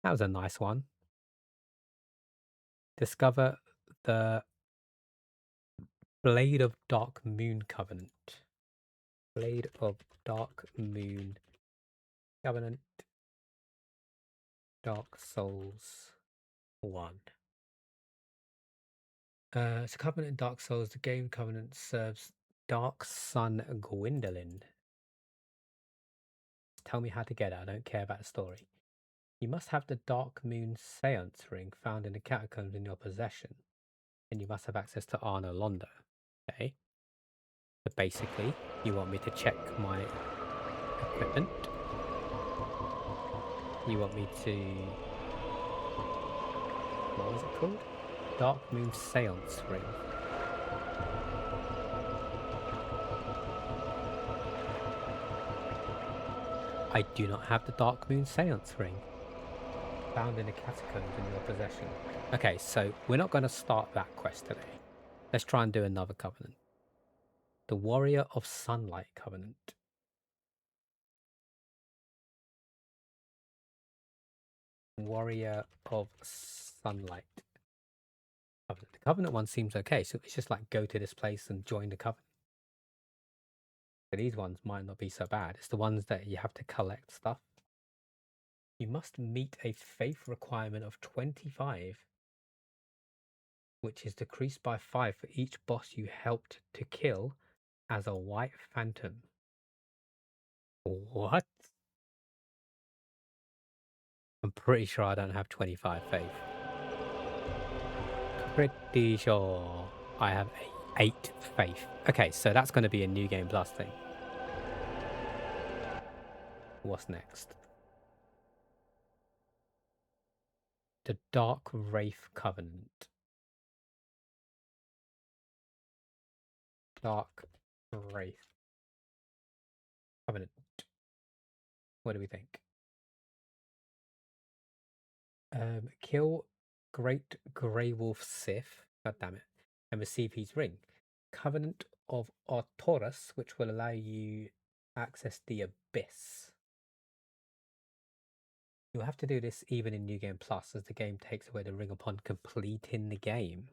That was a nice one. Discover the Blade of Dark Moon Covenant. Blade of Dark Moon Covenant. Dark Souls 1. It's a Covenant in Dark Souls. The game Covenant serves Dark Sun Gwendolyn. Tell me how to get it. I don't care about the story. You must have the Dark Moon Seance Ring found in the catacombs in your possession. And you must have access to Arno Londo. Okay. So basically, you want me to check my equipment. You want me to... what was it called? Dark Moon Seance Ring. I do not have the Dark Moon Seance Ring. Found in the catacombs in your possession. Okay, so we're not going to start that quest today. Let's try and do another covenant. The Warrior of Sunlight Covenant. Warrior of Sunlight Covenant. The Covenant one seems okay, so it's just like go to this place and join the Covenant. So these ones might not be so bad. It's the ones that you have to collect stuff. You must meet a faith requirement of 25, which is decreased by 5 for each boss you helped to kill as a white phantom. What? I'm pretty sure I don't have 25 faith. Pretty sure I have 8 faith. Okay, so that's going to be a New Game Plus thing. What's next? The Dark Wraith Covenant. Dark Wraith Covenant. What do we think? Kill Great Grey Wolf Sith, god damn it, and receive his ring. Covenant of Artoris, which will allow you access the Abyss. You'll have to do this even in New Game Plus, as the game takes away the ring upon completing the game.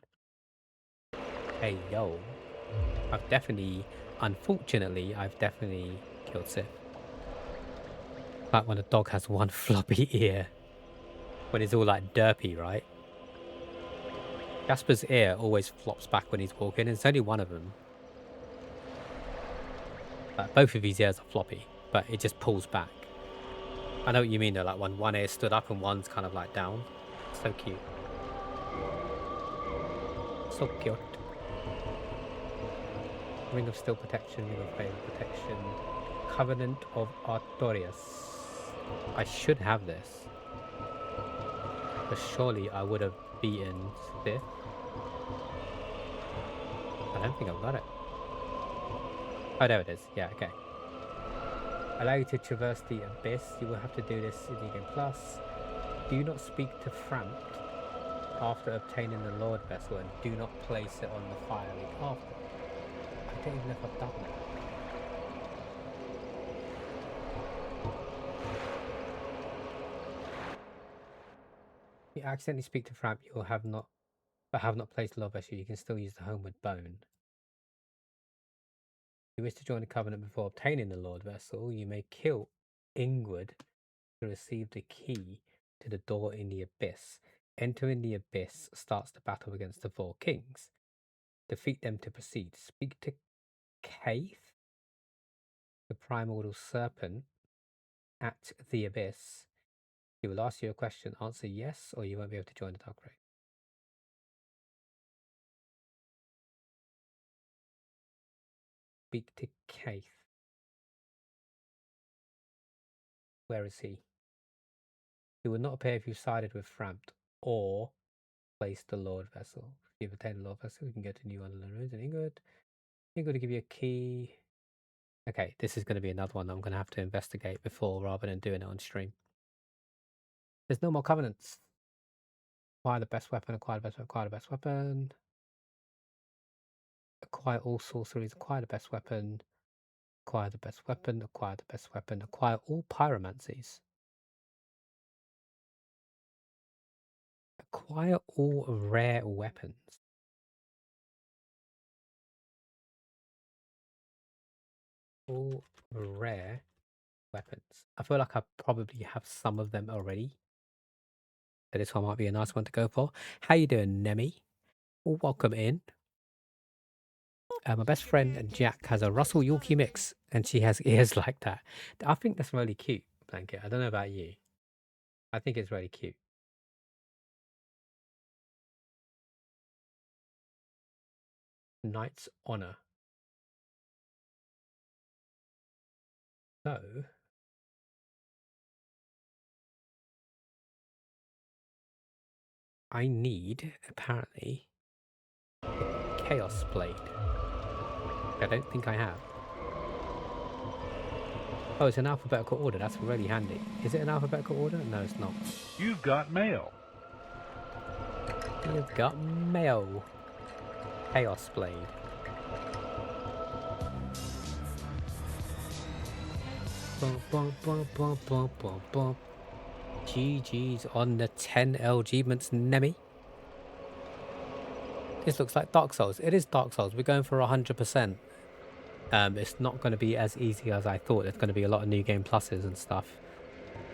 Hey yo, unfortunately, I've definitely killed Sith. Like when a dog has one floppy ear. When it's all like derpy, right? Jasper's ear always flops back when he's walking, and it's only one of them. Both of his ears are floppy, but it just pulls back. I know what you mean though, like when one ear stood up and one's kind of like down. So cute. So cute. Ring of Steel Protection, Ring of Flame Protection. Covenant of Artorias. I should have this. But surely I would have beaten Sith. I don't think I've got it. Oh, there it is. Yeah, okay. Allow you to traverse the Abyss. You will have to do this in New Game Plus. Do not speak to Frampt after obtaining the Lord Vessel, and do not place it on the Fire League after. I don't even know if I've done that. If you accidentally speak to Frampt, you will have not placed the Lord Vessel, you can still use the Homeward Bone. If you wish to join the Covenant before obtaining the Lord Vessel, you may kill Ingrid to receive the key to the door in the Abyss. Entering the Abyss starts the battle against the 4 kings. Defeat them to proceed. Speak to Kaith, the primordial serpent, at the Abyss. He will ask you a question. Answer yes, or you won't be able to join the Dark Raid. Speak to Kaith. Where is he? He will not appear if you sided with Frampt or placed the Lord Vessel. If you've obtained the Lord Vessel, you can go to New Wonderland Ruins in Ingrid. Ingrid to give you a key. Okay, this is going to be another one that I'm going to have to investigate before rather than doing it on stream. There's no more covenants. Acquire the best weapon, acquire the best weapon, acquire the best weapon. Acquire all sorceries, acquire the best weapon. Acquire the best weapon, acquire the best weapon, acquire all pyromancies. Acquire all rare weapons. All rare weapons. I feel like I probably have some of them already. So this one might be a nice one to go for. How you doing, Nemi? Well, welcome in. My best friend Jack has a Russell Yorkie mix, and she has ears like that. I think that's really cute, Blanket. I don't know about you. I think it's really cute. Knight's Honor. So, I need, apparently, a Chaos Blade. I don't think I have. Oh, it's an alphabetical order. That's really handy. Is it an alphabetical order? No, it's not. You've got mail. You've got mail. Chaos Blade. Bum, bum, bum, bum, bum, bum, bum. GG's on the 10 achievements, Nemi. This looks like Dark Souls. It is Dark Souls. We're going for 100%. It's not going to be as easy as I thought. There's going to be a lot of new game pluses and stuff.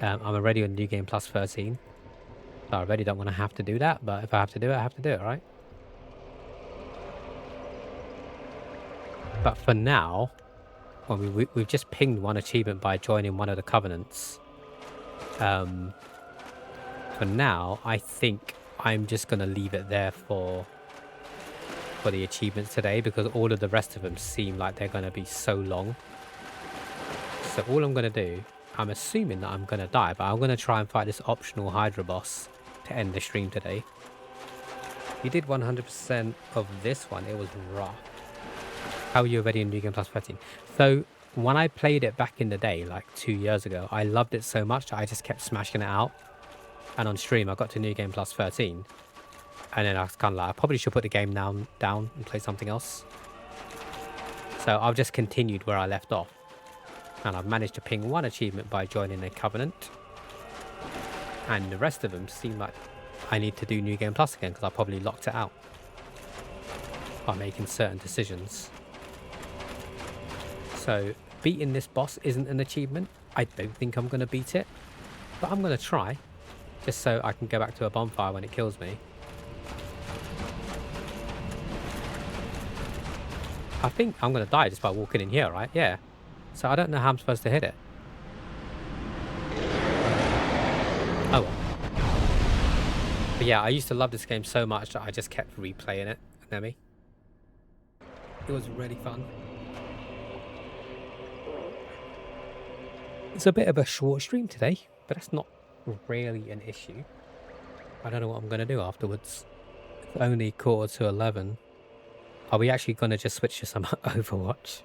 I'm already on new game plus 13. So I already don't want to have to do that. But if I have to do it, I have to do it, right? But for now, well, we've just pinged one achievement by joining one of the covenants. For now, I think I'm just going to leave it there for the achievements today, because all of the rest of them seem like they're going to be so long. So all I'm going to do, I'm assuming that I'm going to die, but I'm going to try and fight this optional Hydra boss to end the stream today. You did 100% of this one. It was rough. How are you already in New Game Plus 13? So when I played it back in the day, like 2 years ago, I loved it so much that I just kept smashing it out. And on stream, I got to New Game Plus 13. And then I was kind of like, I probably should put the game down and play something else. So I've just continued where I left off. And I've managed to ping one achievement by joining a covenant. And the rest of them seem like I need to do New Game Plus again, because I probably locked it out by making certain decisions. So beating this boss isn't an achievement. I don't think I'm going to beat it. But I'm going to try. Just so I can go back to a bonfire when it kills me. I think I'm going to die just by walking in here, right? Yeah. So I don't know how I'm supposed to hit it. Oh well. But yeah, I used to love this game so much that I just kept replaying it. Nemi. It was really fun. It's a bit of a short stream today, but that's not really an issue. I don't know what I'm going to do afterwards. It's only 11:15. Are we actually going to just switch to some Overwatch?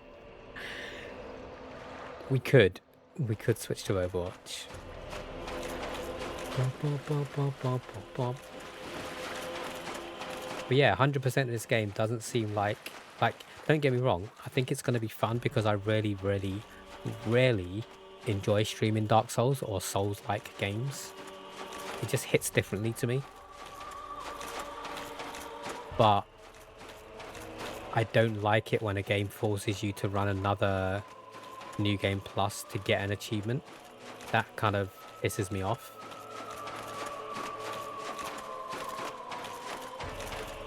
We could. We could switch to Overwatch. But yeah, 100% of this game doesn't seem like, don't get me wrong, I think it's going to be fun because I really, really, really enjoy streaming Dark Souls or Souls-like games. It just hits differently to me. But I don't like it when a game forces you to run another New Game Plus to get an achievement. That kind of pisses me off.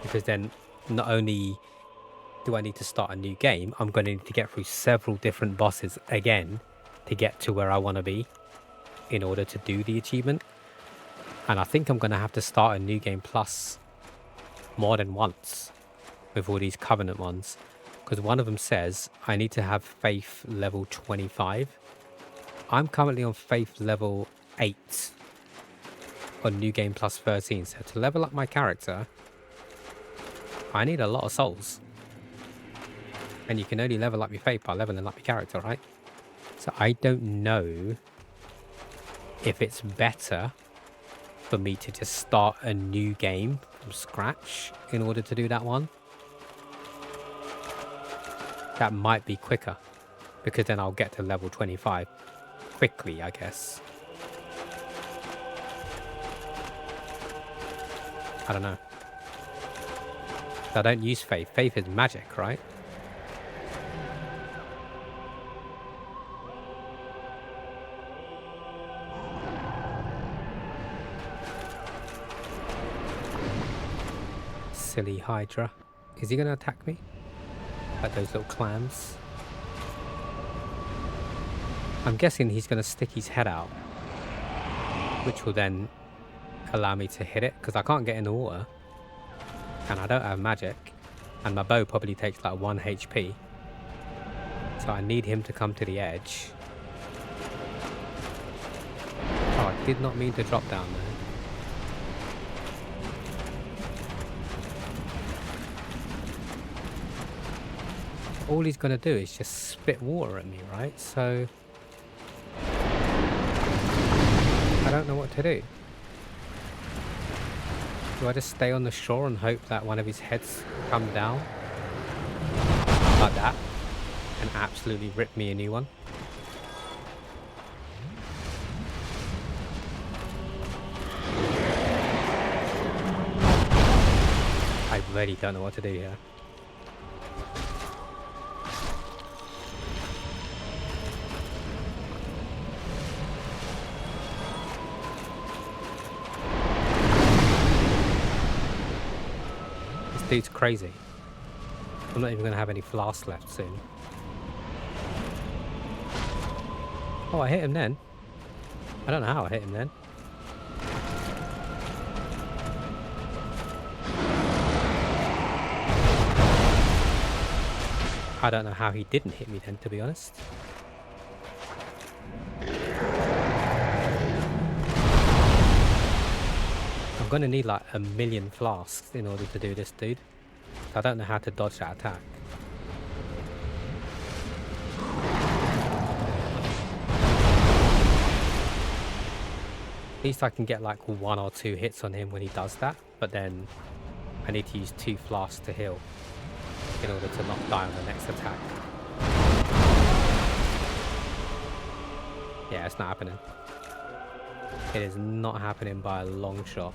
Because then not only do I need to start a new game, I'm going to need to get through several different bosses again to get to where I want to be in order to do the achievement. And I think I'm going to have to start a New Game Plus more than once with all these Covenant ones. Because one of them says I need to have Faith level 25. I'm currently on Faith level 8 on New Game Plus 13. So to level up my character, I need a lot of souls. And you can only level up your Faith by leveling up your character, right? So I don't know if it's better for me to just start a new game from scratch in order to do that one. That might be quicker, because then I'll get to level 25 quickly, I guess. I don't know. I don't use Faith. Faith is magic, right? Silly Hydra. Is he going to attack me? Like those little clams. I'm guessing he's going to stick his head out, which will then allow me to hit it, because I can't get in the water. And I don't have magic. And my bow probably takes like 1 HP. So I need him to come to the edge. Oh, I did not mean to drop down there. All he's going to do is just spit water at me, right? So I don't know what to do. Do I just stay on the shore and hope that one of his heads come down like that and absolutely rip me a new one? I really don't know what to do here. This dude's crazy. I'm not even going to have any flasks left soon. Oh, I hit him then. I don't know how I hit him then. I don't know how he didn't hit me then, to be honest. I'm going to need like 1,000,000 flasks in order to do this, dude. I don't know how to dodge that attack. At least I can get like 1 or 2 hits on him when he does that, but then I need to use 2 flasks to heal in order to not die on the next attack. Yeah, it's not happening. It is not happening by a long shot.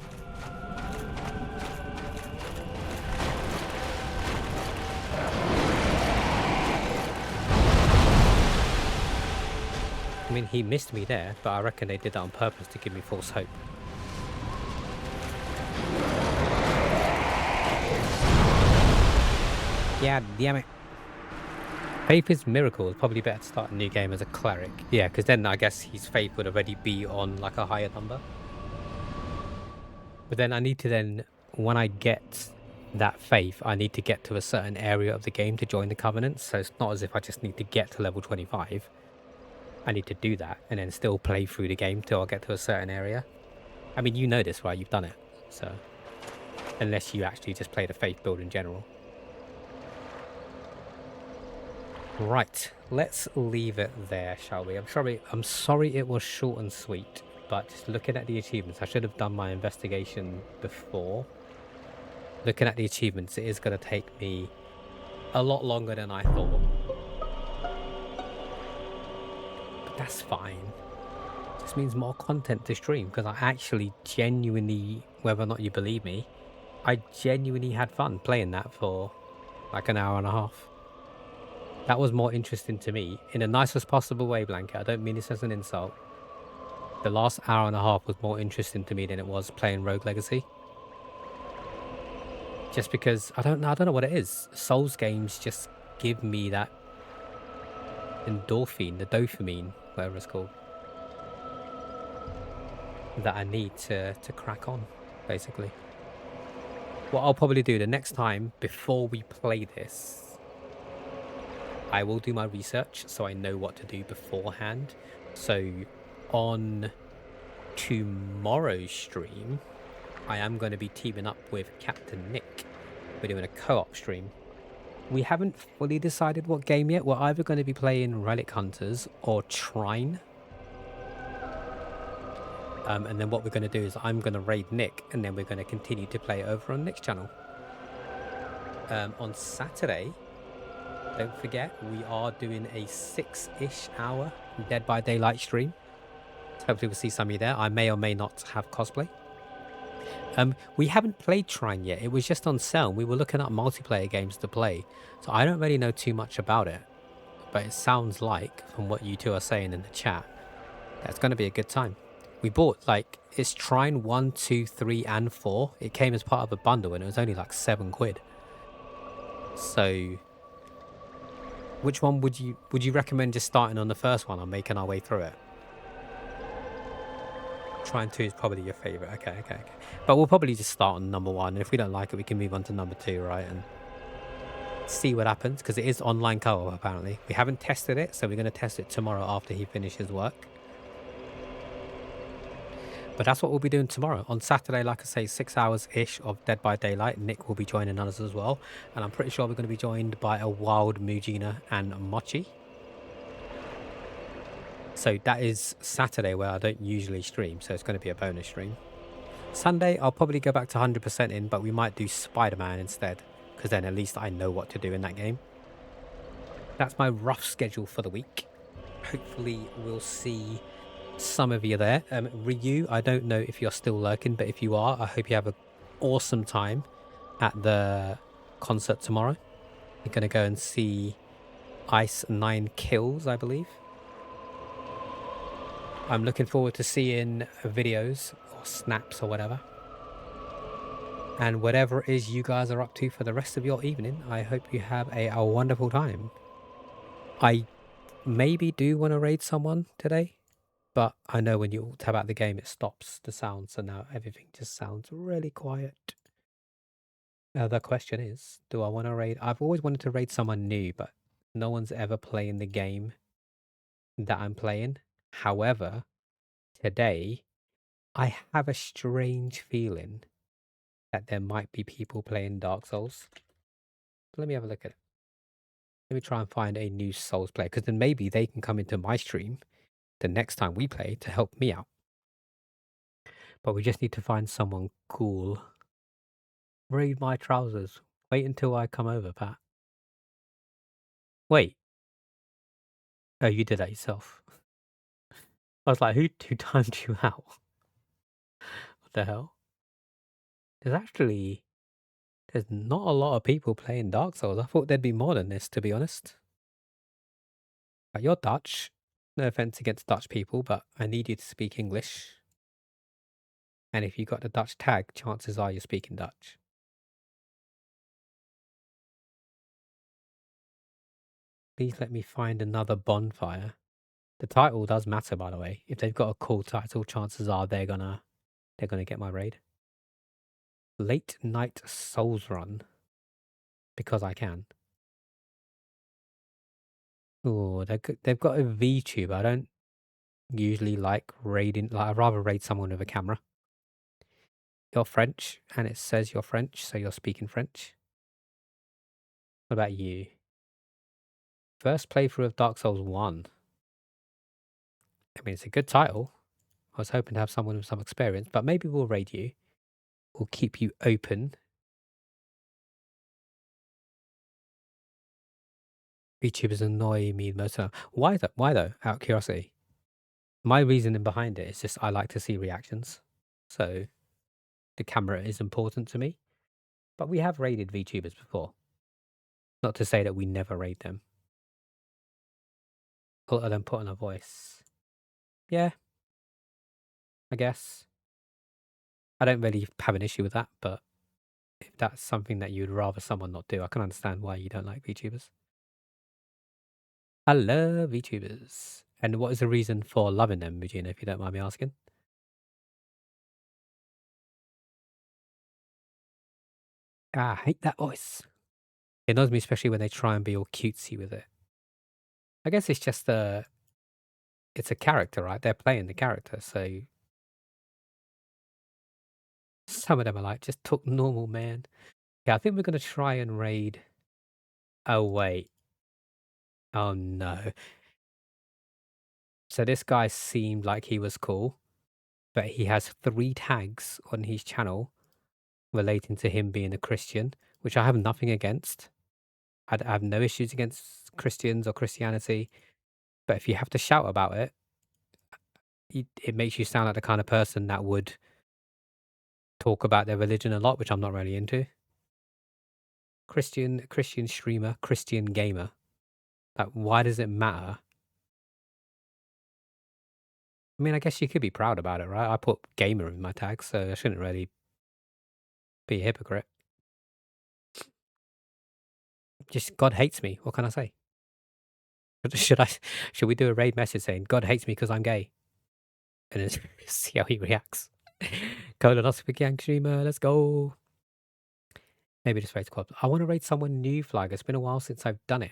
I mean, he missed me there, but I reckon they did that on purpose to give me false hope. Yeah, damn it. Faith is Miracle. It's probably better to start a new game as a cleric. Yeah, because then I guess his faith would already be on like a higher number. But then I need to then, when I get that faith, I need to get to a certain area of the game to join the Covenant. So it's not as if I just need to get to level 25. I need to do that and then still play through the game till I get to a certain area. I mean, you know this, right? You've done it. So, unless you actually just play the faith build in general. Right, let's leave it there, shall we? I'm sorry it was short and sweet, but just looking at the achievements, I should have done my investigation before. Looking at the achievements, it is going to take me a lot longer than I thought. But that's fine. It just means more content to stream, because I actually genuinely, whether or not you believe me, I genuinely had fun playing that for like an hour and a half. That was more interesting to me, in the nicest possible way, Blanket. I don't mean this as an insult. The last hour and a half was more interesting to me than it was playing Rogue Legacy. Just because, I don't know what it is. Souls games just give me that endorphin, the dopamine, whatever it's called, that I need to crack on, basically. What I'll probably do the next time, before we play this, I will do my research so I know what to do beforehand. So on tomorrow's stream, I am going to be teaming up with Captain Nick. We're doing a co-op stream. We haven't fully decided what game yet. We're either going to be playing Relic Hunters or Trine. And then what we're going to do is I'm going to raid Nick, and then we're going to continue to play over on Nick's channel. On Saturday, don't forget, we are doing a 6-ish hour Dead by Daylight stream. So hopefully we'll see some of you there. I may or may not have cosplay. We haven't played Trine yet. It was just on sale. We were looking at multiplayer games to play. So I don't really know too much about it. But it sounds like, from what you two are saying in the chat, that's going to be a good time. We bought, like, it's Trine 1, 2, 3, and 4. It came as part of a bundle and it was only like £7. So which one would you recommend just starting on the first one and making our way through it? Trine 2 is probably your favorite. Okay. But we'll probably just start on number 1, and if we don't like it, we can move on to number 2, right? And see what happens, because it is online co-op apparently. We haven't tested it, so we're going to test it tomorrow after he finishes work. But that's what we'll be doing tomorrow. On Saturday, like I say, 6 hours-ish of Dead by Daylight. Nick will be joining us as well. And I'm pretty sure we're going to be joined by a Wild Mujina and Mochi. So that is Saturday, where I don't usually stream. So it's going to be a bonus stream. Sunday, I'll probably go back to 100% in, but we might do Spider-Man instead. Because then at least I know what to do in that game. That's my rough schedule for the week. Hopefully we'll see some of you there. Ryu, I don't know if you're still lurking, but if you are, I hope you have an awesome time. at the concert tomorrow. We're gonna go and see Ice 9 Kills, I believe. I'm looking forward to seeing videos or snaps or whatever. And whatever it is you guys are up to for the rest of your evening, I hope you have a wonderful time. I maybe do want to raid someone today, but I know when you tab out the game, it stops the sound. So now everything just sounds really quiet. The question is, do I want to raid? I've always wanted to raid someone new, but no one's ever playing the game that I'm playing. However, today, I have a strange feeling that there might be people playing Dark Souls. Let me have a look at it. Let me try and find a new Souls player, because then maybe they can come into my stream the next time we play to help me out. But we just need to find someone cool. Raid my trousers. Wait until I come over, Pat. Wait. Oh, you did that yourself. I was like, who timed you out? What the hell? There's not a lot of people playing Dark Souls. I thought there'd be more than this, to be honest. But you're Dutch. No offense against Dutch people, but I need you to speak English. And if you got the Dutch tag, chances are you're speaking Dutch. Please let me find another bonfire. The title does matter, by the way. If they've got a cool title, chances are they're gonna get my raid. Late Night Souls Run. Because I can. Oh, they've got a VTube. I don't usually like raiding. Like, I'd rather raid someone with a camera. You're French, and it says you're French, so you're speaking French. What about you? First playthrough of Dark Souls 1. I mean, it's a good title. I was hoping to have someone with some experience, but maybe we'll raid you. We'll keep you open. VTubers annoy me most of the time. Why though? Out of curiosity. My reasoning behind it is just I like to see reactions. So the camera is important to me. But we have raided VTubers before. Not to say that we never raid them. Other than put on a voice. Yeah. I guess. I don't really have an issue with that, but if that's something that you'd rather someone not do, I can understand why you don't like VTubers. I love VTubers. And what is the reason for loving them, Regina, if you don't mind me asking? Ah, I hate that voice. It annoys me especially when they try and be all cutesy with it. I guess it's just it's a character, right? They're playing the character, so some of them are like, just talk normal, man. Yeah, I think we're gonna try and raid. Oh wait. Oh no. So this guy seemed like he was cool, but he has 3 tags on his channel relating to him being a Christian, which I have nothing against. I have no issues against Christians or Christianity, but if you have to shout about it, it makes you sound like the kind of person that would talk about their religion a lot, which I'm not really into. Christian streamer, Christian gamer. Like, why does it matter? I mean, I guess you could be proud about it, right? I put gamer in my tag, so I shouldn't really be a hypocrite. Just God hates me. What can I say? Should we do a raid message saying God hates me because I'm gay? And then see how he reacts. Colonoscopy gang streamer, let's go. Maybe just raid squad. I want to raid someone new, Flag. It's been a while since I've done it.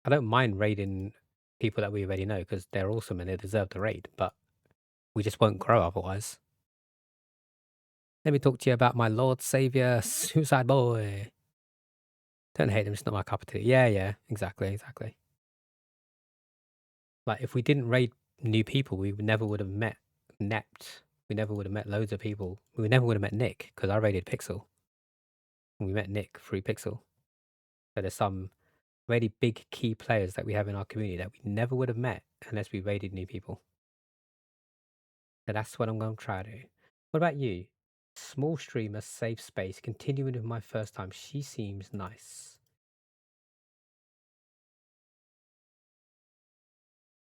I don't mind raiding people that we already know because they're awesome and they deserve the raid, but we just won't grow otherwise. Let me talk to you about my Lord Savior, Suicide Boy. Don't hate him, it's not my cup of tea. Yeah, exactly. Like, if we didn't raid new people, we never would have met Nept. We never would have met loads of people. We never would have met Nick because I raided Pixel. And we met Nick through Pixel. So there's some really big key players that we have in our community that we never would have met unless we raided new people. So that's what I'm going to try to do. What about you? Small streamer, safe space. Continuing with my first time. She seems nice.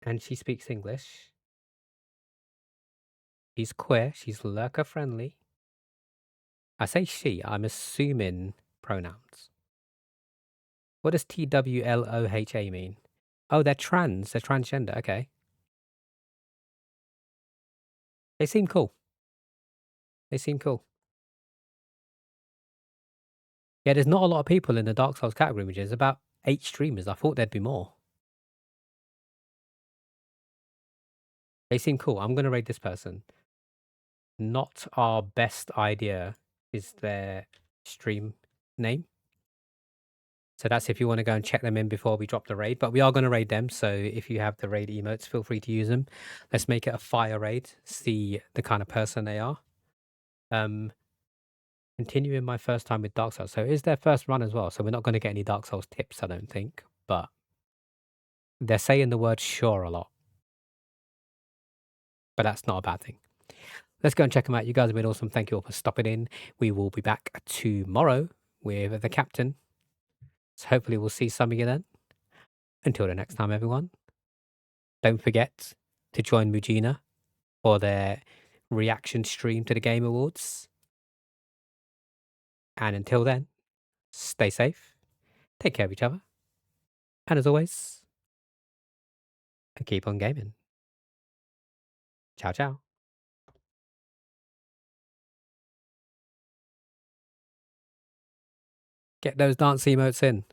And she speaks English. She's queer. She's lurker friendly. I say she. I'm assuming pronouns. What does TWLOHA mean? Oh, they're trans. They're transgender. Okay. They seem cool. They seem cool. Yeah, there's not a lot of people in the Dark Souls category, which is about 8 streamers. I thought there'd be more. They seem cool. I'm going to rate this person. Not our best idea is their stream name. So that's if you want to go and check them in before we drop the raid. But we are going to raid them. So if you have the raid emotes, feel free to use them. Let's make it a fire raid. See the kind of person they are. Continuing my first time with Dark Souls. So it is their first run as well. So we're not going to get any Dark Souls tips, I don't think. But they're saying the word sure a lot. But that's not a bad thing. Let's go and check them out. You guys have been awesome. Thank you all for stopping in. We will be back tomorrow with the captain. So hopefully we'll see some of you then. Until the next time, everyone. Don't forget to join Mujina for their reaction stream to the Game Awards. And until then, stay safe, take care of each other, and as always, keep on gaming. Ciao, ciao. Get those dance emotes in.